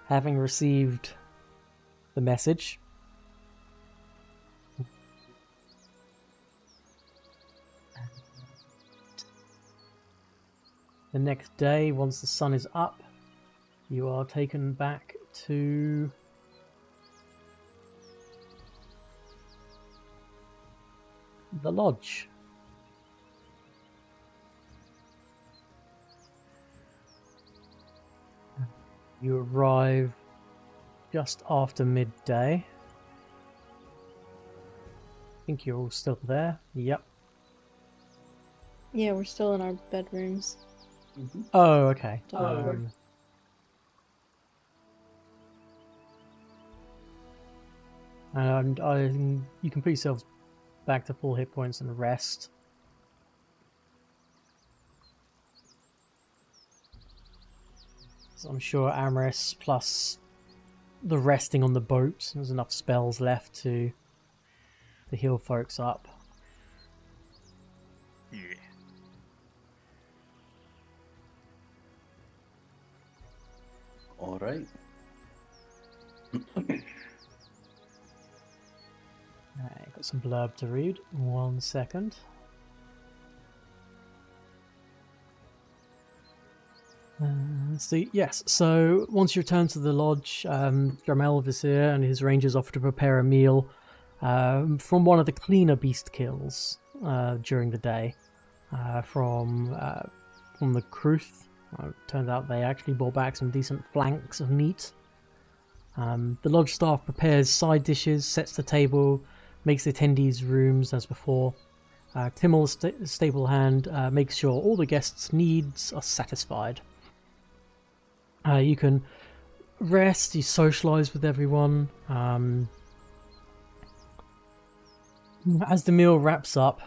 having received the message. The next day, once the sun is up, you are taken back to the lodge. You arrive just after midday. I think you're all still there. Yep. Yeah, we're still in our bedrooms. Oh, okay. Oh. And you can put yourselves back to full hit points and rest. So I'm sure Ameryss plus the resting on the boat, there's enough spells left to heal folks up. Yeah. All right. Alright, got some blurb to read. 1 second. So once you return to the lodge, Dramel Vizier and his rangers offer to prepare a meal from one of the cleaner beast kills during the day from the Kruth. Turns out they actually brought back some decent flanks of meat. The lodge staff prepares side dishes, sets the table, makes the attendees' rooms as before. Timmel, stable hand, makes sure all the guests' needs are satisfied. You can rest, you socialise with everyone. As the meal wraps up,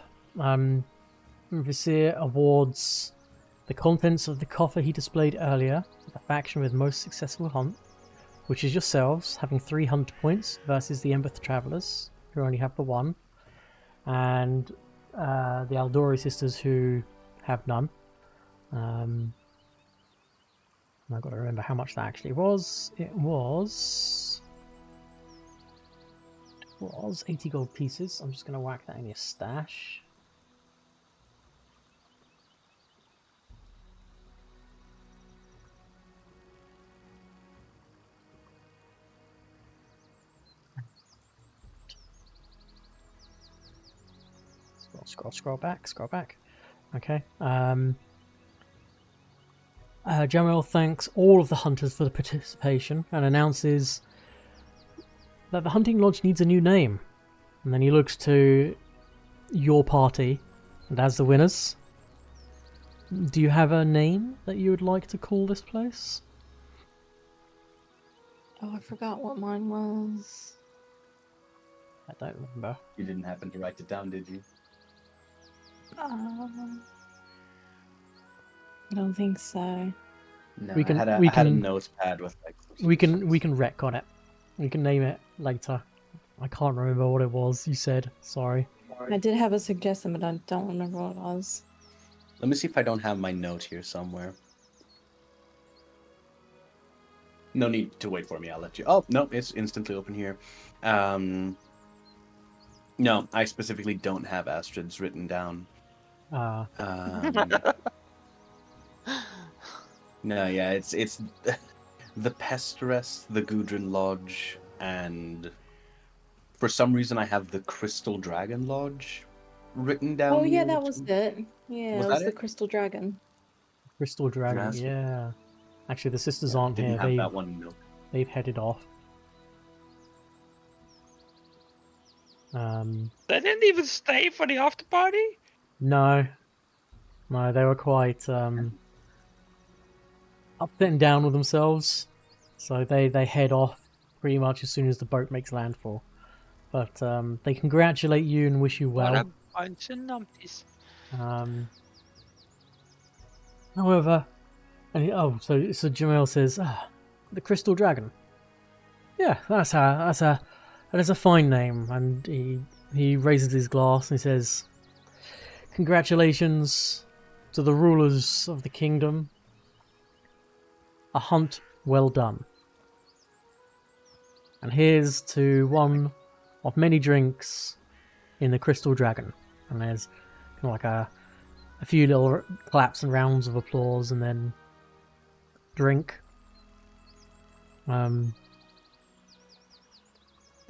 Vizier awards the contents of the coffer he displayed earlier to the faction with most successful hunt, which is yourselves, having 3 hunt points versus the Emberth Travellers, who only have the 1. and the Aldori sisters who have none. I've got to remember how much that actually was. It was 80 gold pieces. I'm just going to whack that in your stash. Scroll back. Okay. Jamil thanks all of the hunters for the participation and announces that the hunting lodge needs a new name. And then he looks to your party and as the winners, do you have a name that you would like to call this place? Oh, I forgot what mine was. I don't remember. You didn't happen to write it down, did you? I don't think so. No, We can- I we had a can- notepad with like. We can retcon it. We can name it later. I can't remember what it was you said. Sorry. I did have a suggestion, but I don't remember what it was. Let me see if I don't have my note here somewhere. No need to wait for me. I'll let you. Oh no, it's instantly open here. No, I specifically don't have Astrid's written down. Ah. No, yeah, it's the Pesteress, the Gudrun Lodge, and for some reason I have the Crystal Dragon Lodge written down. Oh yeah, here that was too. it. Yeah, Was it was that the it? Crystal Dragon. Crystal Dragon, Yes. yeah. Actually, the sisters Yeah, I aren't didn't here. have that one note. They've headed off. They didn't even stay for the after party? No, they were quite up and down with themselves. So they head off pretty much as soon as the boat makes landfall. But they congratulate you and wish you What well. a bunch of numpties. However, so Jamil says, the Crystal Dragon. Yeah, that is a fine name. And he raises his glass and he says, congratulations to the rulers of the kingdom. A hunt well done. And here's to one of many drinks in the Crystal Dragon. And there's kind of like a few little claps and rounds of applause and then drink. But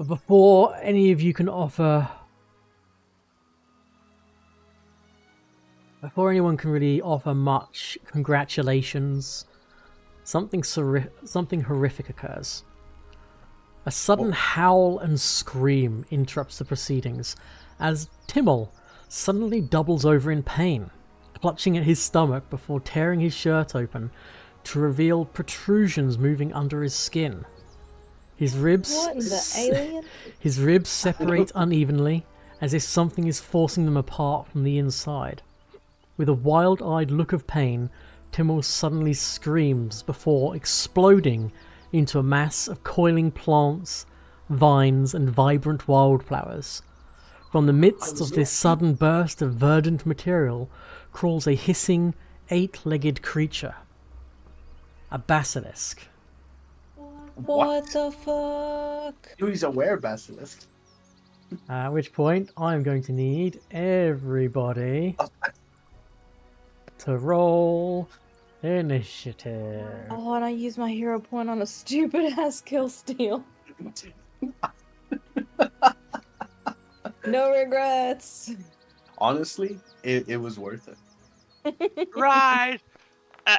before any of you can offer... Before anyone can really offer much congratulations, something horrific occurs. A sudden howl and scream interrupts the proceedings as Timmel suddenly doubles over in pain, clutching at his stomach before tearing his shirt open to reveal protrusions moving under his skin. His ribs What the alien? His ribs separate unevenly, as if something is forcing them apart from the inside. With a wild-eyed look of pain, Timmel suddenly screams before exploding into a mass of coiling plants, vines, and vibrant wildflowers. From the midst of this sudden burst of verdant material crawls a hissing, 8-legged creature. A basilisk. What the fuck? He's a were-basilisk. At which point, I'm going to need everybody to roll initiative. Oh, and I used my hero point on a stupid ass kill steal. No regrets. Honestly, it was worth it. Right.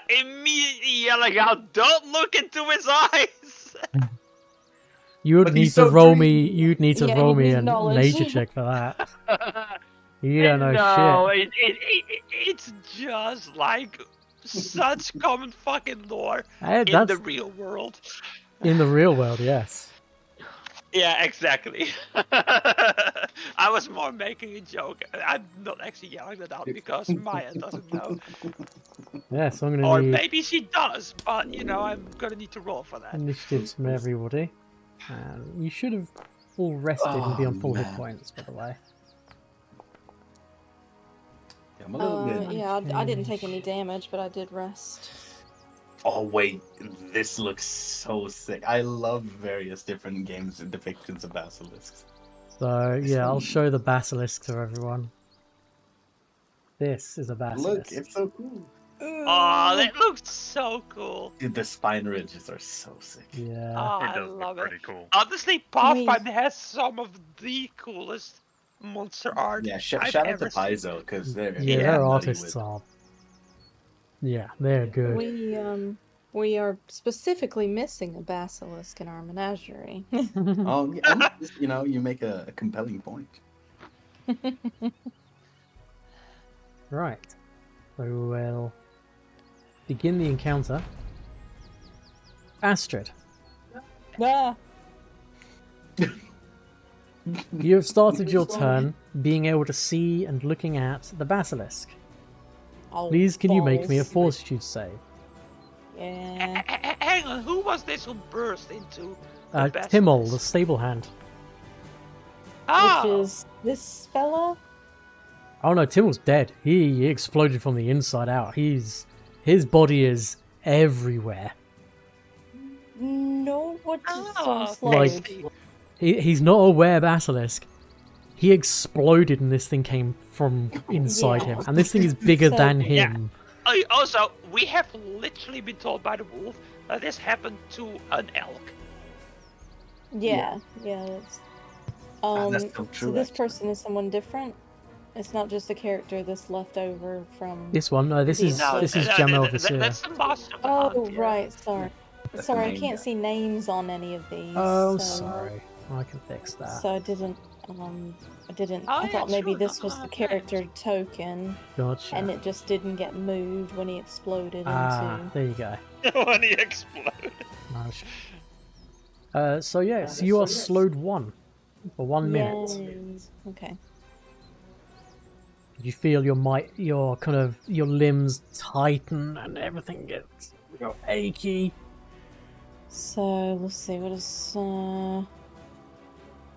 Immediately yelling out, "Don't look into his eyes!" You would But need he's to so roll dreamy. me. You'd need to Yeah, roll he me needs a knowledge. nature check for that. You don't know No, shit. it's just like such common fucking lore Hey, in that's the real world. in the real world, yes. Yeah, exactly. I was more making a joke. I'm not actually yelling that out because Myah doesn't know. Yes, I'm gonna Or need maybe she does, but you know, I'm gonna need to roll for that. initiatives from everybody. You should have all rested and be on full hit man. points, by the way. I'm a little bit. Yeah, I didn't take any damage, but I did rest. Oh wait, this looks so sick. I love various different games and depictions of basilisks. So yeah, I'll Sweet. show the basilisk to everyone. This is a basilisk. Look, it's so cool. Oh, that looks so cool. Dude, the spine ridges are so sick. Yeah. Oh, It I does look love it. pretty cool. Honestly, Pathfinder has some of the coolest monster art. Yeah, I've shout out to ever seen. Paizo because they're Yeah, Yeah, their nutty artists with- are. Yeah, they're good. We are specifically missing a basilisk in our menagerie. Oh, yeah, you make a compelling point. Right. So we'll begin the encounter. Astrid, Ah, you have started your turn being able to see and looking at the basilisk. oh, Please, can you make me a balls. fortitude save? Yeah. Hang on, who was this who burst into the Timmel, the basilisk? stable hand. Ah, Which is this fella? Oh no, Timmel's dead. He exploded from the inside out. His body is everywhere. No, what Ah, sounds like- like. He's not a were basilisk. He exploded and this thing came from inside Yeah. him. And this thing is bigger So- than Yeah. him. Also, we have literally been told by the wolf that this happened to an elk. Yeah, it's, that's so so true, this actually. person is someone different. It's not just a character that's left over from. This one, no, this is No, Jamel Vasir. That's the mastermind. Oh yeah. right, sorry. That's Sorry, the I main can't guy. see names on any of these. Oh, so, sorry. I can fix that. So I didn't. Oh, I yeah, thought maybe sure, this no, was no, the no. character token, Gotcha. and it just didn't get moved when he exploded Ah, into. there you go. When he exploded. Nice. So yes, you are slowed 1 for 1 minute. Yay. Okay. You feel your your limbs tighten and everything gets achy. So let's see. What is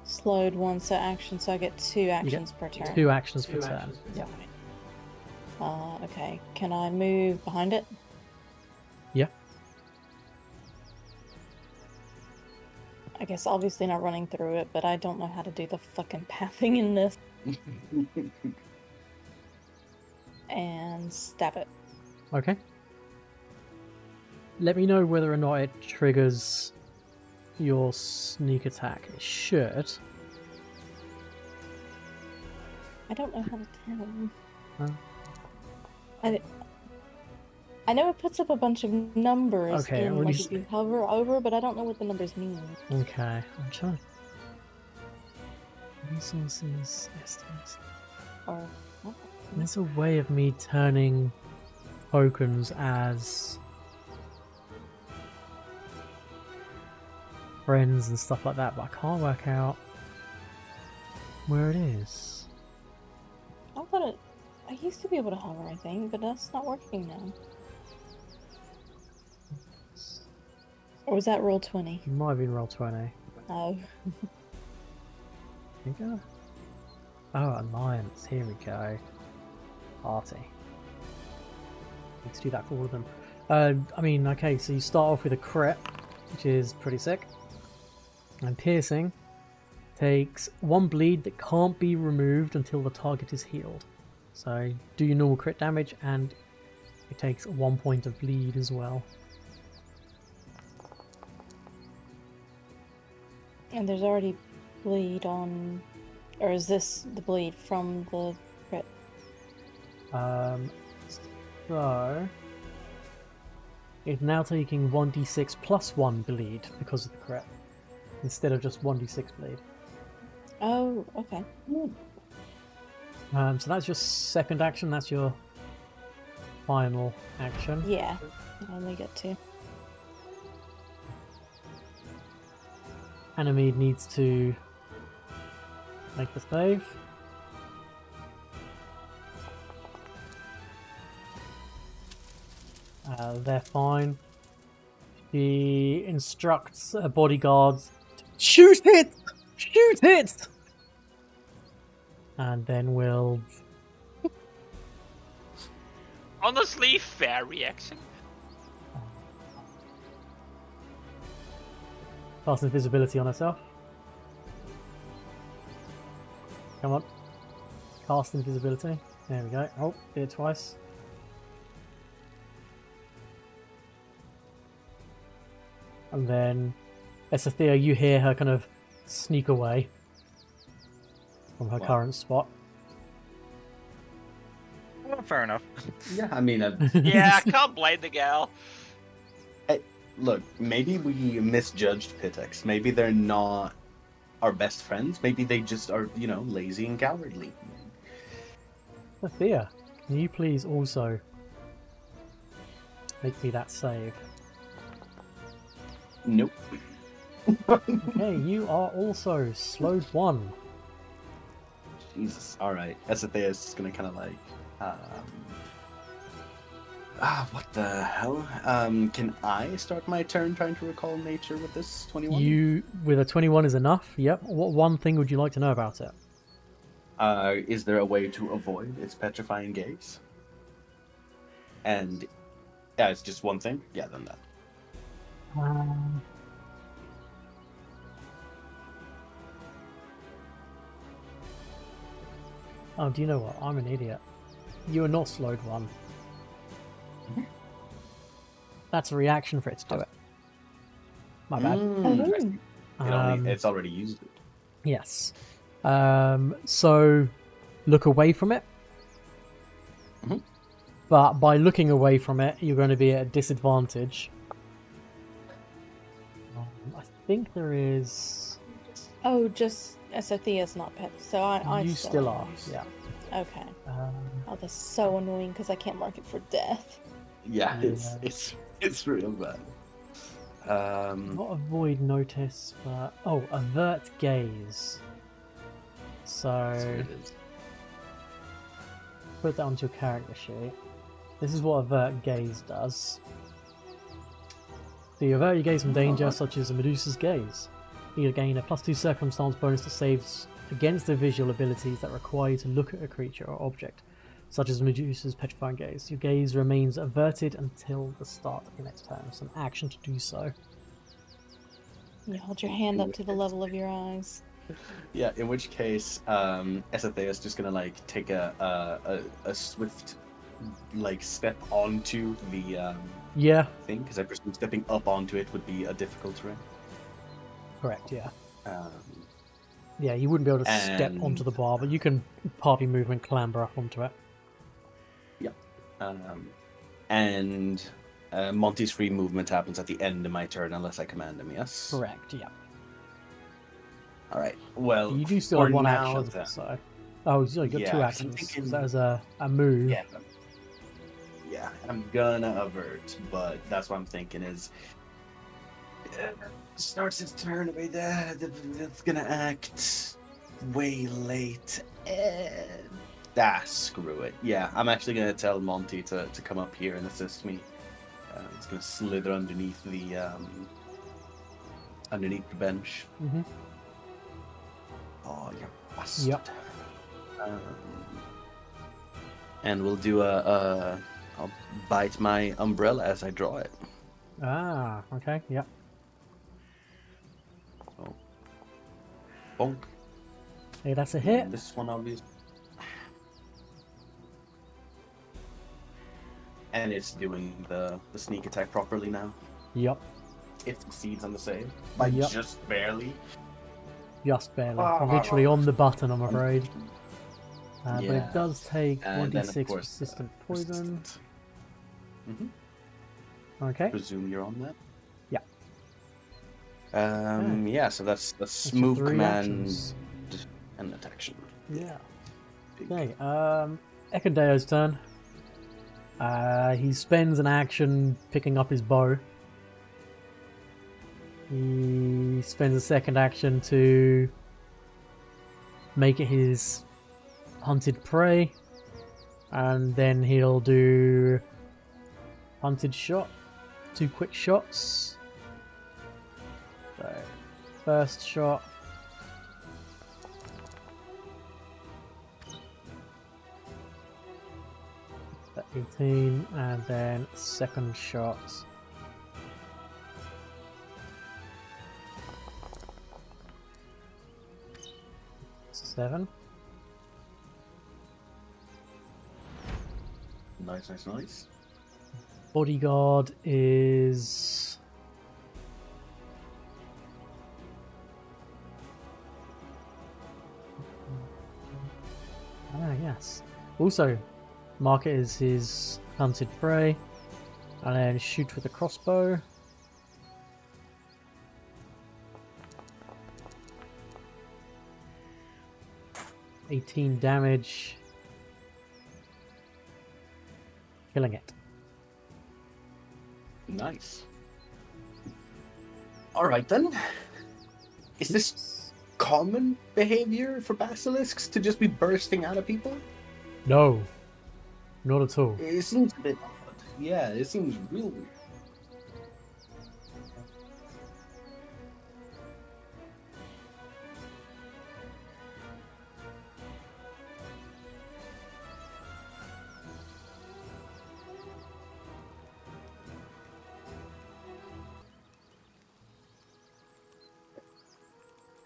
slowed 1? So action. So I get 2 actions per turn. 2 actions per turn. Yeah. Okay. Can I move behind it? Yeah. I guess obviously not running through it, but I don't know how to do the fucking pathing in this. And stab it. Okay. Let me know whether or not it triggers your sneak attack. It should. I don't know how to tell. Huh? I know it puts up a bunch of numbers Okay, in when like you if you hover over, but I don't know what the numbers mean. Okay. I'm trying. Resources, estimates. Or what? There's a way of me turning tokens as friends and stuff like that, but I can't work out where it is. I thought it. I used to be able to hover, I think, but that's not working now. Or was that roll 20? It might have been roll 20. Oh. Figure? Oh, alliance. Here we go. Party. Need to do that for all of them. Okay, so you start off with a crit, which is pretty sick. And piercing takes 1 bleed that can't be removed until the target is healed. So do your normal crit damage, and it takes 1 point of bleed as well. And there's already bleed on. Or is this the bleed from the crit? So it's now taking 1d6 plus 1 bleed because of the crit, instead of just 1d6 bleed. Oh, okay. So that's your second action. That's your final action. Yeah. I only get 2. Ameryss needs to make the save. They're fine. She instructs her bodyguards to shoot it! Shoot it! And then we'll Honestly, fair reaction. Cast invisibility on herself. Come on. Cast invisibility. There we go. Oh, did it twice. And then, Esothea, you hear her kind of sneak away from her current spot. Well, fair enough. Yeah, I mean, Yeah, can't blame the gal. look, maybe we misjudged Pitex. Maybe they're not our best friends. Maybe they just are, lazy and cowardly. Esothea, can you please also make me that save? Nope. Okay, you are also slowed 1. Jesus. All right. Esothea is just gonna kind of like, what the hell? Can I start my turn trying to recall nature with this 21? You, with a 21 is enough, yep. What one thing would you like to know about it? Is there a way to avoid its petrifying gaze? And yeah, it's just one thing. Yeah, then that. Oh, do you know what? I'm an idiot. You are not slowed 1. That's a reaction for it to do it. My bad. It's already used it. Yes. So look away from it. Mhm. But by looking away from it, you're going to be at a disadvantage. I think there is. Oh, just Esothea's not pet, so I You still are. am. Yeah. Okay. Oh, that's so annoying because I can't mark it for death. Yeah, it's real bad. Not avoid notice, but avert gaze. So That's what it is. put that onto your character sheet. This is what avert gaze does. So you avert your gaze from danger, such as a Medusa's gaze. You gain a +2 circumstance bonus to saves against the visual abilities that require you to look at a creature or object, such as Medusa's petrifying gaze. Your gaze remains averted until the start of your next turn. It's an action to do so. You hold your hand up to the level of your eyes. Yeah, in which case, Esothea is just gonna like take a swift step onto the Yeah, thing, because I presume stepping up onto it would be a difficult terrain. correct, yeah. Um, Yeah, you wouldn't be able to step And- onto the bar, but you can part your movement clamber up onto it. and Monty's free movement happens at the end of my turn unless I command him. Yes. Correct, yeah. All right. Well, You do still for have one now, action, then. so... Oh, so you got Yeah, 2 'cause I'm actions, thinking- because that was a move. Yeah. Yeah, I'm gonna avert, but that's what I'm thinking is starts its turn away there. It's gonna act way late. Screw it. Yeah, I'm actually gonna tell Monty to come up here and assist me. It's gonna slither underneath the bench. Mm-hmm. Oh, you bastard. Yep. And we'll do I'll bite my umbrella as I draw it. Ah, okay, yep. So, bonk. Hey, that's a hit. And this one, obviously. And it's doing the sneak attack properly now. Yep, It succeeds on the save. By Yep. just barely. just barely. Ah. Literally on the button, I'm afraid. But Yeah. it does take And then, of 1d6 course, persistent poison. Mm-hmm. Okay. Presume you're on that. Yeah. Yeah, so that's That's your move, 3 command, actions. and action. Yeah. Big. Okay, Ekondeo's turn. He spends an action picking up his bow. He spends a second action to make it his hunted prey. And then he'll do hunted shot. 2 quick shots. So, first shot. That 18, and then second shot. 7. Nice. Bodyguard is... Ah, yes. Also, mark it as his hunted prey, and then shoot with a crossbow. $18 damage. Killing it. Nice. Alright then. Is this common behavior for basilisks to just be bursting out of people? No. Not at all. It seems a bit odd. Yeah, it seems real weird.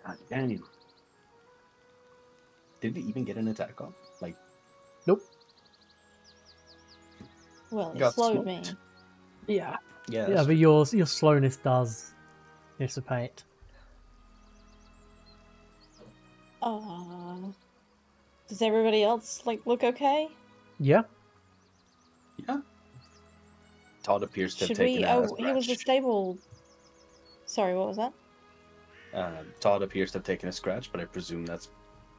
God damn. Did he even get an attack off? Like, Nope. Well, it Got slowed me. smoked. Yeah. yeah. Yeah, that's but your slowness does dissipate. Does everybody else look okay? Yeah. Yeah. Todd appears to have Should taken we? a Oh, he was the scratch. stable. Sorry, what was that? Todd appears to have taken a scratch, but I presume that's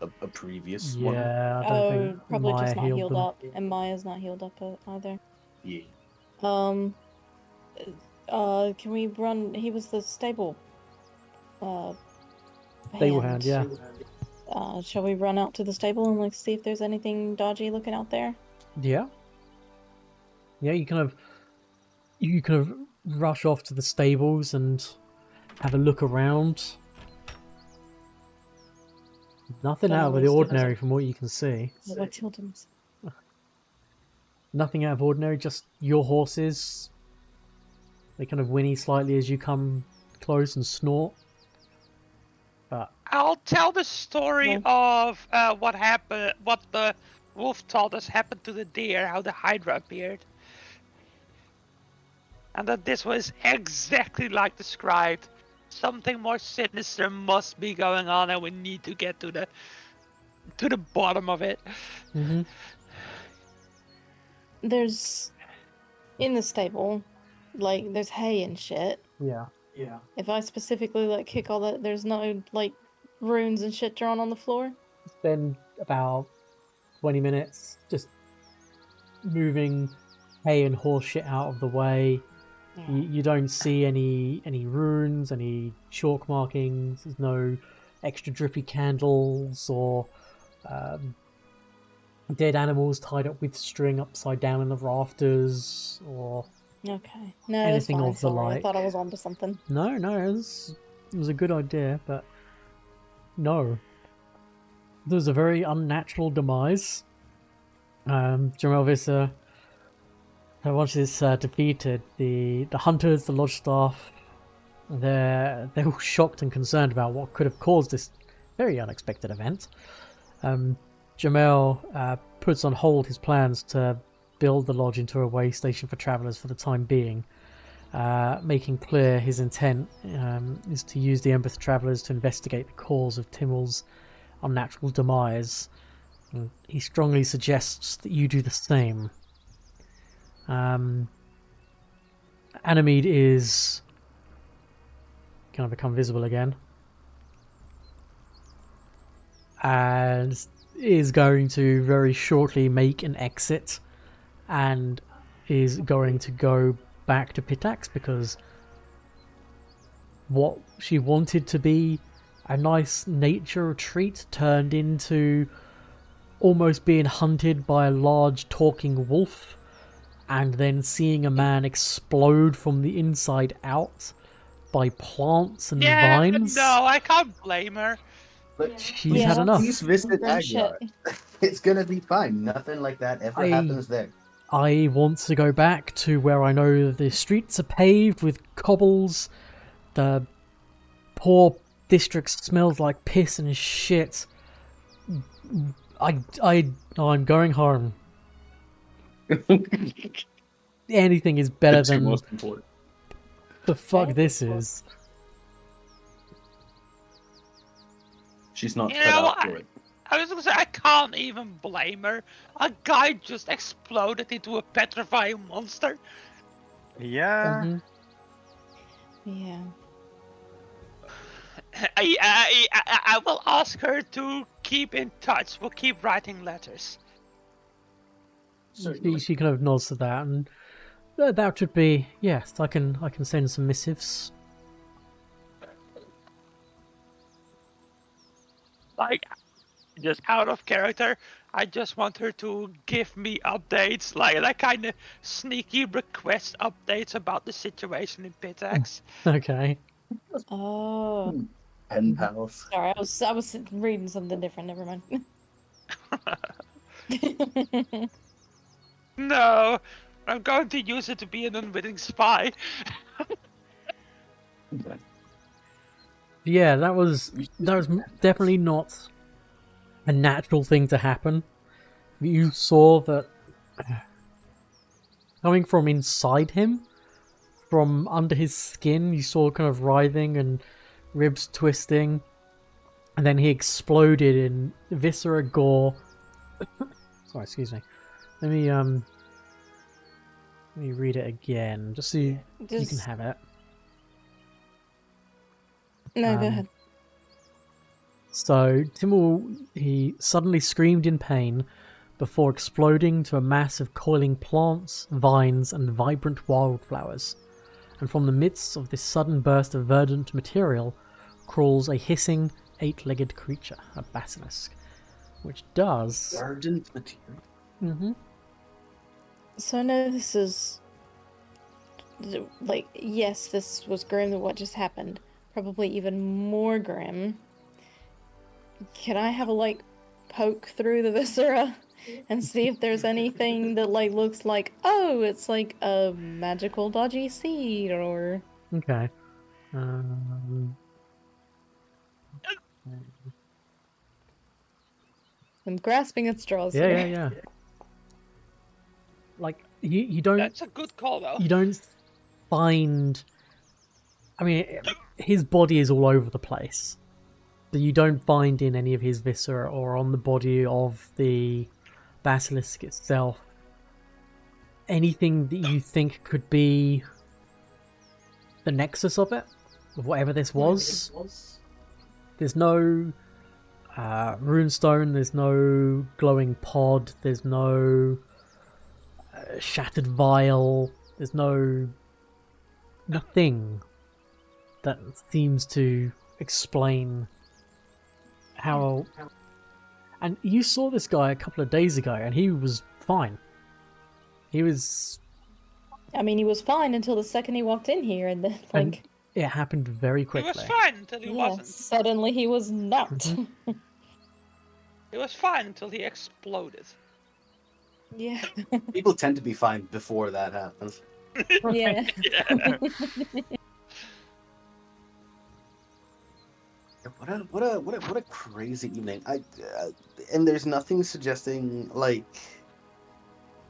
a previous one. Yeah, I don't Oh, think probably Myah just not healed them. up, and Maya's not healed up either. Yeah. Can we run? He was the stable. Stable hand, yeah. Shall we run out to the stable and see if there's anything dodgy looking out there? Yeah. Yeah, you kind of rush off to the stables and have a look around. Nothing Don't know out of what the he's doing. ordinary from what you can see. I killed him. Nothing out of ordinary, just your horses. They kind of whinny slightly as you come close and snort. But I'll tell the story of what happened, what the wolf told us happened to the deer, how the Hydra appeared. And that this was exactly like described. Something more sinister must be going on, and we need to get to the bottom of it. There's in the stable, there's hay and shit. yeah. If I specifically kick all that, there's no runes and shit drawn on the floor. Spend about 20 minutes just moving hay and horse shit out of the way. You don't see any runes, any chalk markings. There's no extra drippy candles or dead animals tied up with string upside down in the rafters or Okay. No, anything that's of the fine. Sorry, I like. thought I was onto something. No, it was a good idea, but no. There was a very unnatural demise. Jamelvis, once it's defeated, the hunters, the lodge staff, they're all shocked and concerned about what could have caused this very unexpected event. Jamel puts on hold his plans to build the lodge into a way station for travellers for the time being, making clear his intent is to use the Emberth travellers to investigate the cause of Timmel's unnatural demise. And he strongly suggests that you do the same. Anemid is going to become visible again and is going to very shortly make an exit and is going to go back to Pitax, because what she wanted to be a nice nature retreat turned into almost being hunted by a large talking wolf and then seeing a man explode from the inside out by plants and vines. No, I can't blame her. But She's had enough. please visit Shit. Aguilar. It's gonna be fine. Nothing like that ever happens there. I want to go back to where I know the streets are paved with cobbles, the poor district smells like piss and shit. I'm going home. Anything is better That's your than most important. the fuck this is. She's not You cut know, out for it. I was gonna say, I can't even blame her. A guy just exploded into a petrifying monster. Yeah. Mhm. Yeah. I will ask her to keep in touch. We'll keep writing letters. She kind of nods to that, and that should be, yes. I can send some missives. Like, just out of character, I just want her to give me updates, like kind of sneaky request updates about the situation in Pitax. Okay. Oh. Pen pals. Sorry, I was reading something different. Never mind. No, I'm going to use it to be an unwitting spy. Yeah, that was definitely not a natural thing to happen. You saw that coming from inside him, from under his skin, you saw kind of writhing and ribs twisting, and then he exploded in viscera, gore. Sorry, excuse me. Let me read it again, just so you can have it. No, go ahead. So, Timmel, he suddenly screamed in pain before exploding to a mass of coiling plants, vines, and vibrant wildflowers. And from the midst of this sudden burst of verdant material crawls a hissing, eight-legged creature, a basilisk, which does... Verdant material? Mm-hmm. So I know this is... Like, yes, this was grim than what just happened. Probably even more grim. Can I have a, like, poke through the viscera and see if there's anything that, like, looks like, oh, it's like a magical dodgy seed, or... Okay. I'm grasping at straws Yeah, here. yeah, yeah. Like, you don't... That's a good call, though. You don't find... I mean, his body is all over the place. But you don't find in any of his viscera or on the body of the basilisk itself anything that you think could be the nexus of it, of whatever this was. There's no runestone, there's no glowing pod, there's no shattered vial, there's nothing that seems to explain how... And you saw this guy a couple of days ago and he was fine. He was... I mean, he was fine until the second he walked in here, and then, like... And it happened very He quickly. was fine until he yeah, wasn't. suddenly he was not. He was fine until he exploded. Yeah. People tend to be fine before that happens. Yeah. Yeah. What a crazy evening! And there's nothing suggesting like,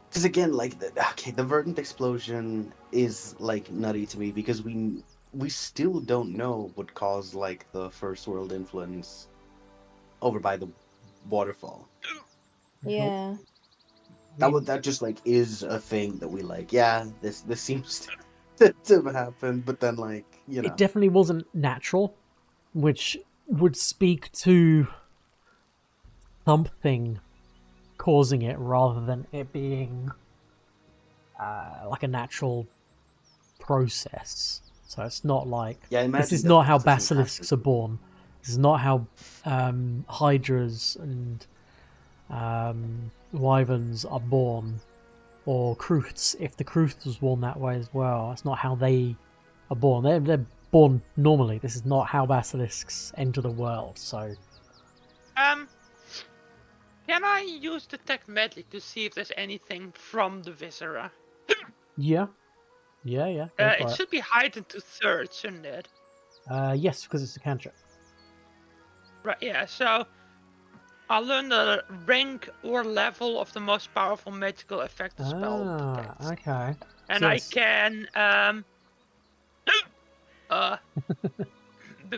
because again, like the verdant explosion is like nutty to me because we still don't know what caused like the first world influence over by the waterfall. Yeah. That just like is a thing that we like. Yeah, this seems to have happened, but then like It definitely wasn't natural, which would speak to something causing it rather than it being like a natural process. So it's not like this is not how basilisks are born. This is not how hydras and wyverns are born, or Kruths, if the Kruth was born that way as well. That's not how they are born. They're born normally. This is not how basilisks enter the world, so... Can I use detect magic to see if there's anything from the viscera? Yeah. Yeah. Go It for it. should be heightened to 3rd, shouldn't it? Yes, because it's a cantrip. Right, yeah, so I'll learn the rank or level of the most powerful magical effect the spell detects. Okay. And So I yes. can,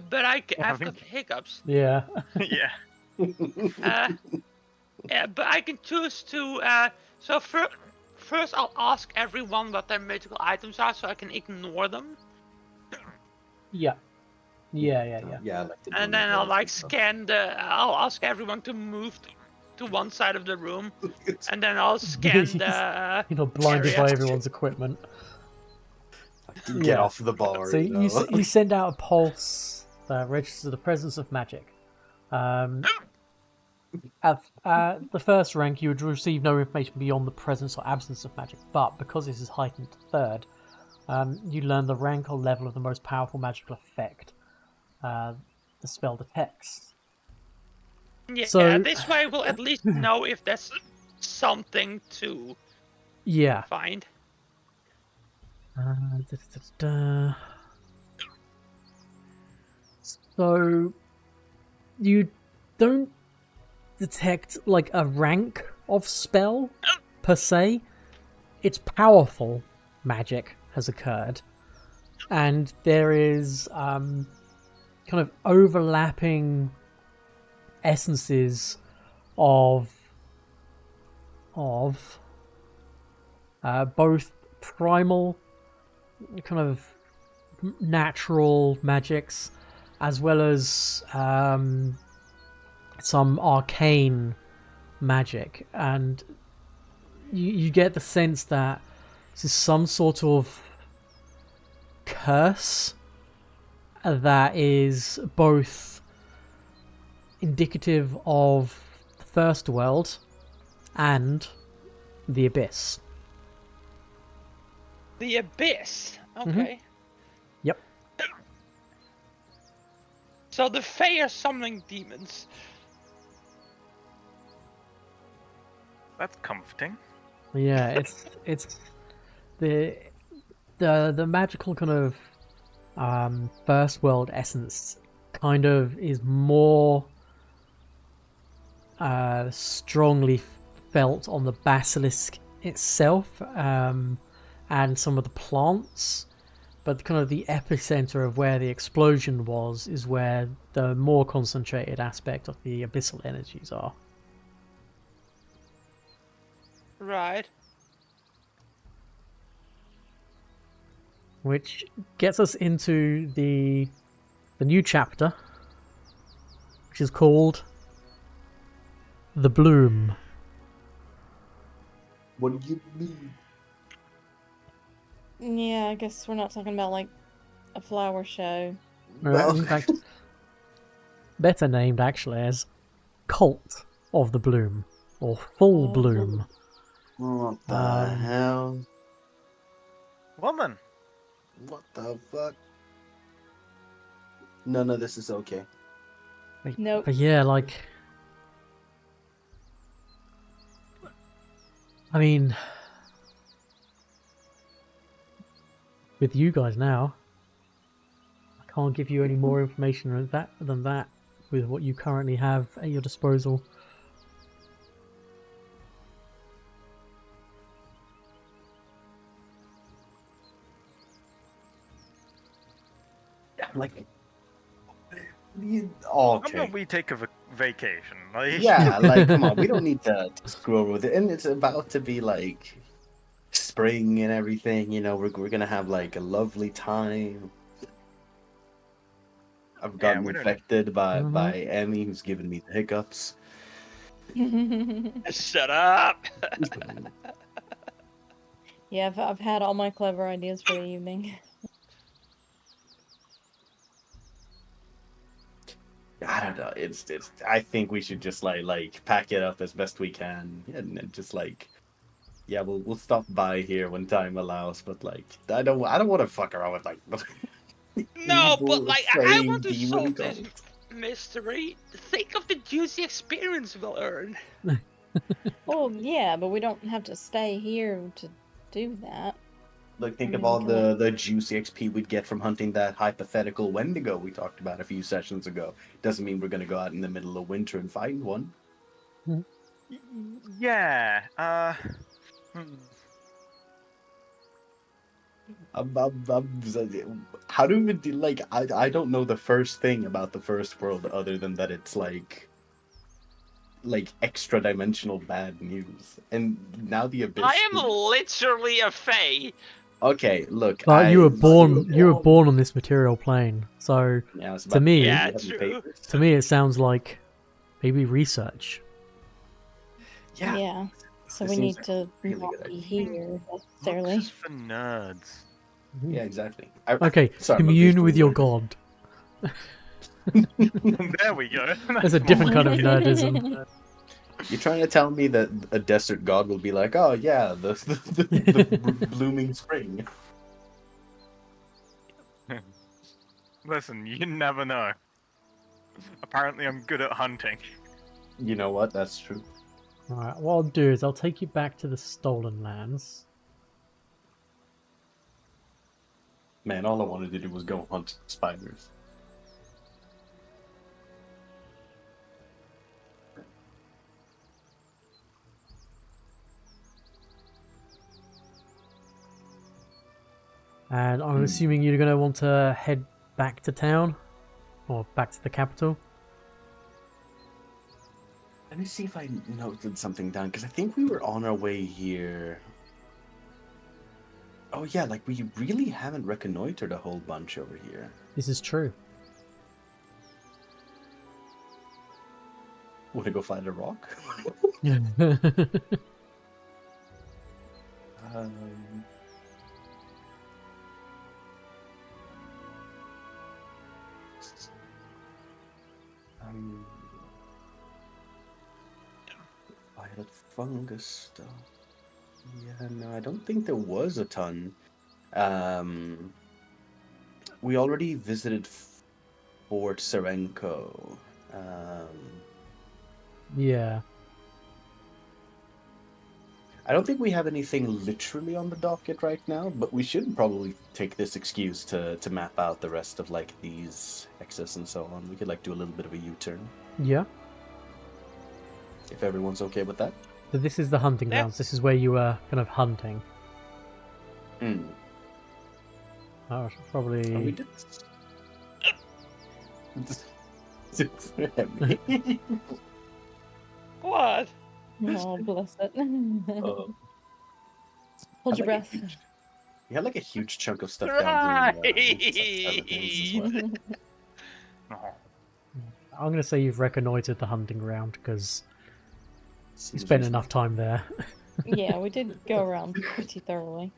but I've got hiccups. Yeah. Yeah. Yeah, but I can choose to, so first I'll ask everyone what their magical items are so I can ignore them. Yeah. Yeah, I like to do And then I'll that like stuff. scan I'll ask everyone to move to one side of the room. And then I'll scan the blinded by area. everyone's equipment. Get off the bar. So you send out a pulse that registers the presence of magic. At the first rank, you would receive no information beyond the presence or absence of magic, but because this is heightened to 3rd, you learn the rank or level of the most powerful magical effect the spell detects. Yeah, So- this way we'll at least know if there's something to find. So you don't detect like a rank of spell per se. It's powerful magic has occurred, and there is kind of overlapping essences of both primal kind of natural magics as well as some arcane magic, and you get the sense that this is some sort of curse that is both indicative of the First World and the Abyss. The Abyss. Okay. Yep. So the Fae are summoning demons. That's comforting. Yeah, it's the magical kind of First World essence kind of is more strongly felt on the basilisk itself and some of the plants, but kind of the epicenter of where the explosion was is where the more concentrated aspect of the abyssal energies are. Right. Which gets us into the new chapter, which is called The Bloom. What do you mean? Yeah, I guess we're not talking about like a flower show. In fact, better named actually as Cult of the Bloom, or Full Bloom. What the hell? Well then. What the fuck? None of this is okay. Nope. But yeah, like, I mean, with you guys now, I can't give you any more information than that with what you currently have at your disposal. Like, How okay. about we take a vacation? Like... Yeah, like, come on, we don't need to screw over with it. And it's about to be, like, spring and everything, you know, we're gonna have, like, a lovely time. I've gotten infected by Emmy, who's giving me the hiccups. Shut up! Yeah, I've had all my clever ideas for the evening. I don't know. It's. I think we should just like pack it up as best we can, and then just like, yeah, we'll stop by here when time allows. But like, I don't want to fuck around with like. No, evil, but like I praying want to demon solve gods. this mystery, think of the juicy experience we'll earn. Well, yeah, but we don't have to stay here to do that. Like, think I of mean, all can the juicy XP we'd get from hunting that hypothetical Wendigo we talked about a few sessions ago. Doesn't mean we're going to go out in the middle of winter and find one. Yeah. How do we do, like, I don't know the first thing about the first world other than that it's like extra dimensional bad news. And now the abyss. I am literally a fae. Okay, look. But you were born on this material plane, so Yeah, I was to about me, say, Yeah, you have any true. papers? to me it sounds like maybe research. Yeah. Yeah. So This we seems need to really not good be idea. here Books necessarily. is for nerds. Yeah, exactly. Okay, Sorry, I'm a commune visual with your nerd. god. There we go. That's a different kind of nerdism. You're trying to tell me that a desert god will be like, oh yeah, the blooming spring. Listen, you never know. Apparently, I'm good at hunting. You know what? That's true. Alright, what I'll do is I'll take you back to the Stolen Lands. Man, all I wanted to do was go hunt spiders. And I'm assuming you're going to want to head back to town? Or back to the capital? Let me see if I noted something down, because I think we were on our way here. Oh yeah, like we really haven't reconnoitered a whole bunch over here. This is true. Want to go find a rock? Violet fungus stuff. Yeah, no, I don't think there was a ton. We already visited Fort Serenko. Yeah. I don't think we have anything literally on the docket right now, but we should probably take this excuse to map out the rest of like these excess and so on. We could like do a little bit of a U-turn. Yeah. If everyone's okay with that. So this is the hunting Yeah. grounds. This is where you were kind of hunting. Hmm. I should probably... Oh, we did. What? Oh, bless it. Oh. Hold your I like breath. We had like a huge chunk of stuff down here. Right. Oh, I'm going to say you've reconnoitered the hunting ground because you spent enough time there. Yeah, we did go around pretty thoroughly.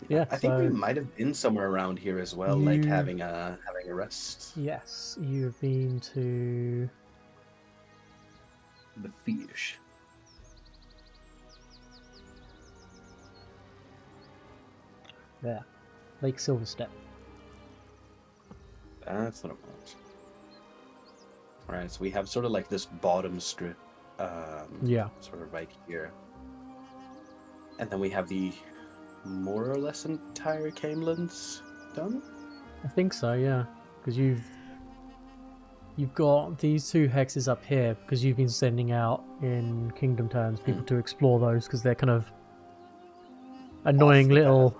Yeah, I think we so- might have been somewhere around here as well, like You- having a rest. Yes, you've been to... The fish. there. Lake Silverstep. That's what I want. Alright, so we have sort of like this bottom strip, Yeah. sort of right here. And then we have the more or less entire Canelands done? I think so, yeah. Because you've got these two hexes up here because you've been sending out in Kingdom Turns people to explore those because they're kind of annoying little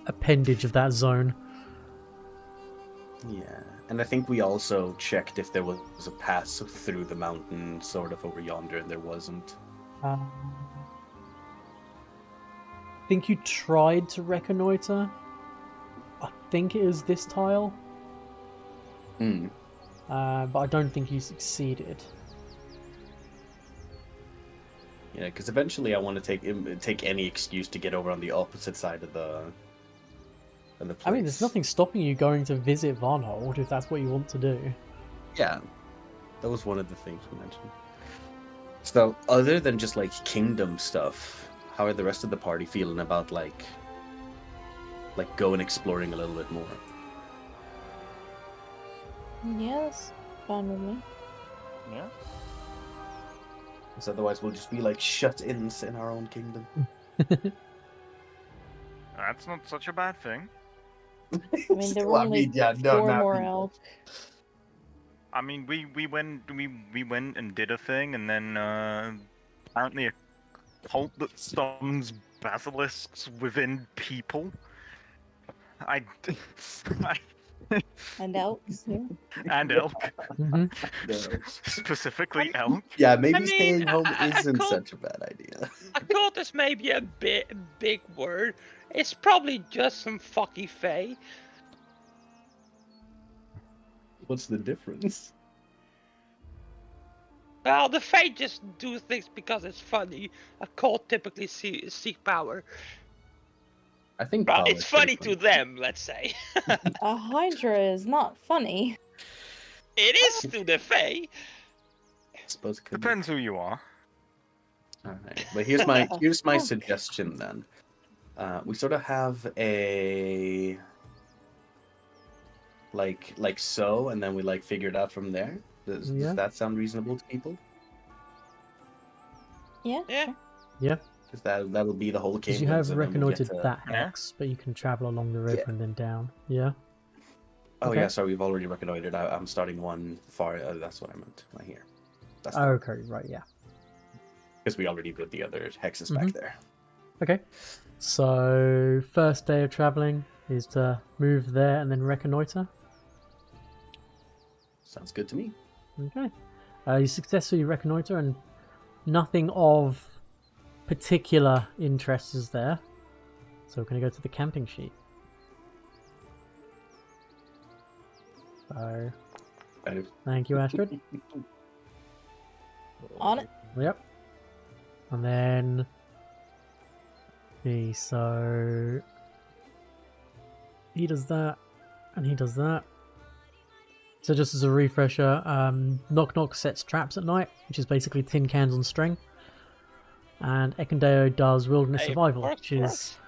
appendage of that zone. Yeah. And I think we also checked if there was a pass through the mountain sort of over yonder, and there wasn't. I think you tried to reconnoiter. I think it is this tile, Hmm. but I don't think you succeeded. Yeah, because eventually I want to take any excuse to get over on the opposite side of the place. I mean, there's nothing stopping you going to visit Varnhold if that's what you want to do. Yeah, that was one of the things we mentioned. So, other than just like kingdom stuff, how are the rest of the party feeling about like going exploring a little bit more? Yes, fine with me. Yeah. Because otherwise we'll just be like shut-ins in our own kingdom. That's not such a bad thing. I mean, there were only four more elk. I mean, we went and did a thing, and then apparently a cult that summons basilisks within people. And elks, yeah. And elk. Mhm. No. Specifically elk. Yeah, maybe I mean, staying home a isn't cult- such a bad idea. A cult is maybe a big word. It's probably just some fucky fae. What's the difference? Well, the fae just do things because it's funny. A cult typically seek power. I think Well, power it's is pretty funny to them, let's say. A hydra is not funny. It is to the fae. I suppose it could be. Depends who you are. Alright, but here's my suggestion then. We sort of have a like so, and then we like figure it out from there. Does that sound reasonable to people? Yeah. Yeah. Sure. Yeah. Because that'll be the whole game. Because you have reconnoitered that Yeah. hex, but you can travel along the river and then down. Yeah. Oh Okay. yeah, sorry, we've already reconnoitered. I'm starting one far. That's what I meant. Right here. That's Okay, right, yeah. because we already did the other hexes Mhm. back there. Okay. So, first day of traveling is to move there and then reconnoiter. Sounds good to me. Okay. You successfully reconnoiter and nothing of particular interest is there. So we're going to go to the camping sheet. So, thank you, Astrid. On it. Yep. And then... so... He does that, and he does that. So just as a refresher, Knock Knock sets traps at night, which is basically tin cans on string. And Ekandeo does wilderness Hey, survival, works, which is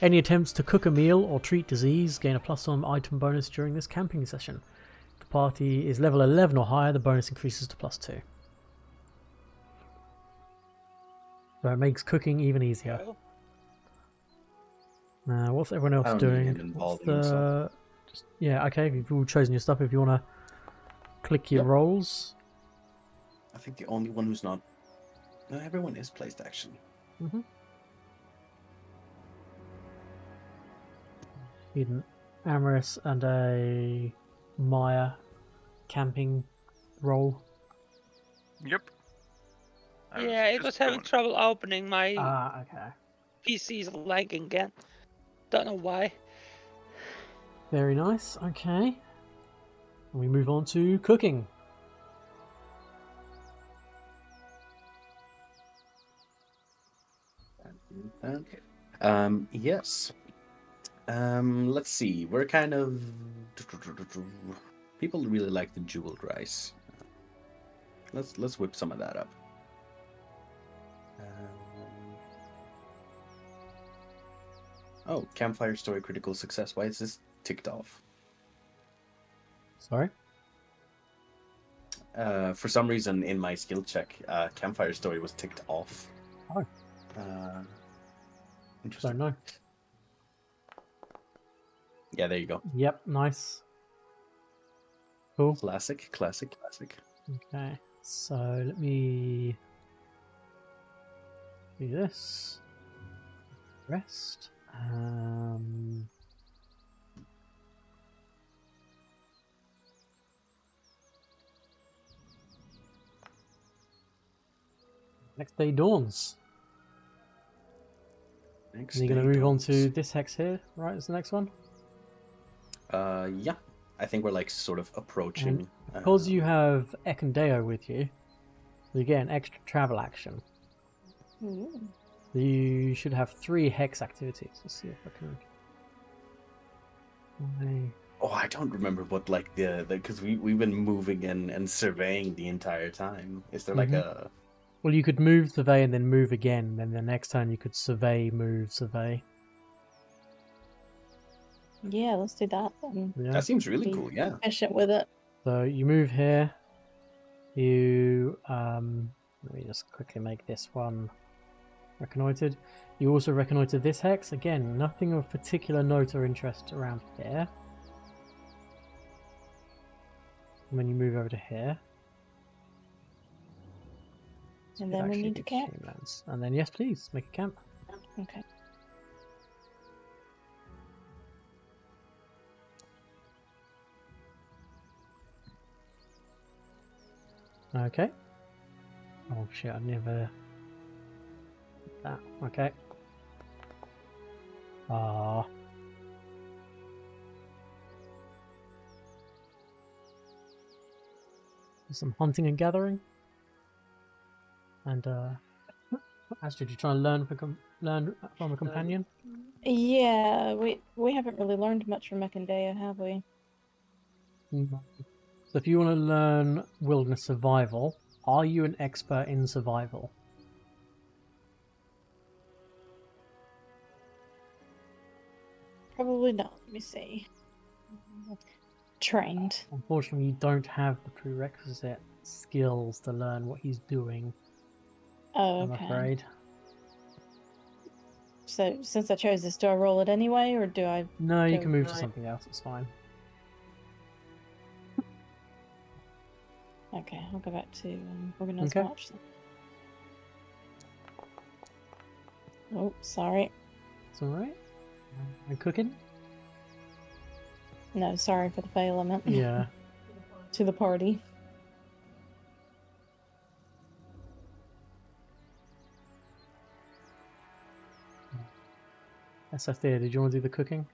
any attempts to cook a meal or treat disease gain a +1 item bonus during this camping session. If the party is level 11 or higher, the bonus increases to +2. So it makes cooking even easier. Now, what's everyone else I don't need doing? him What's involving himself. Yeah, okay, you've all chosen your stuff. If you want to click your Yep. rolls. I think the only one who's not. No, everyone is placed actually. Mm-hmm. Need an Ameryss and a Myah camping roll. Yep. I Yeah, it just was having going- trouble opening. My Ah, okay. PC's lagging again. Don't know why. Very nice. Okay. And we move on to cooking. Yes. Let's see. We're kind of people really like the jeweled rice. Let's whip some of that up. Oh, campfire story critical success. Why is this ticked off? Sorry? For some reason in my skill check, campfire story was ticked off. Oh. Interesting. Don't know. Yeah, there you go. Yep, nice. Cool. Classic. Okay, so let me do this. Rest. Next day dawns. Next And you're going day to move on dawns. to this hex here, right? Is the next one? Yeah. I think we're like sort of approaching. Because you have Ekandeo with you, you get an extra travel action. Ooh. You should have 3 hex activities. Let's see if I can. Oh, I don't remember what like the because we've been moving and surveying the entire time. Is there like a? Well, you could move, survey, and then move again. Then the next time you could survey, move, survey. Yeah, let's do that then. Yeah. That seems really Be cool. Yeah. efficient with it. So you move here, You let me just quickly make this one reconnoitered. You also reconnoitered this hex. Again, nothing of particular note or interest around here. And then you move over to here. And then we need to camp. Humans. And then yes, please make a camp. Okay. Okay. Oh shit! I never. That okay. Ah. Some hunting and gathering. And Astrid, you trying to learn from a companion? Yeah, we haven't really learned much from Mekandea, have we? No. So if you want to learn wilderness survival, are you an expert in survival? Probably not. Let me see. Trained. Unfortunately, you don't have the prerequisite skills to learn what he's doing. Oh, I'm okay. afraid. So since I chose this, do I roll it anyway, or do I? No, you go can move to right? something else. It's fine. Okay, I'll go back to organized Okay. watch. Then. Oh, sorry. It's all right. I'm cooking. No, sorry for the fail. I meant Yeah. to the party. Esothea, did you want to do the cooking?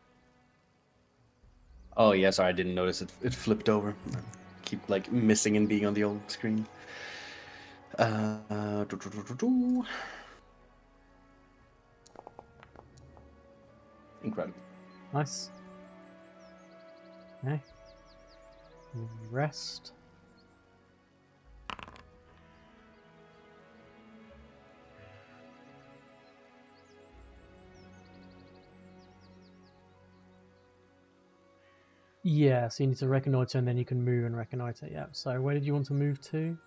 Oh yeah, sorry, I didn't notice it. It flipped over. I keep like missing and being on the old screen. Do, do, do, do, do. Incredible. Nice. Okay. Rest. Yeah, so you need to reconnoiter and then you can move and reconnoiter. Yeah. So where did you want to move to?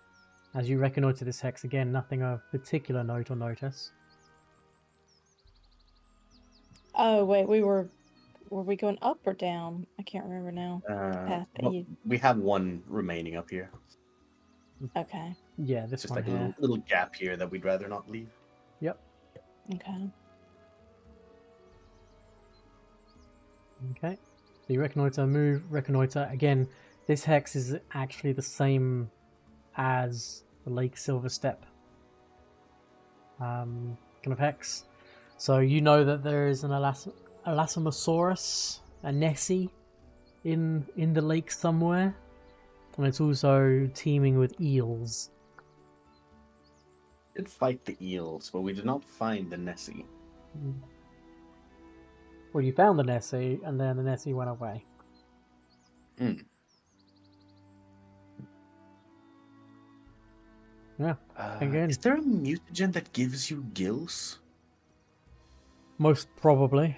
As you reconnoiter this hex again, nothing of particular note or notice. Oh wait, were we going up or down? I can't remember now. Path that Well, you. we have one remaining up here. Okay. Yeah, this Just one like here. a little gap here that we'd rather not leave. Yep. Okay. Okay. So you reconnoiter, move, reconnoiter. Again, this hex is actually the same as the Lake Silver Step kind of hex. So you know that there is an Elasmosaurus, a Nessie, in the lake somewhere, and it's also teeming with eels. We did fight the eels, but we did not find the Nessie. Well, you found the Nessie, and then the Nessie went away. Hmm. Yeah, again. Is there a mutagen that gives you gills? Most probably.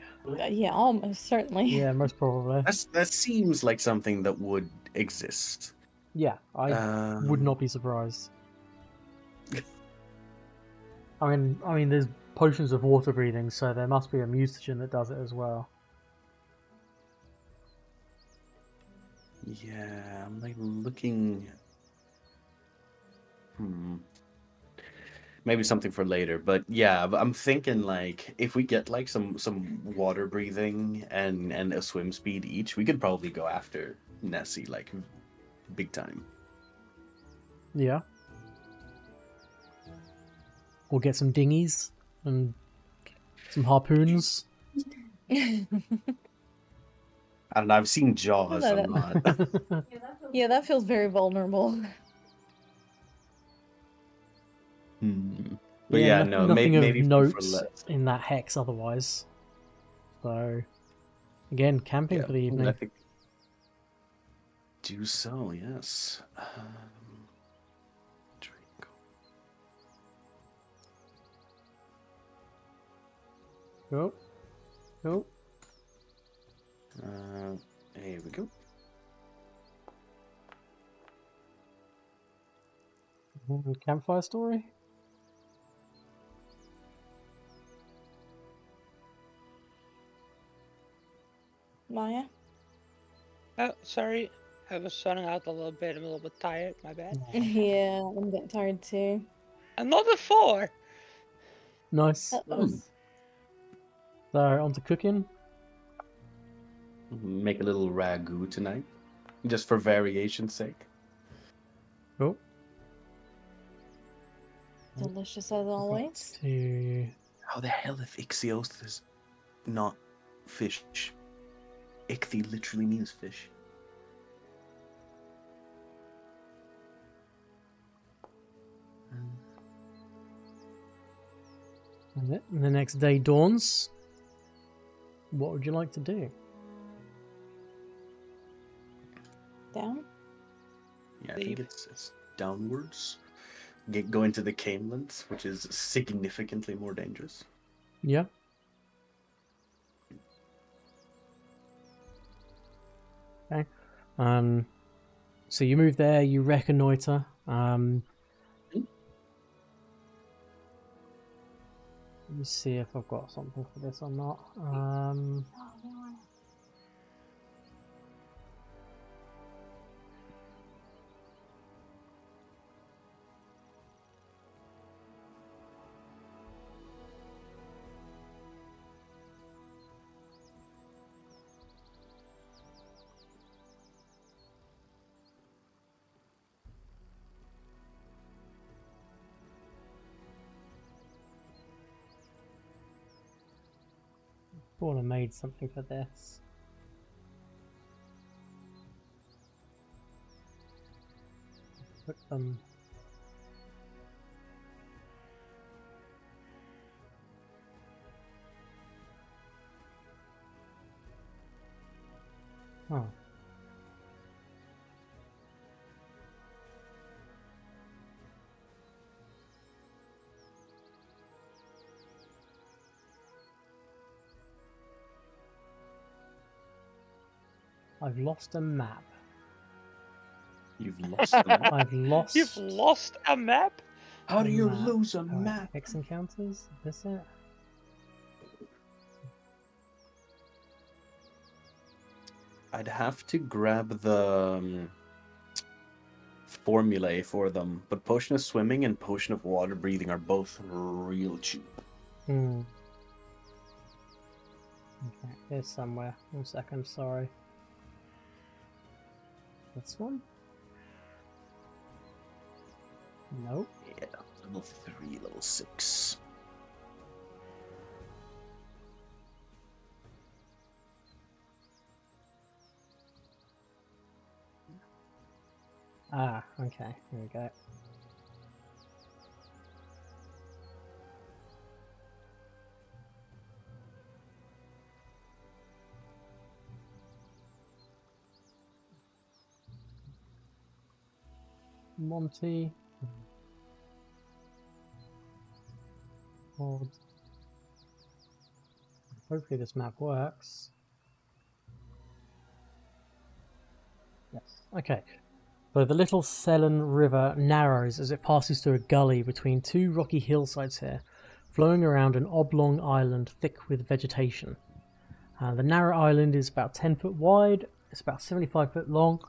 Yeah, almost certainly. Yeah, most probably. That seems like something that would exist. Yeah, I would not be surprised. I mean, there's potions of water breathing, so there must be a mutagen that does it as well. Yeah, I'm like looking. Maybe something for later, but yeah, I'm thinking like if we get like some water breathing and a swim speed each, we could probably go after Nessie like big time. Yeah. We'll get some dinghies and some harpoons. I don't know. I've seen Jaws. No, I'm not. Yeah, that feels very vulnerable. But yeah, no, no, nothing maybe of for notes less. in that hex otherwise. So, again, camping for the evening. I think do so. Yes. Drink. Cool. Cool. Here we go. Campfire story? Myah? Oh, sorry. I was zoning out a little bit. I'm a little bit tired. My bad. Yeah, I'm a bit tired too. Another 4! Nice. Uh-oh. So, on to cooking. Make a little ragu tonight, just for variation's sake. Cool. Delicious as always. To... How the hell if Ichthyosis is not fish? Ichthy literally means fish. And the next day dawns. What would you like to do? Down? Yeah, I think it's downwards. Go into the Canelands, which is significantly more dangerous. Yeah. Okay. So you move there, you reconnoiter. Let me see if I've got something for this or not. Thought I made something for this. Put them. Oh. I've lost a map. You've lost a map? I've lost. You've lost a map? How do you map. lose a Alright, map? Hex encounters? Is this it? I'd have to grab the formulae for them, but Potion of Swimming and Potion of Water Breathing are both real cheap. Hmm. Okay, here's somewhere. 1 second, sorry. This one? Nope. Yeah, level 3, level 6. Ah, okay, here we go. Monty. Hold. Hopefully this map works. Yes. Okay. So the little Selen River narrows as it passes through a gully between two rocky hillsides here, flowing around an oblong island thick with vegetation. The narrow island is about 10 foot wide, it's about 75 foot long.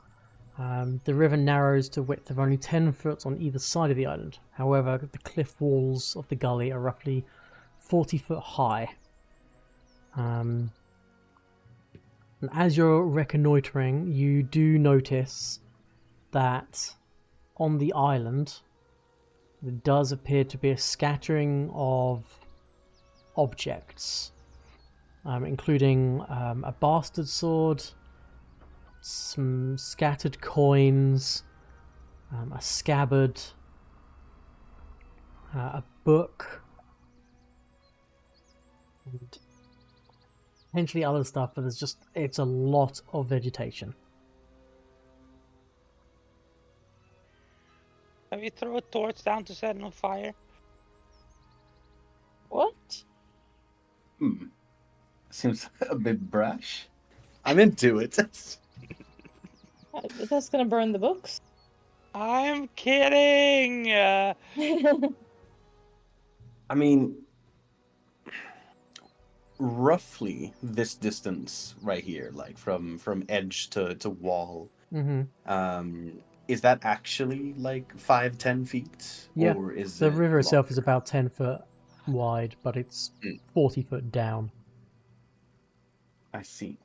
The river narrows to a width of only 10 foot on either side of the island. However, the cliff walls of the gully are roughly 40 foot high. And as you're reconnoitering, you do notice that on the island there does appear to be a scattering of objects, including a bastard sword, some scattered coins, a scabbard, a book, and potentially other stuff, but it's a lot of vegetation. Can we throw a torch down to set it on fire? What? Seems a bit brash. I'm into it. That's gonna burn the books? I'm kidding. I mean, roughly this distance right here, like from edge to wall. Mm-hmm. Is that actually like 5-10 feet, Yeah, or is the it river itself is longer? about 10 foot wide, but it's 40 foot down. I see.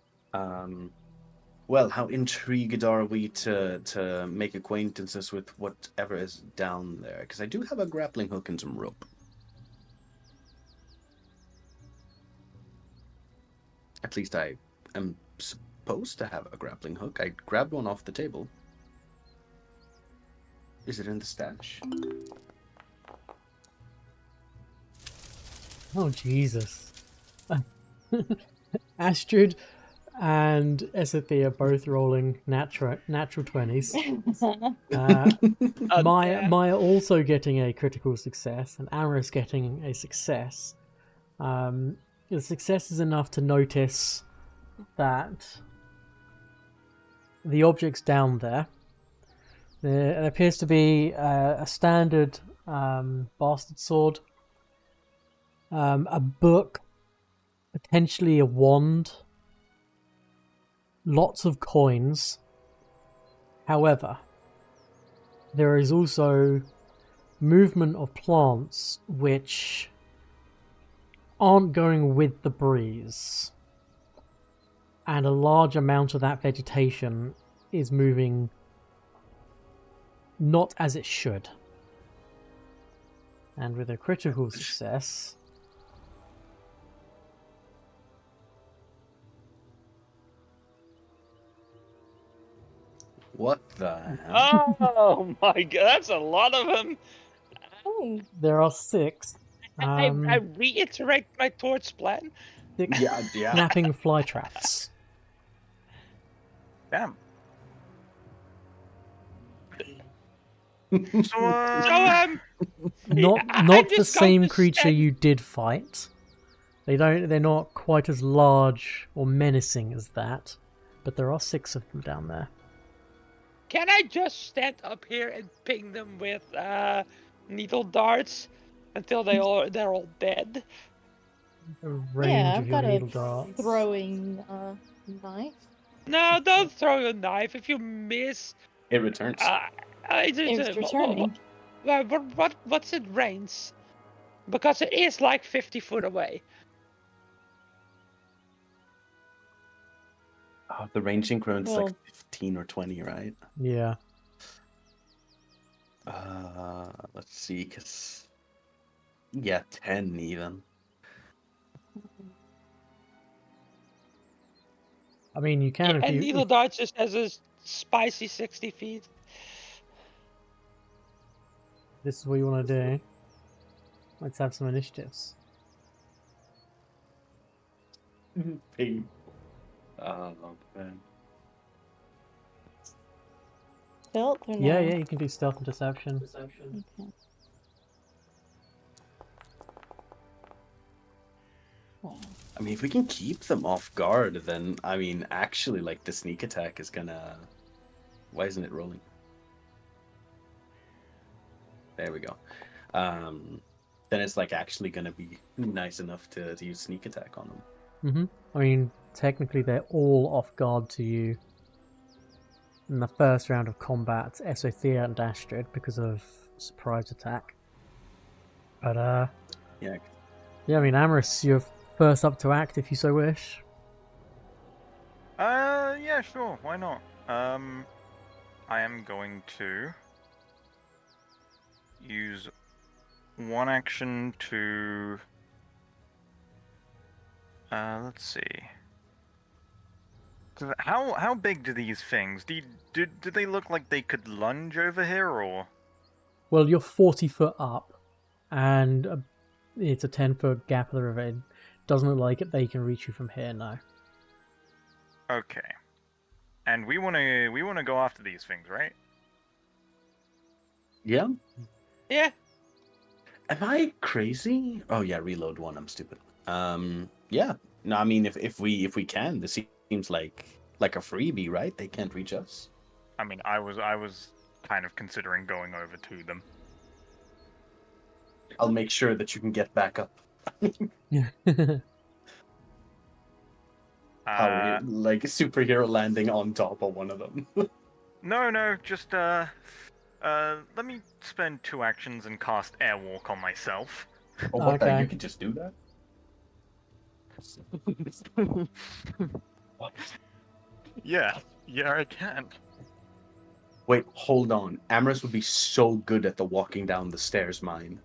Well, how intrigued are we to make acquaintances with whatever is down there? Because I do have a grappling hook and some rope. At least I am supposed to have a grappling hook. I grabbed one off the table. Is it in the stash? Oh, Jesus. Astrid and Esothea both rolling natural 20s. Myah also getting a critical success, and Ameryss getting a success. The success is enough to notice that the objects down there, there appears to be a standard bastard sword, a book, potentially a wand, lots of coins. However, there is also movement of plants which aren't going with the breeze, and a large amount of that vegetation is moving not as it should. And with a critical success, What the hell? Oh my god, that's a lot of them. Oh, there are 6. I reiterate my torch plan. 6 Yeah. snapping fly traps. Damn. So Not I'm the just same going to creature stand- you did fight. They're not quite as large or menacing as that, but there are 6 of them down there. Can I just stand up here and ping them with needle darts until they're all dead? The range yeah, of I've your got needle a darts. throwing knife. No, don't throw a knife. If you miss, It returns. It's returning. What's it range? Because it is like 50 foot away. Oh, the range increments like Well- 15 or 20, right? Yeah. Let's see, cause yeah, 10 even. I mean, you can And if needle you... darts just has a spicy 60 feet. This is what you want to do. Let's have some initiatives. Pain. Oh man. Stealth or no? Yeah, you can do stealth and deception. Okay. Wow. I mean, if we can keep them off guard, then I mean, actually, like the sneak attack is gonna. Why isn't it rolling? There we go. Then it's like actually gonna be nice enough to use sneak attack on them. I mean, technically they're all off guard to you in the first round of combat, Esothea and Astrid, because of surprise attack. But Yeah. yeah, I mean, Ameryss, you're first up to act if you so wish. Yeah, sure. Why not? I am going to use one action to. Let's see. How big do these things? Do they look like they could lunge over here, or? Well, you're 40 foot up, and it's a 10-foot gap of the river. It doesn't look like they can reach you from here now. Okay. And we wanna go after these things, right? Yeah. Yeah. Am I crazy? Oh yeah, reload one. I'm stupid. Yeah. No, I mean, if we can, this seems like a freebie, right? They can't reach us. I mean, I was kind of considering going over to them. I'll make sure that you can get back up. Like a superhero landing on top of one of them. No, just let me spend 2 actions and cast Airwalk on myself. Oh, what the? Okay. You can just do that? What? Yeah, I can. Wait, hold on. Ameryss would be so good at the walking down the stairs mine.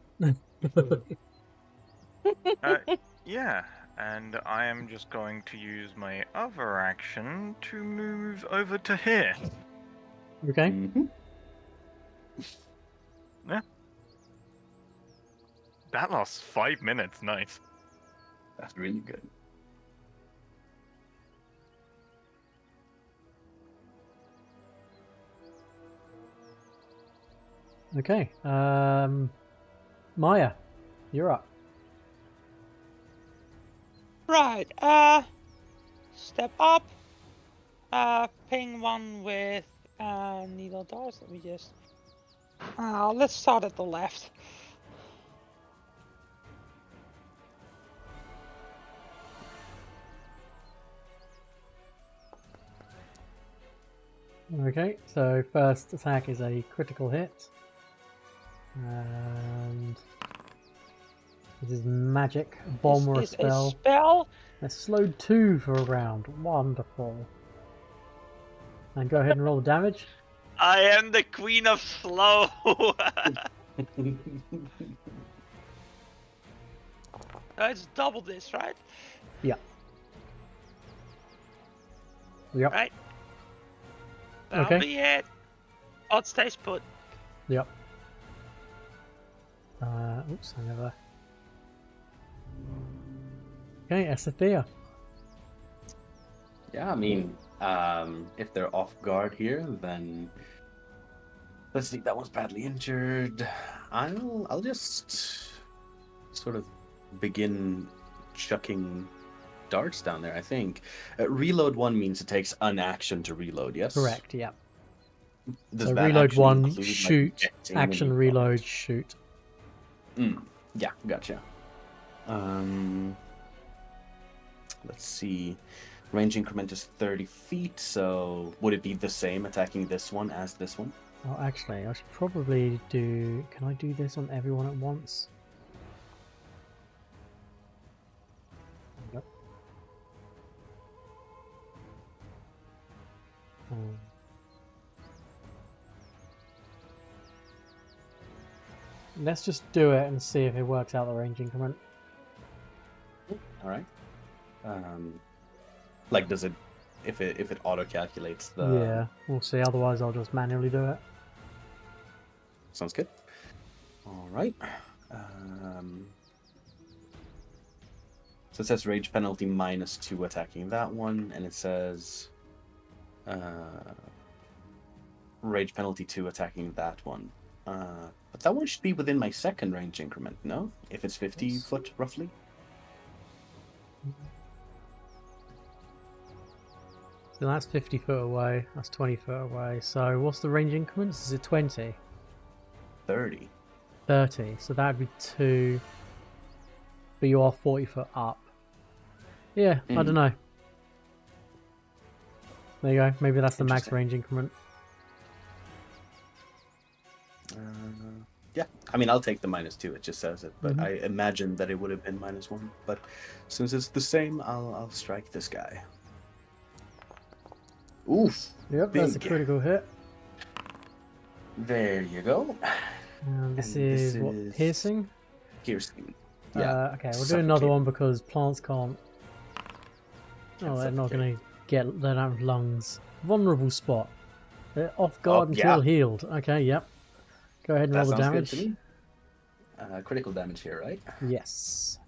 Yeah, and I am just going to use my other action to move over to here. Okay. Mm-hmm. Yeah. That lasts 5 minutes, nice. That's really good. Okay. Myah, you're up. Right, step up, ping one with, needle darts. Let me just, let's start at the left. Okay, so first attack is a critical hit. And this is magic, bomb or a This is spell. a spell. That's slowed 2 for a round. Wonderful. And go ahead and roll the damage. I am the queen of slow. It's double this, right? Yep. Yep. Right. That'll Okay. be it. Oh, it stays put. Yep. Oops, I never. Okay, Esothea. Yeah, I mean, if they're off guard here, then let's see. That one's badly injured. I'll just sort of begin chucking darts down there. I think reload 1 means it takes an action to reload. Yes. Correct. Yep. Does So that reload actually 1, include, like, shoot. ejecting when Action you- reload, shoot. Yeah, gotcha. Let's see. Range increment is 30 feet, so would it be the same attacking this one as this one? Oh, actually, I should probably do. Can I do this on everyone at once? Yep. Let's just do it and see if it works out the range increment. All right. Like, does it, if it auto calculates the? Yeah, we'll see. Otherwise, I'll just manually do it. Sounds good. All right. So it says rage penalty -2 attacking that one, and it says rage penalty 2 attacking that one. But that one should be within my second range increment, no? If it's 50 Yes. foot, roughly? So that's 50 foot away. That's 20 foot away. So what's the range increments? Is it 20? 30. 30. So that'd be 2. But you are 40 foot up. Yeah, I don't know. There you go. Maybe that's the max Interesting. range increment. Yeah, I mean, I'll take the -2. It just says it, but Mhm. I imagine that it would have been -1. But since it's the same, I'll strike this guy. Oof. Yep, that's a Big. critical hit. There you go. And this And is this what? is- Piercing? Piercing. Yeah. Okay, we'll do another Suffocate. one because plants can't. Oh, they're not suffocate. going to get. They don't have lungs. Vulnerable spot. They're off guard Oh, until yeah. healed. Okay, yep. Go ahead and That roll the sounds damage. good to me. Critical damage here, right? Yes.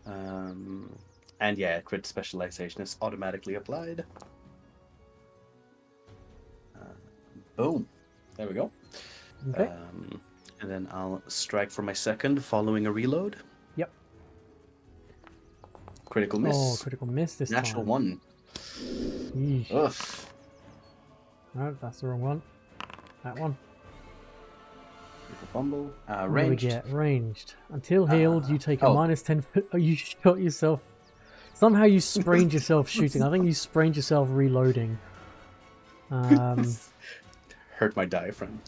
And yeah, crit specialization is automatically applied. Boom. There we go. Okay. And then I'll strike for my second following a reload. Yep. Critical miss. Oh, critical miss this Natural time. 1. Yeesh. Ugh. No, that's the wrong one. That one. Little fumble. What do we Ranged. get? Ranged. Until healed, you take a oh. minus 10. Oh, you shot yourself. Somehow you sprained yourself shooting. I think you sprained yourself reloading. Hurt my diaphragm.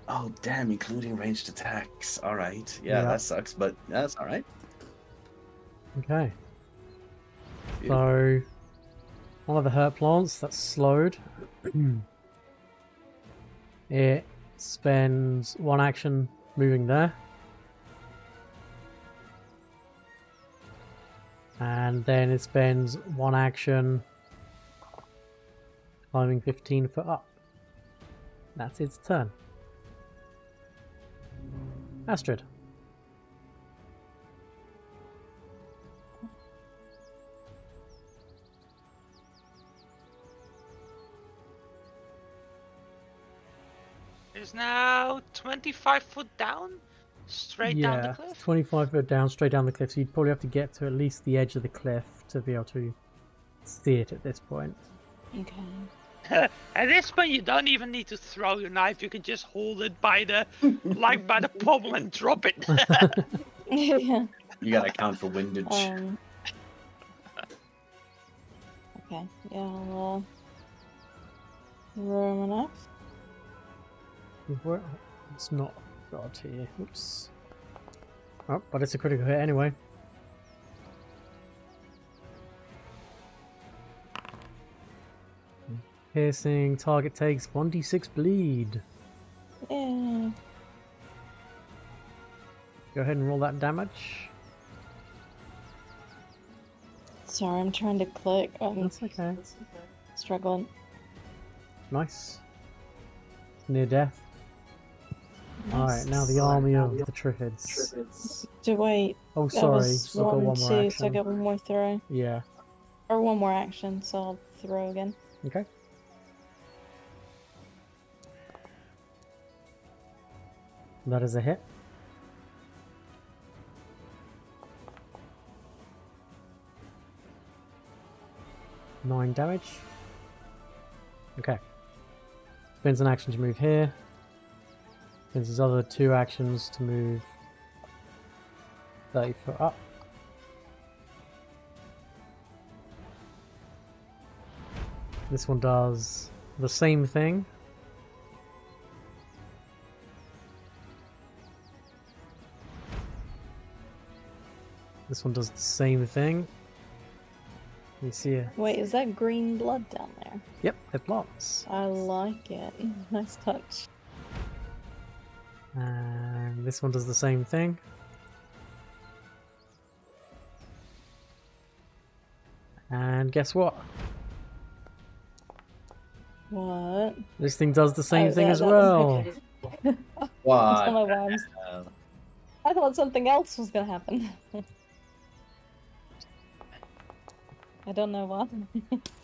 Oh, damn, including ranged attacks. Alright. Yeah, that sucks, but that's alright. Okay. So, one of the hurt plants that's slowed. It spends one action moving there. And then it spends one action climbing 15 foot up. That's its turn. Astrid. Is now 25 foot down? Straight down the cliff? 25 foot down, straight down the cliff. So you'd probably have to get to at least the edge of the cliff to be able to see it at this point. Okay. At this point, you don't even need to throw your knife. You can just hold it by the, like by the pommel and drop it. Yeah. You gotta account for windage. Okay. Yeah. I'll roll my knife. It's not God here. Oops. Oh, but it's a critical hit anyway. Piercing, target takes 1d6 bleed. Yeah. Go ahead and roll that damage. Sorry, I'm trying to click. That's okay. Struggling. Nice. Near death. Alright, now the army of the Triffids. Wait. Oh, That sorry. was I've got one more two, so I action. get one more throw. Yeah. Or one more action, so I'll throw again. Okay. That is a hit. Nine damage. Okay. Spends an action to move here. Spends his other two actions to move 30 foot up. This one does the same thing. This one does the same thing. You see it? Wait, is that green blood down there? Yep, it blocks. I like it. Nice touch. And this one does the same thing. And guess what? What? This thing does the same Oh, thing that- as that was well. okay. What? That's why I'm- Uh, I thought something else was gonna happen. I don't know what.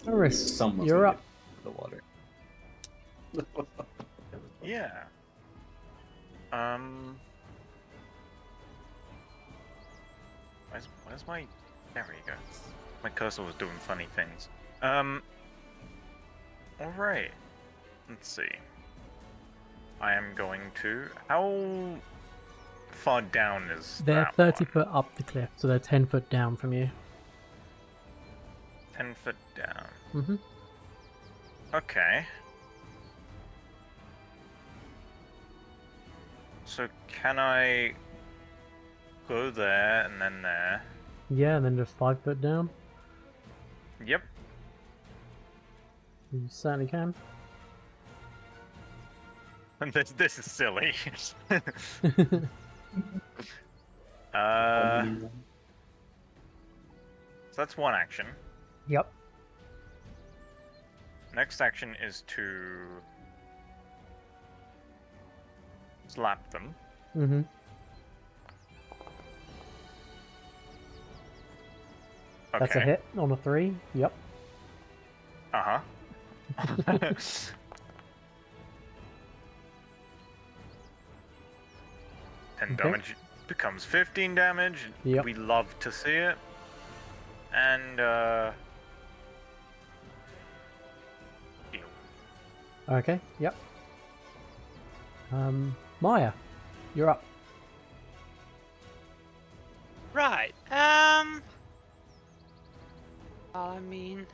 Ameryss, Someone's you're gonna up. get the water. Yeah. Where's my... There we go. My cursor was doing funny things. Alright. Let's see. I am going to... How far down is They're that 30 one? foot up the cliff, so they're 10 foot down from you. 10 foot down. Mm-hmm. Okay. So can I go there and then there? Yeah, and then just 5 foot down. Yep. You certainly can. And this is silly. So that's one action. Yep. Next action is to slap them. Mm-hmm. Okay. That's a hit on a 3. Yep. Uh-huh. 10 Okay. damage becomes 15 damage. Yep. We love to see it. And heal. Okay, yep. Myah, you're up. Right. I mean.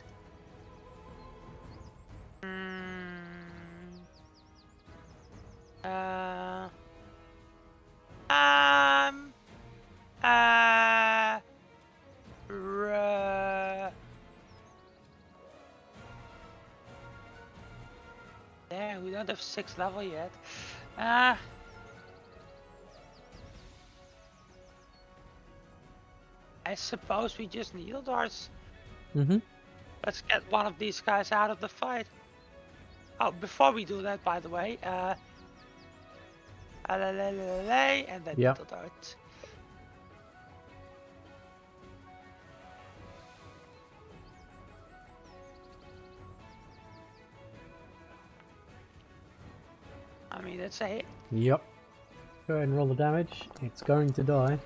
Uh. Um. Uh. Yeah, we don't have 6th level yet. I suppose we just needle darts. Mm-hmm. Let's get one of these guys out of the fight. Oh, before we do that, by the way, and then Yep. needle darts. I mean, that's a hit. Yep. Go ahead and roll the damage. It's going to die.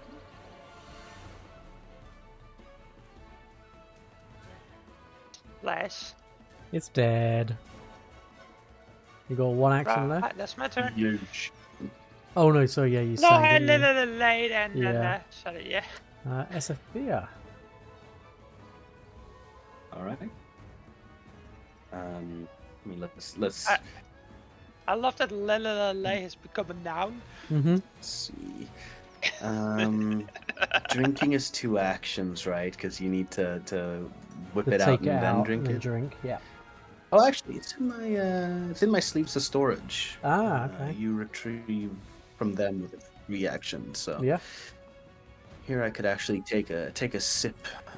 Flash. It's dead. You got one action Right, left. that's my turn. Huge. Oh no, so yeah, you No, sang, and didn't you? late and Yeah. sorry, yeah. Esothea. All right. I mean, let's I love that lay has become a noun. Mm-hmm. see. Drinking is 2 actions, right? Because you need to whip it out Take and it then out drink and then it. drink. Yeah. Oh, actually, it's in my sleeves of storage. Ah, okay. You retrieve from them with reaction. So Yeah. here I could actually take a sip.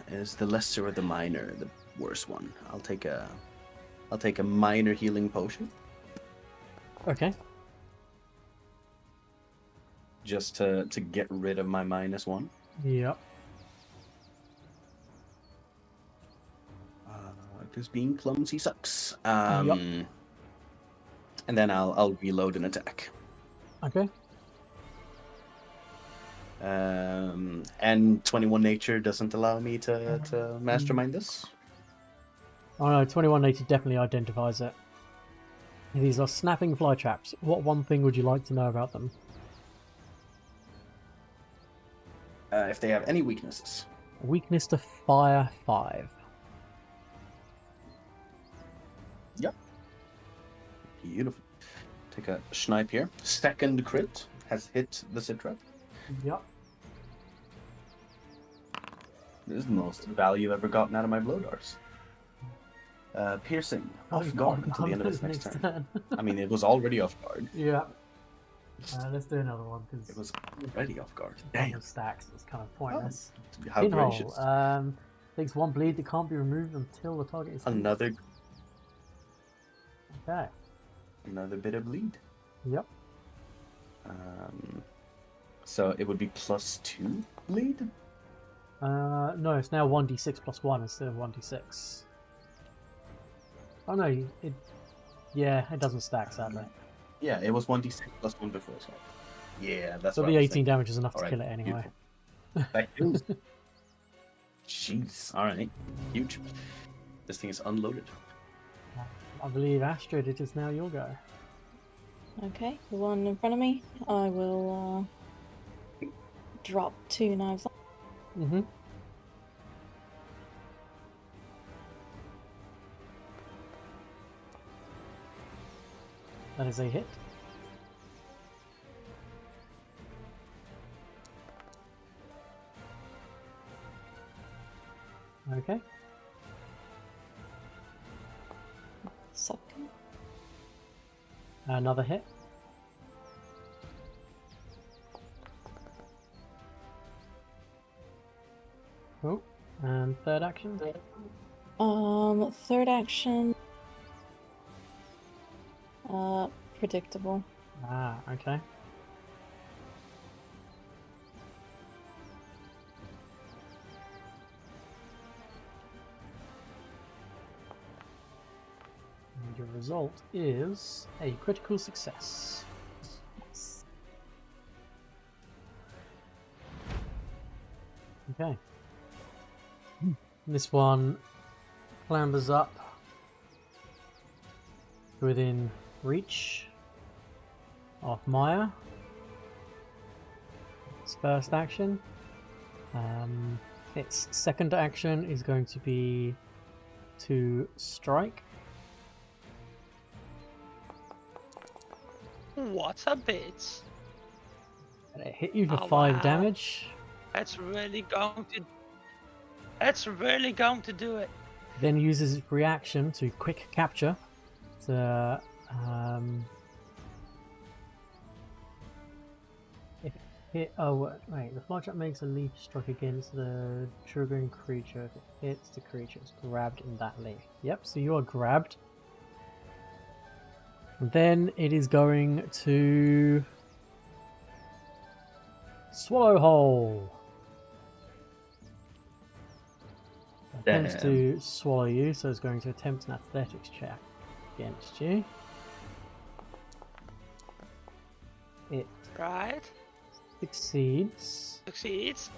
Is the lesser or the minor the worst one? I'll take a minor healing potion Okay. just to get rid of my -1. Yep. Because being clumsy sucks. Yup. And then I'll reload an attack. Okay. And 21 nature doesn't allow me to mastermind this. Oh no, 21 nature definitely identifies it. These are snapping fly traps. What one thing would you like to know about them? If they have any weaknesses. Weakness to fire 5. Yep. Beautiful. Take a snipe here. Second crit has hit the Citra. Yep. This is the most value I've ever gotten out of my blow darts. Piercing. Off guard until the end of his next turn. I mean, it was already off guard. Yeah. Let's do another one because It was already off guard. Damn. stacks. It's kind of pointless. How Pinhole. gracious. Takes 1 bleed that can't be removed until the target is hit. Another Okay. bit of bleed. Yep. So it would be +2 bleed? No, it's now 1d6 plus 1 instead of 1d6. Oh no, it doesn't stack sadly. Yeah, it was 1d6 plus 1 before, so. Yeah, that's So what the I was 18 thinking. damage is enough to Alright, kill it anyway. beautiful. That kills. Jeez. Alright. Huge. This thing is unloaded. I believe Astrid, it is now your go. Okay, the one in front of me, I will drop 2 knives. Mm-hmm. That is a hit. Okay. Second. Another hit. Oh, and third action. Third action. Predictable. Ah, okay. And your result is a critical success. Yes. Okay. This one clambers up within reach of Myah. Its first action. Its second action is going to be to strike. What a bitch. And it hit you for Oh, 5 wow. damage. That's really going to. That's really going to do it. Then uses its reaction to quick capture to if it hit, oh wait, the fly trap makes a leaf strike against the triggering creature. If it hits the creature, it's grabbed in that leaf. Yep, so you are grabbed. And then it is going to swallow whole. Attempts to swallow you, so it's going to attempt an athletics check against you. It Right? succeeds. Succeeds.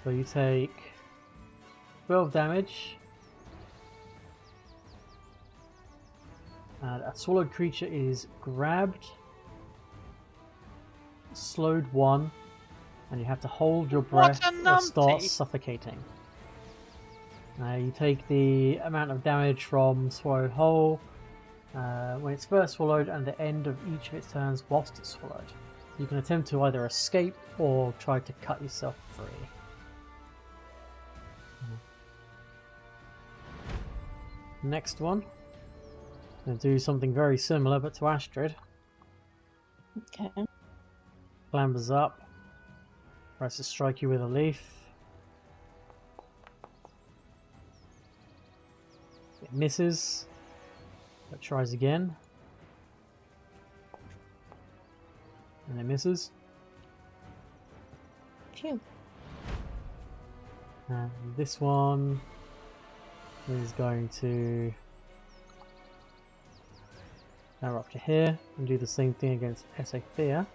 So you take 12 damage. And a swallowed creature is grabbed, slowed 1, and you have to hold your What breath a or start numpty. suffocating. You take the amount of damage from swallowed whole when it's first swallowed and the end of each of its turns whilst it's swallowed. You can attempt to either escape or try to cut yourself free. Next one. Gonna do something very similar but to Astrid. Okay. Clambers up. Tries to strike you with a leaf. It misses. But tries again. And it misses. Phew. And this one is going to now up to here and do the same thing against Esothea.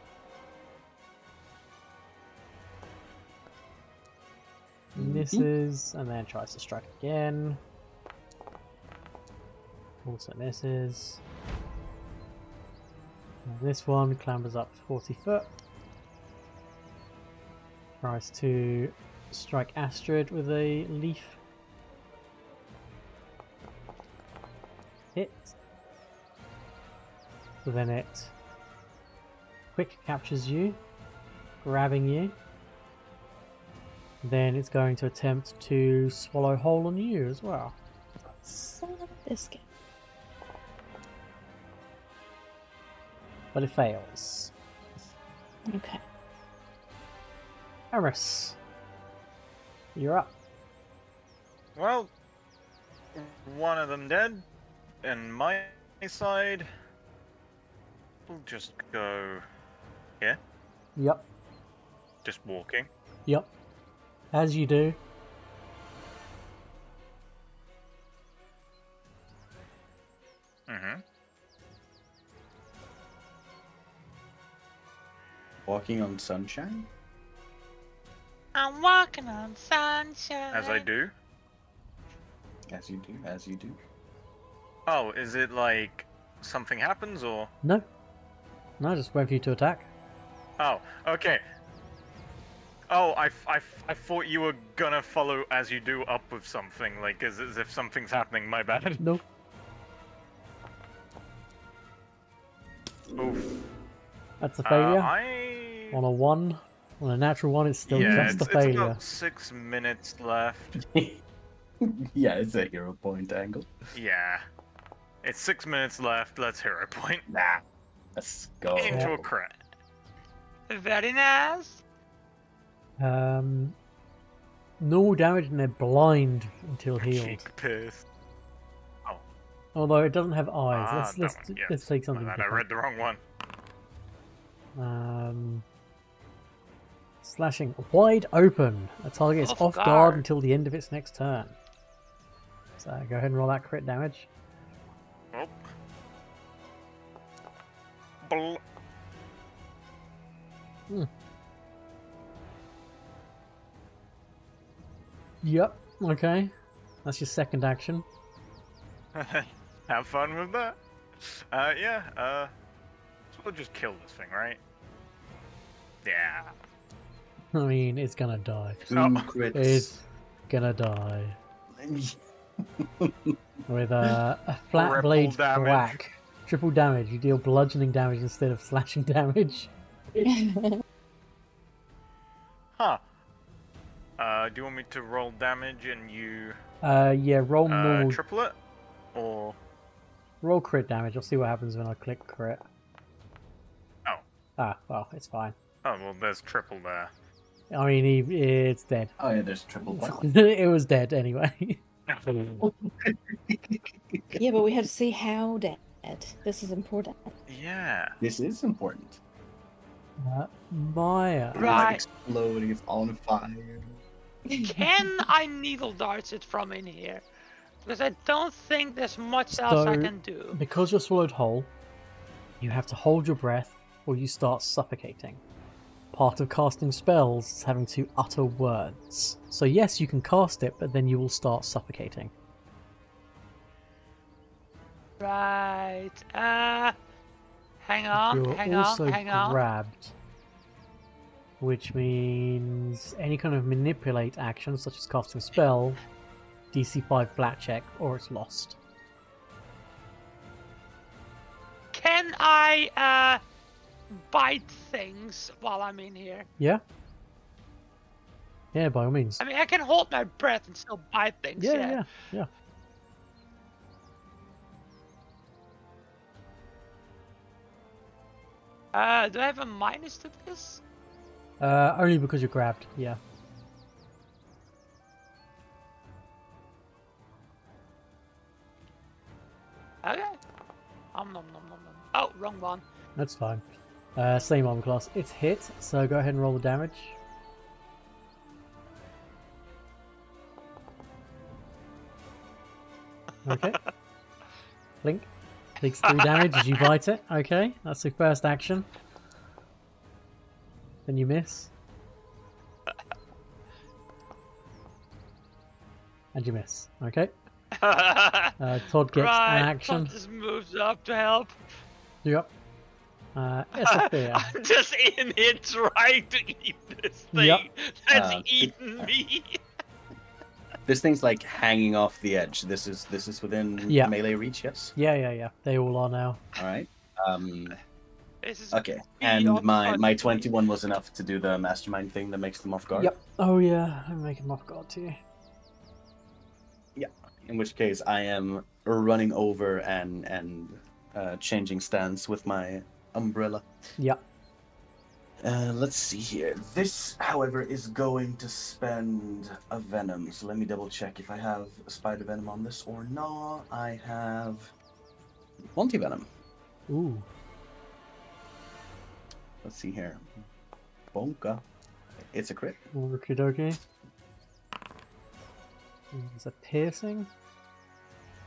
Misses and then tries to strike again. Also misses. And this one clambers up 40 foot. Tries to strike Astrid with a leaf. Hit. So then it quick captures you, grabbing you. Then it's going to attempt to swallow whole on you as well. Son of a biscuit. But it fails. Okay. Ameryss, you're up. Well, one of them dead, and my side will just go here, Yep, just walking. yep. As you do. Mm-hmm. Walking on sunshine? I'm walking on sunshine. As I do. As you do, as you do. Oh, is it like something happens or? No. No, just wait for you to attack. Oh, okay. Oh, I thought you were gonna follow as you do up with something, like as if something's happening. My bad. Nope. Oof. That's a failure. I... On a 1. On a natural 1, it's still yeah, just it's a failure. about 6 minutes left. Yeah, it's a hero point angle. Yeah. It's 6 minutes left. Let's hero point. Nah. Let's go. Into a crit. Very nice. Normal damage and they're blind until healed. Cheek pierce. Although it doesn't have eyes. Ah, let's that one, yes. let's take something My bad, I different. read the wrong one. Slashing wide open. A target is Off off guard guard. until the end of its next turn. So go ahead and roll that crit damage. Oh. Bl- Yep. Okay. That's your second action. Have fun with that. Yeah. So we'll just kill this thing, right? Yeah. I mean, it's gonna die. Two Oh. crits. It's gonna die. With a flat Triple blade damage. whack. Triple damage. You deal bludgeoning damage instead of slashing damage. Huh. Do you want me to roll damage and you Yeah, roll normal. triple it? Or Roll crit damage. I'll see what happens when I click crit. Oh. Ah, well, it's fine. oh well there's triple there. I mean, it's dead. Oh yeah, there's triple point. It was dead anyway. Yeah, but we have to see how dead. This is important. Yeah. This is important. Myah. It's Right. exploding. It's on fire. Can I needle darts it from in here? Because I don't think there's much else I So- can do. Because you're swallowed whole, you have to hold your breath or you start suffocating. Part of casting spells is having to utter words. So yes, you can cast it, but then you will start suffocating. Right. Hang on, You're hang also on, hang on. grabbed, which means any kind of manipulate action, such as casting spell, DC 5 flat check, or it's lost. Can I bite things while I'm in here? Yeah? Yeah, by all means. I mean, I can hold my breath and still bite things. Yeah. Do I have a minus to this? Only because you're grabbed, yeah. Okay. Nom nom nom nom nom. Oh, wrong one. That's fine. Same armor class. It's hit, so go ahead and roll the damage. Okay. Blink. Takes 3 damage as you bite it. Okay, that's the first action. Then you miss. And you miss. Okay. Todd gets right, an action. Todd just moves up to help. Yep. Esothea. I'm just in here trying to eat this thing Yep. that's eaten me. This thing's like hanging off the edge. This is within Yeah. melee reach. Yes. Yeah. They all are now. All right. This is Okay. me And on my front. 21 was enough to do the mastermind thing that makes them off guard. Yep. Oh yeah, I'm making off guard too. In which case, I am running over and changing stance with my umbrella. Yep. Let's see here. This, however, is going to spend a venom. So let me double check if I have spider venom on this or not. I have multi-venom. Ooh. Let's see here. Bonka. It's a crit. Okie dokie. It's a piercing.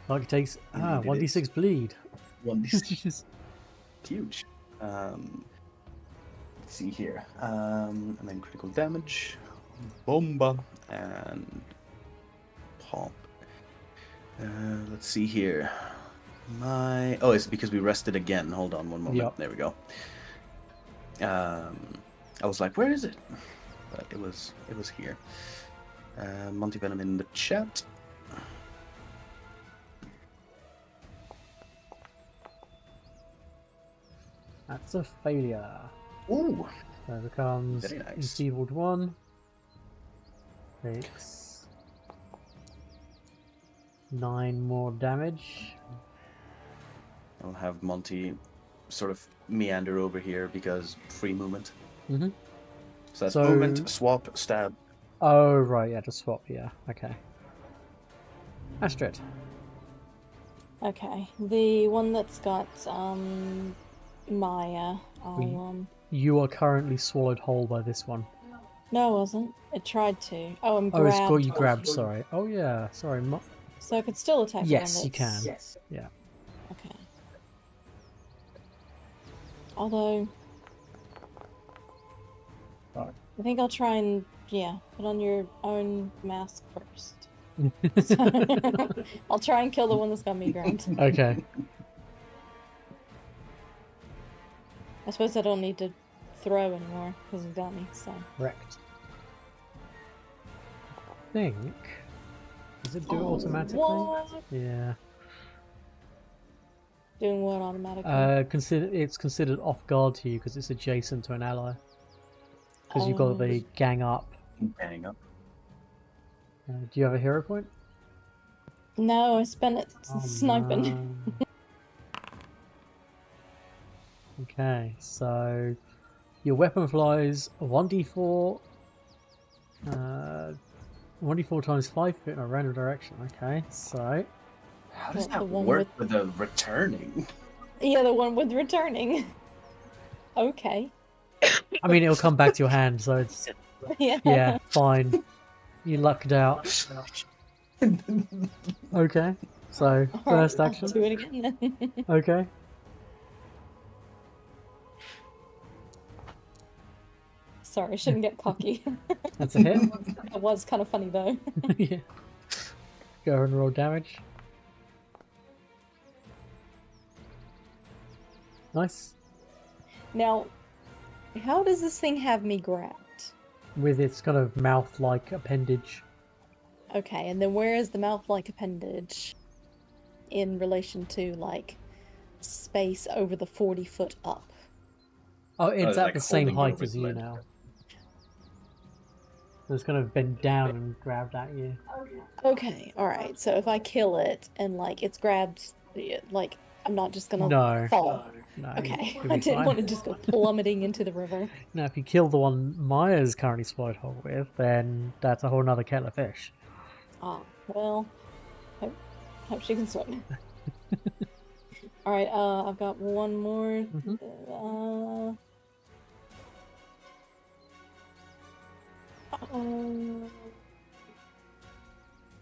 Like it takes Indeed it 1d6 bleed. 1d6. Huge. Let's see here. And then critical damage. Bomba. And pop. Let's see here. Oh, it's because we rested again. Hold on one moment. Yep. There we go. I was like, where is it? But it was here. Multi-venom in the chat. That's a failure. Ooh. So it becomes Very nice. enfeebled 1. Takes 9 more damage. I'll have Monty sort of meander over here because free movement. Mhm. So that's So- movement, swap, stab. Oh right, yeah, just swap. Yeah, okay. Astrid. Okay, the one that's got Myah. You are currently swallowed whole by this one. No, I wasn't. It tried to. Oh, I'm Oh, grabbed. it's got you grabbed. Sorry. Oh yeah. Sorry. So I could still attack. the Yes, one you can. that's- Yes. Yeah. Okay. Although, Right. I think I'll try and put on your own mask first. So, I'll try and kill the one that's got me grabbed. Okay. I suppose I don't need to throw anymore because he's got me, so. Correct. I think. Does it do it automatically? What? Yeah. Doing what automatically? It's considered off guard to you because it's adjacent to an ally. Because you've got the gang up. Hang up. Do you have a hero point? No, I spent it Oh, sniping. no. Okay, so your weapon flies 1d4, 1d4 times 5 feet in a random direction. Okay, so How does What, the that one work with the returning? Yeah, the one with returning. Okay. I mean it'll come back to your hand, so it's yeah, fine. You lucked out. Okay, so first Alright, action. I'll do it again then. Okay. Sorry, I shouldn't get cocky. That's a hit. It was kind of funny though. Yeah. Go and roll damage. Nice. Now, how does this thing have me grabbed? With its kind of mouth-like appendage. Okay, and then where is the mouth-like appendage in relation to, like, space over the 40-foot up? Oh, it's it's at like the same holding height your as you leg. now. So it's kind of bent down and grabbed at you. Okay, alright, so if I kill it and, like, it's grabbed, like, I'm not just gonna No. fall. No, Okay, you'll be I didn't fine. want to just go plummeting into the river. Now, if you kill the one Myah's currently swallowed whole with, then that's a whole nother kettle of fish. Ah, well, hope she can swim. Alright, I've got one more.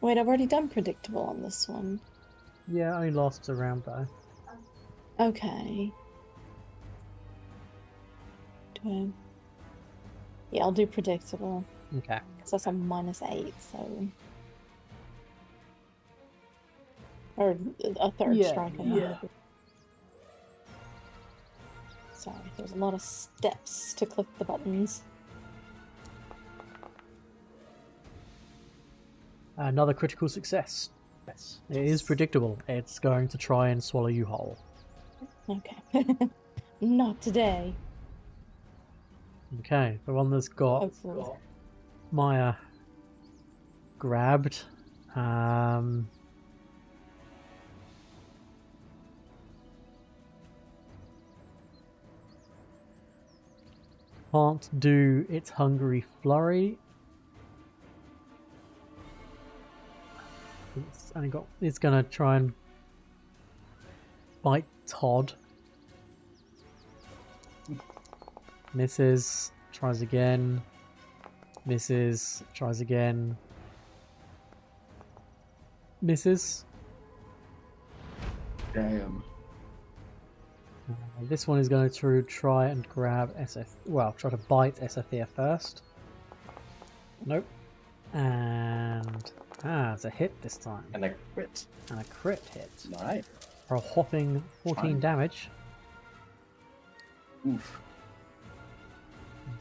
Wait, I've already done predictable on this one. Yeah, only lasts a round though. Okay. Yeah, I'll do predictable. Okay. Because that's a -8, so. Or a third Yeah, strike. Sorry, there's a lot of steps to click the buttons. Another critical success. Yes. It is predictable. It's going to try and swallow you whole. Okay. Not today. Okay, the one that's got Hopefully. Myah grabbed. Can't do its hungry flurry. It's only got. It's gonna try and bite Todd. Misses. Tries again. Misses. Tries again. Misses. Damn. This one is going to try and grab try to bite Esothea first. Nope. And it's a hit this time. And a crit. And a crit hit. Alright. For a whopping 14 Fine. damage. Oof.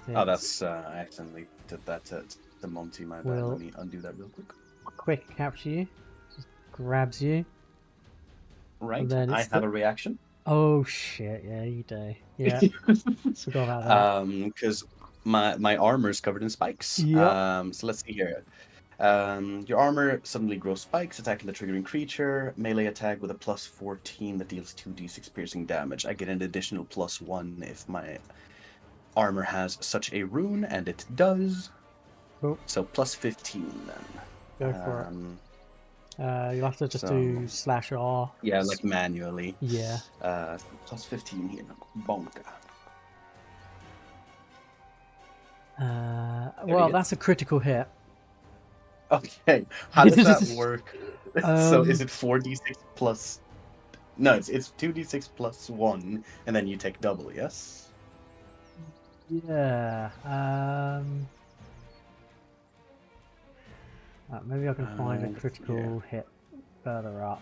It Oh, that's I accidentally did that to the Monty. My bad. Will- Let me undo that real quick. quick capture you. Just grabs you. Right. then I it's have the- a reaction. Oh shit! Yeah, you do. Yeah, forgot about that. Because my armor is covered in spikes. Yep. So let's see here. Your armor suddenly grows spikes, attacking the triggering creature. Melee attack with a +14 that deals 2d6 piercing damage. I get an additional +1 if my armor has such a rune, and it does. Cool. So +15 then. Go for it. You'll have to just so- do /R. Yeah, like manually. Yeah. +15 here. Bonka. Well, go. that's a critical hit. Okay, how does that work? So is it 4d6 plus? No, it's 2d6 plus 1, and then you take double. Yes. Yeah. Maybe I can find a Yeah. critical hit further up.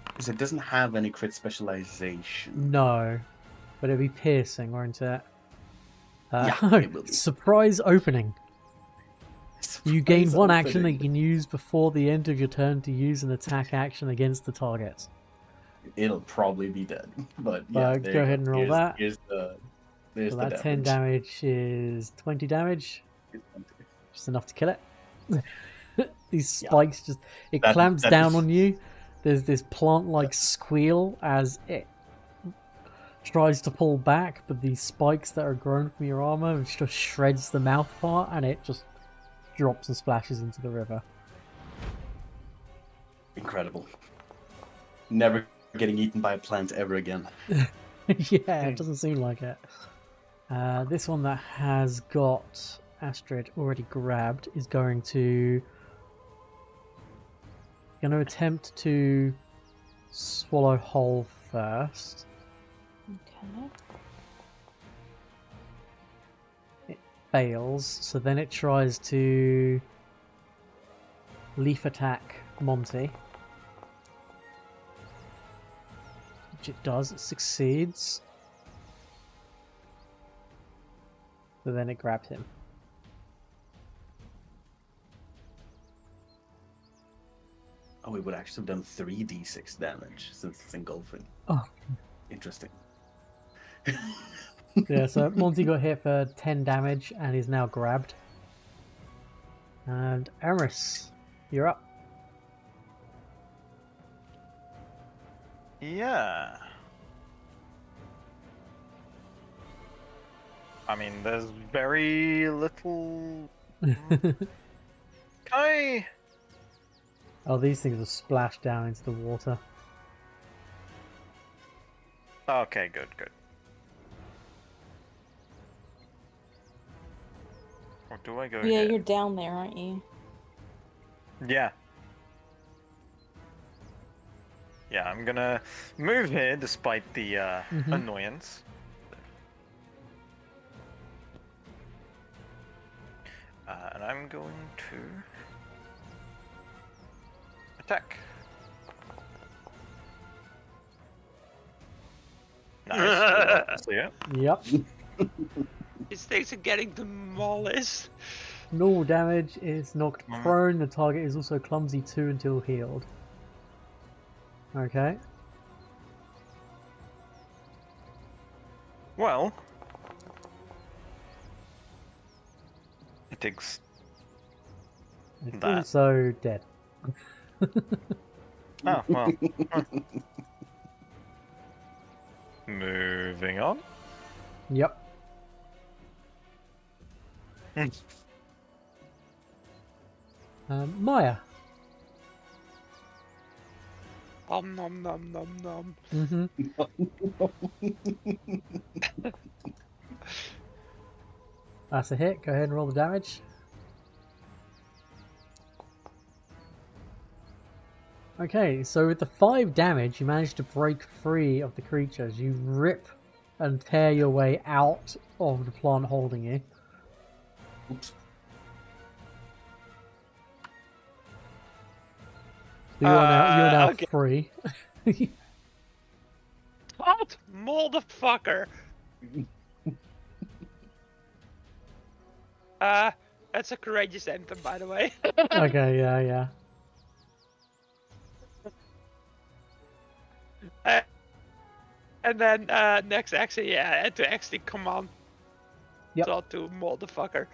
Because it doesn't have any crit specialization. No, but it'd be piercing, won't it? Yeah, Oh, it will be. surprise opening. You gain Surprise one action that you opening. can use before the end of your turn to use an attack action against the target. It'll probably be dead. But yeah, there Go you ahead and roll that. Here's the So that 10 damage is 20 damage. Just enough to kill it. These spikes it clamps that down is- on you. There's this plant-like squeal as it tries to pull back, but these spikes that are grown from your armor just shreds the mouth part, and it just drops and splashes into the river. Incredible. Never getting eaten by a plant ever again. Yeah, it doesn't seem like it. This one that has got Astrid already grabbed is going to attempt to swallow whole first. Okay. It fails, so then it tries to leaf attack Monty. Which it does, it succeeds. So then it grabs him. Oh, we would actually have done 3d6 damage since it's engulfing. Oh. Interesting. Yeah, so Monty got hit for 10 damage and is now grabbed. And Ameryss, you're up. Yeah. I mean, there's very little. Can I? Oh, these things are splashed down into the water. Okay, good, good. Or do I go Yeah, here? you're down there, aren't you? Yeah. Yeah, I'm gonna move here despite the annoyance. And I'm going to attack. Nice. Yeah. Yep. These things are getting demolished. Normal damage is knocked prone. The target is also clumsy 2 until healed. Okay. Well, it takes It's that. also dead. Oh, well. Moving on. Yep. Myah. Nom nom nom nom nom. Mm-hmm. That's a hit. Go ahead and roll the damage. Okay, so with the 5 damage, you manage to break free of the creatures. You rip and tear your way out of the plant holding you. Oops. So you're now Okay. free. What? Motherfucker! That's a courageous anthem, by the way. Okay, yeah. And then next action, yeah, I had to actually command Thoth to motherfucker.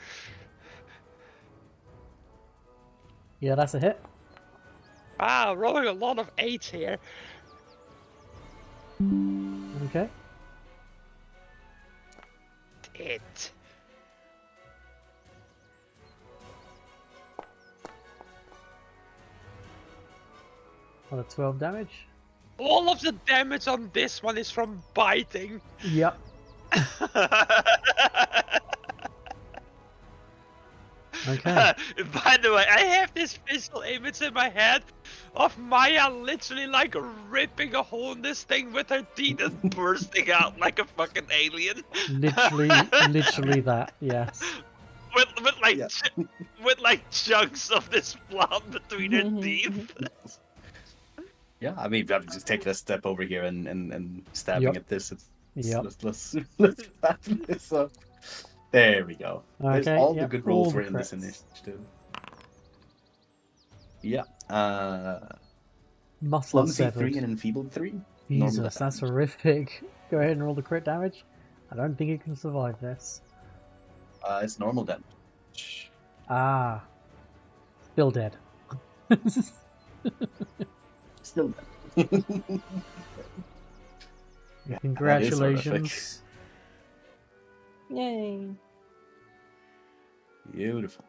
Yeah, that's a hit. Wow, rolling a lot of 8s here. Okay. It. What, a 12 damage? All of the damage on this one is from biting. Yep. Okay. By the way, I have this visual image in my head of Myah literally like ripping a hole in this thing with her teeth and bursting out like a fucking alien. Literally that, yes. with like Yeah. with like chunks of this plant between her teeth. Yeah, I mean, I'm just taking a step over here and stabbing Yep. at this. Yep. Let's wrap this up. There we go. There's Okay, all the yep, good all rolls the were in this crits. initiative. Yeah. Muscle Clumsy severed. 3 and enfeebled 3. Normal Jesus, that's damage. horrific. Go ahead and roll the crit damage. I don't think it can survive this. It's normal damage. Ah. Still dead. Still dead. Congratulations. Yay. Beautiful.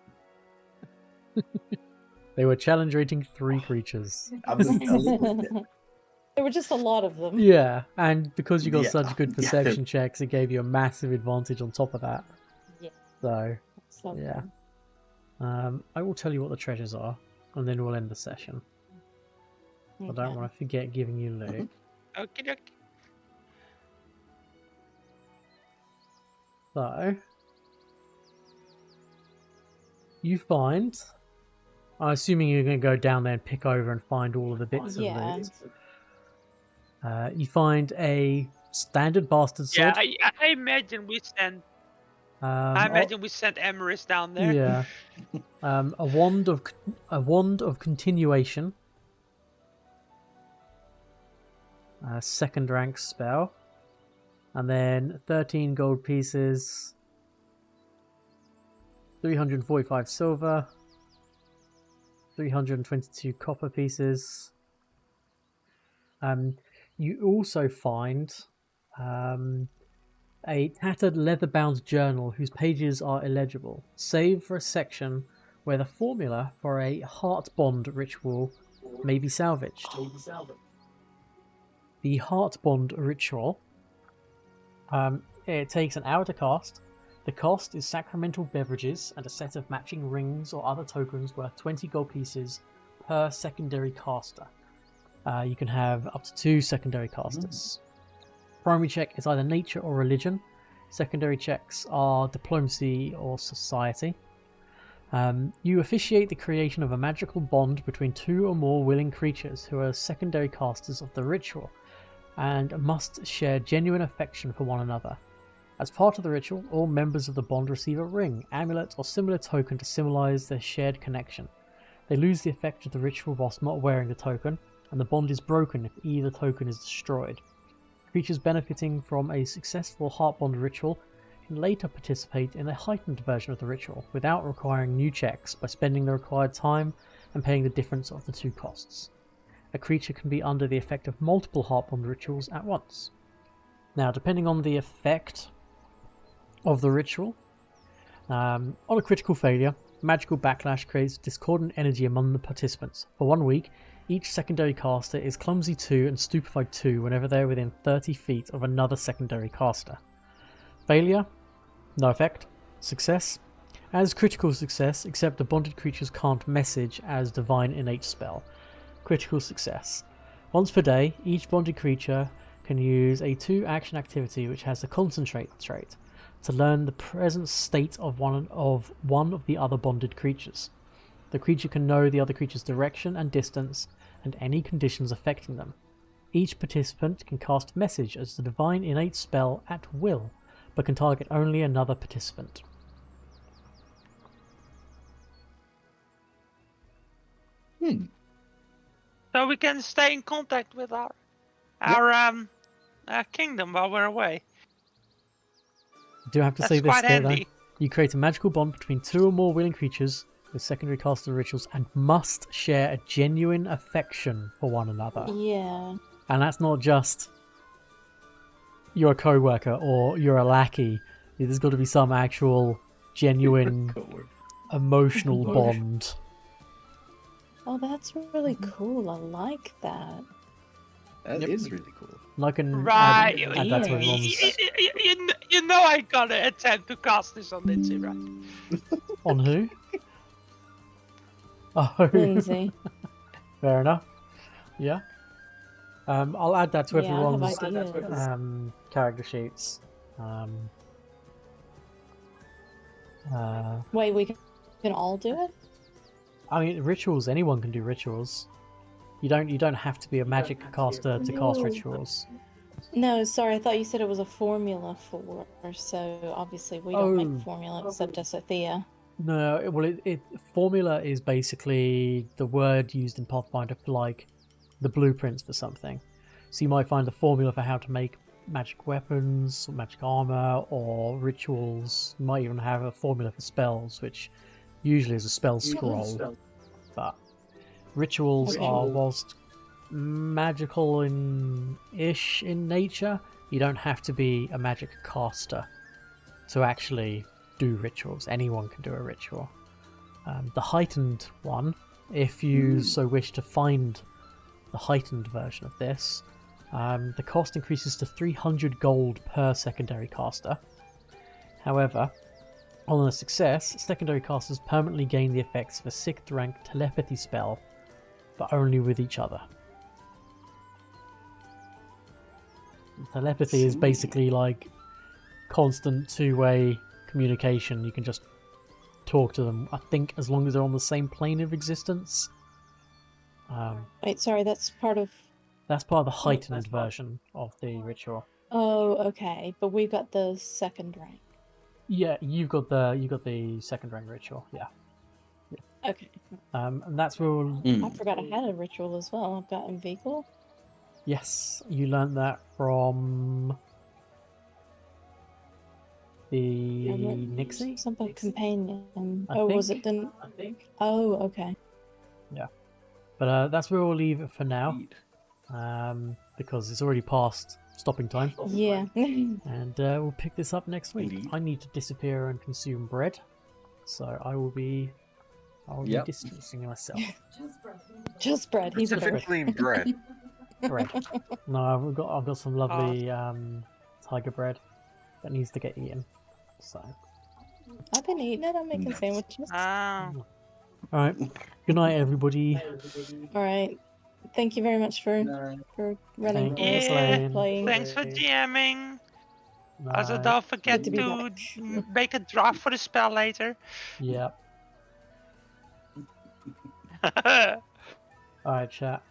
They were challenge rating 3 creatures. There were just a lot of them. Yeah, and because you got Yeah. such good Yeah. perception checks, it gave you a massive advantage on top of that. Yeah. So, yeah. I will tell you what the treasures are, and then we'll end the session. I don't want to forget giving you loot. Okay, okay. So, you find... I'm assuming you're going to go down there and pick over and find all of the bits Yeah. of loot. You find a standard bastard sword. Yeah, I imagine we sent. I imagine we sent Ameryss down there. Yeah. A wand of continuation. A second rank spell. And then 13 gold pieces. 345 silver. 322 copper pieces. You also find a tattered leather-bound journal whose pages are illegible, save for a section where the formula for a heart bond ritual may be salvaged. The heart bond ritual, it takes an hour to cast. The cost is sacramental beverages and a set of matching rings or other tokens worth 20 gold pieces per secondary caster. You can have up to 2 secondary casters. Primary check is either nature or religion. Secondary checks are diplomacy or society. You officiate the creation of a magical bond between 2 or more willing creatures who are secondary casters of the ritual and must share genuine affection for one another. As part of the ritual, all members of the bond receive a ring, amulet, or similar token to symbolize their shared connection. They lose the effect of the ritual whilst not wearing the token, and the bond is broken if either token is destroyed. Creatures benefiting from a successful heart bond ritual can later participate in a heightened version of the ritual without requiring new checks by spending the required time and paying the difference of the 2 costs. A creature can be under the effect of multiple heart bond rituals at once. Now, depending on the effect of the ritual, on a critical failure, magical backlash creates discordant energy among the participants. For 1 week, each secondary caster is clumsy 2 and stupefied 2 whenever they are within 30 feet of another secondary caster. Failure, no effect. Success, as critical success, except the bonded creatures can't message as divine innate spell. Critical success. Once per day, each bonded creature can use a 2 action activity which has the concentrate trait to learn the present state of one of the other bonded creatures. The creature can know the other creature's direction and distance and any conditions affecting them. Each participant can cast message as the divine innate spell at will, but can target only another participant. So we can stay in contact with our kingdom while we're away. I do have to That's say this quite bit, though. handy. You create a magical bond between 2 or more willing creatures with secondary caster rituals and must share a genuine affection for one another. Yeah. And that's not just you're a co-worker or you're a lackey. There's got to be some actual genuine emotional bond. Oh, that's really cool. I like that. That is really cool. And I can Right. add that to everyone's... You know I gotta attempt to cast this on Lindsay, right? On who? Oh, Lindsay. fair enough. Yeah. I'll add that to Yeah, I have everyone's ideas. character sheets. Wait, we can all do it? I mean, rituals. Anyone can do rituals. You don't have to be a magic caster to cast rituals. No, sorry, I thought you said it was a formula for, so obviously we don't make formula except Esothea. No, well, formula is basically the word used in Pathfinder for like the blueprints for something. So you might find the formula for how to make magic weapons, or magic armor, or rituals. You might even have a formula for spells, which usually is a spell scroll. But rituals are, whilst magical ish in nature, you don't have to be a magic caster to actually do rituals. Anyone can do a ritual. The heightened one, if you so wish to find the heightened version of this, the cost increases to 300 gold per secondary caster. However, on a success, secondary casters permanently gain the effects of a 6th rank telepathy spell, but only with each other. Telepathy is basically like constant two-way communication. You can just talk to them, I think, as long as they're on the same plane of existence. Wait, sorry, that's part of the heightened version of the ritual. Oh, okay. But we've got the 2nd rank. Yeah, you've got the 2nd rank ritual. Yeah. Okay. And that's where we'll... I forgot I had a ritual as well. I've got Invigil. Yes, you learned that from the Nixie? Something companion. I was think. it didn't? I think. Oh, okay. Yeah. But that's where we'll leave it for now. Because it's already past stopping time. Yeah. And we'll pick this up next week. Indeed. I need to disappear and consume bread. So I will be distancing myself. Just bread. He's a Specifically bread. Bread. No, I've got some lovely tiger bread that needs to get eaten. So. I've been eating it. I'm making sandwiches. Alright. Good night, everybody. All right. Thank you very much for running. Thanks, for Lane. playing. Thanks for DMing. Also, Night. don't forget Good to to be make a draft for the spell later. Yep. Alright, chat.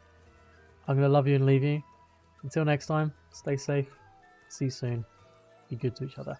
I'm gonna love you and leave you. Until next time, stay safe. See you soon. Be good to each other.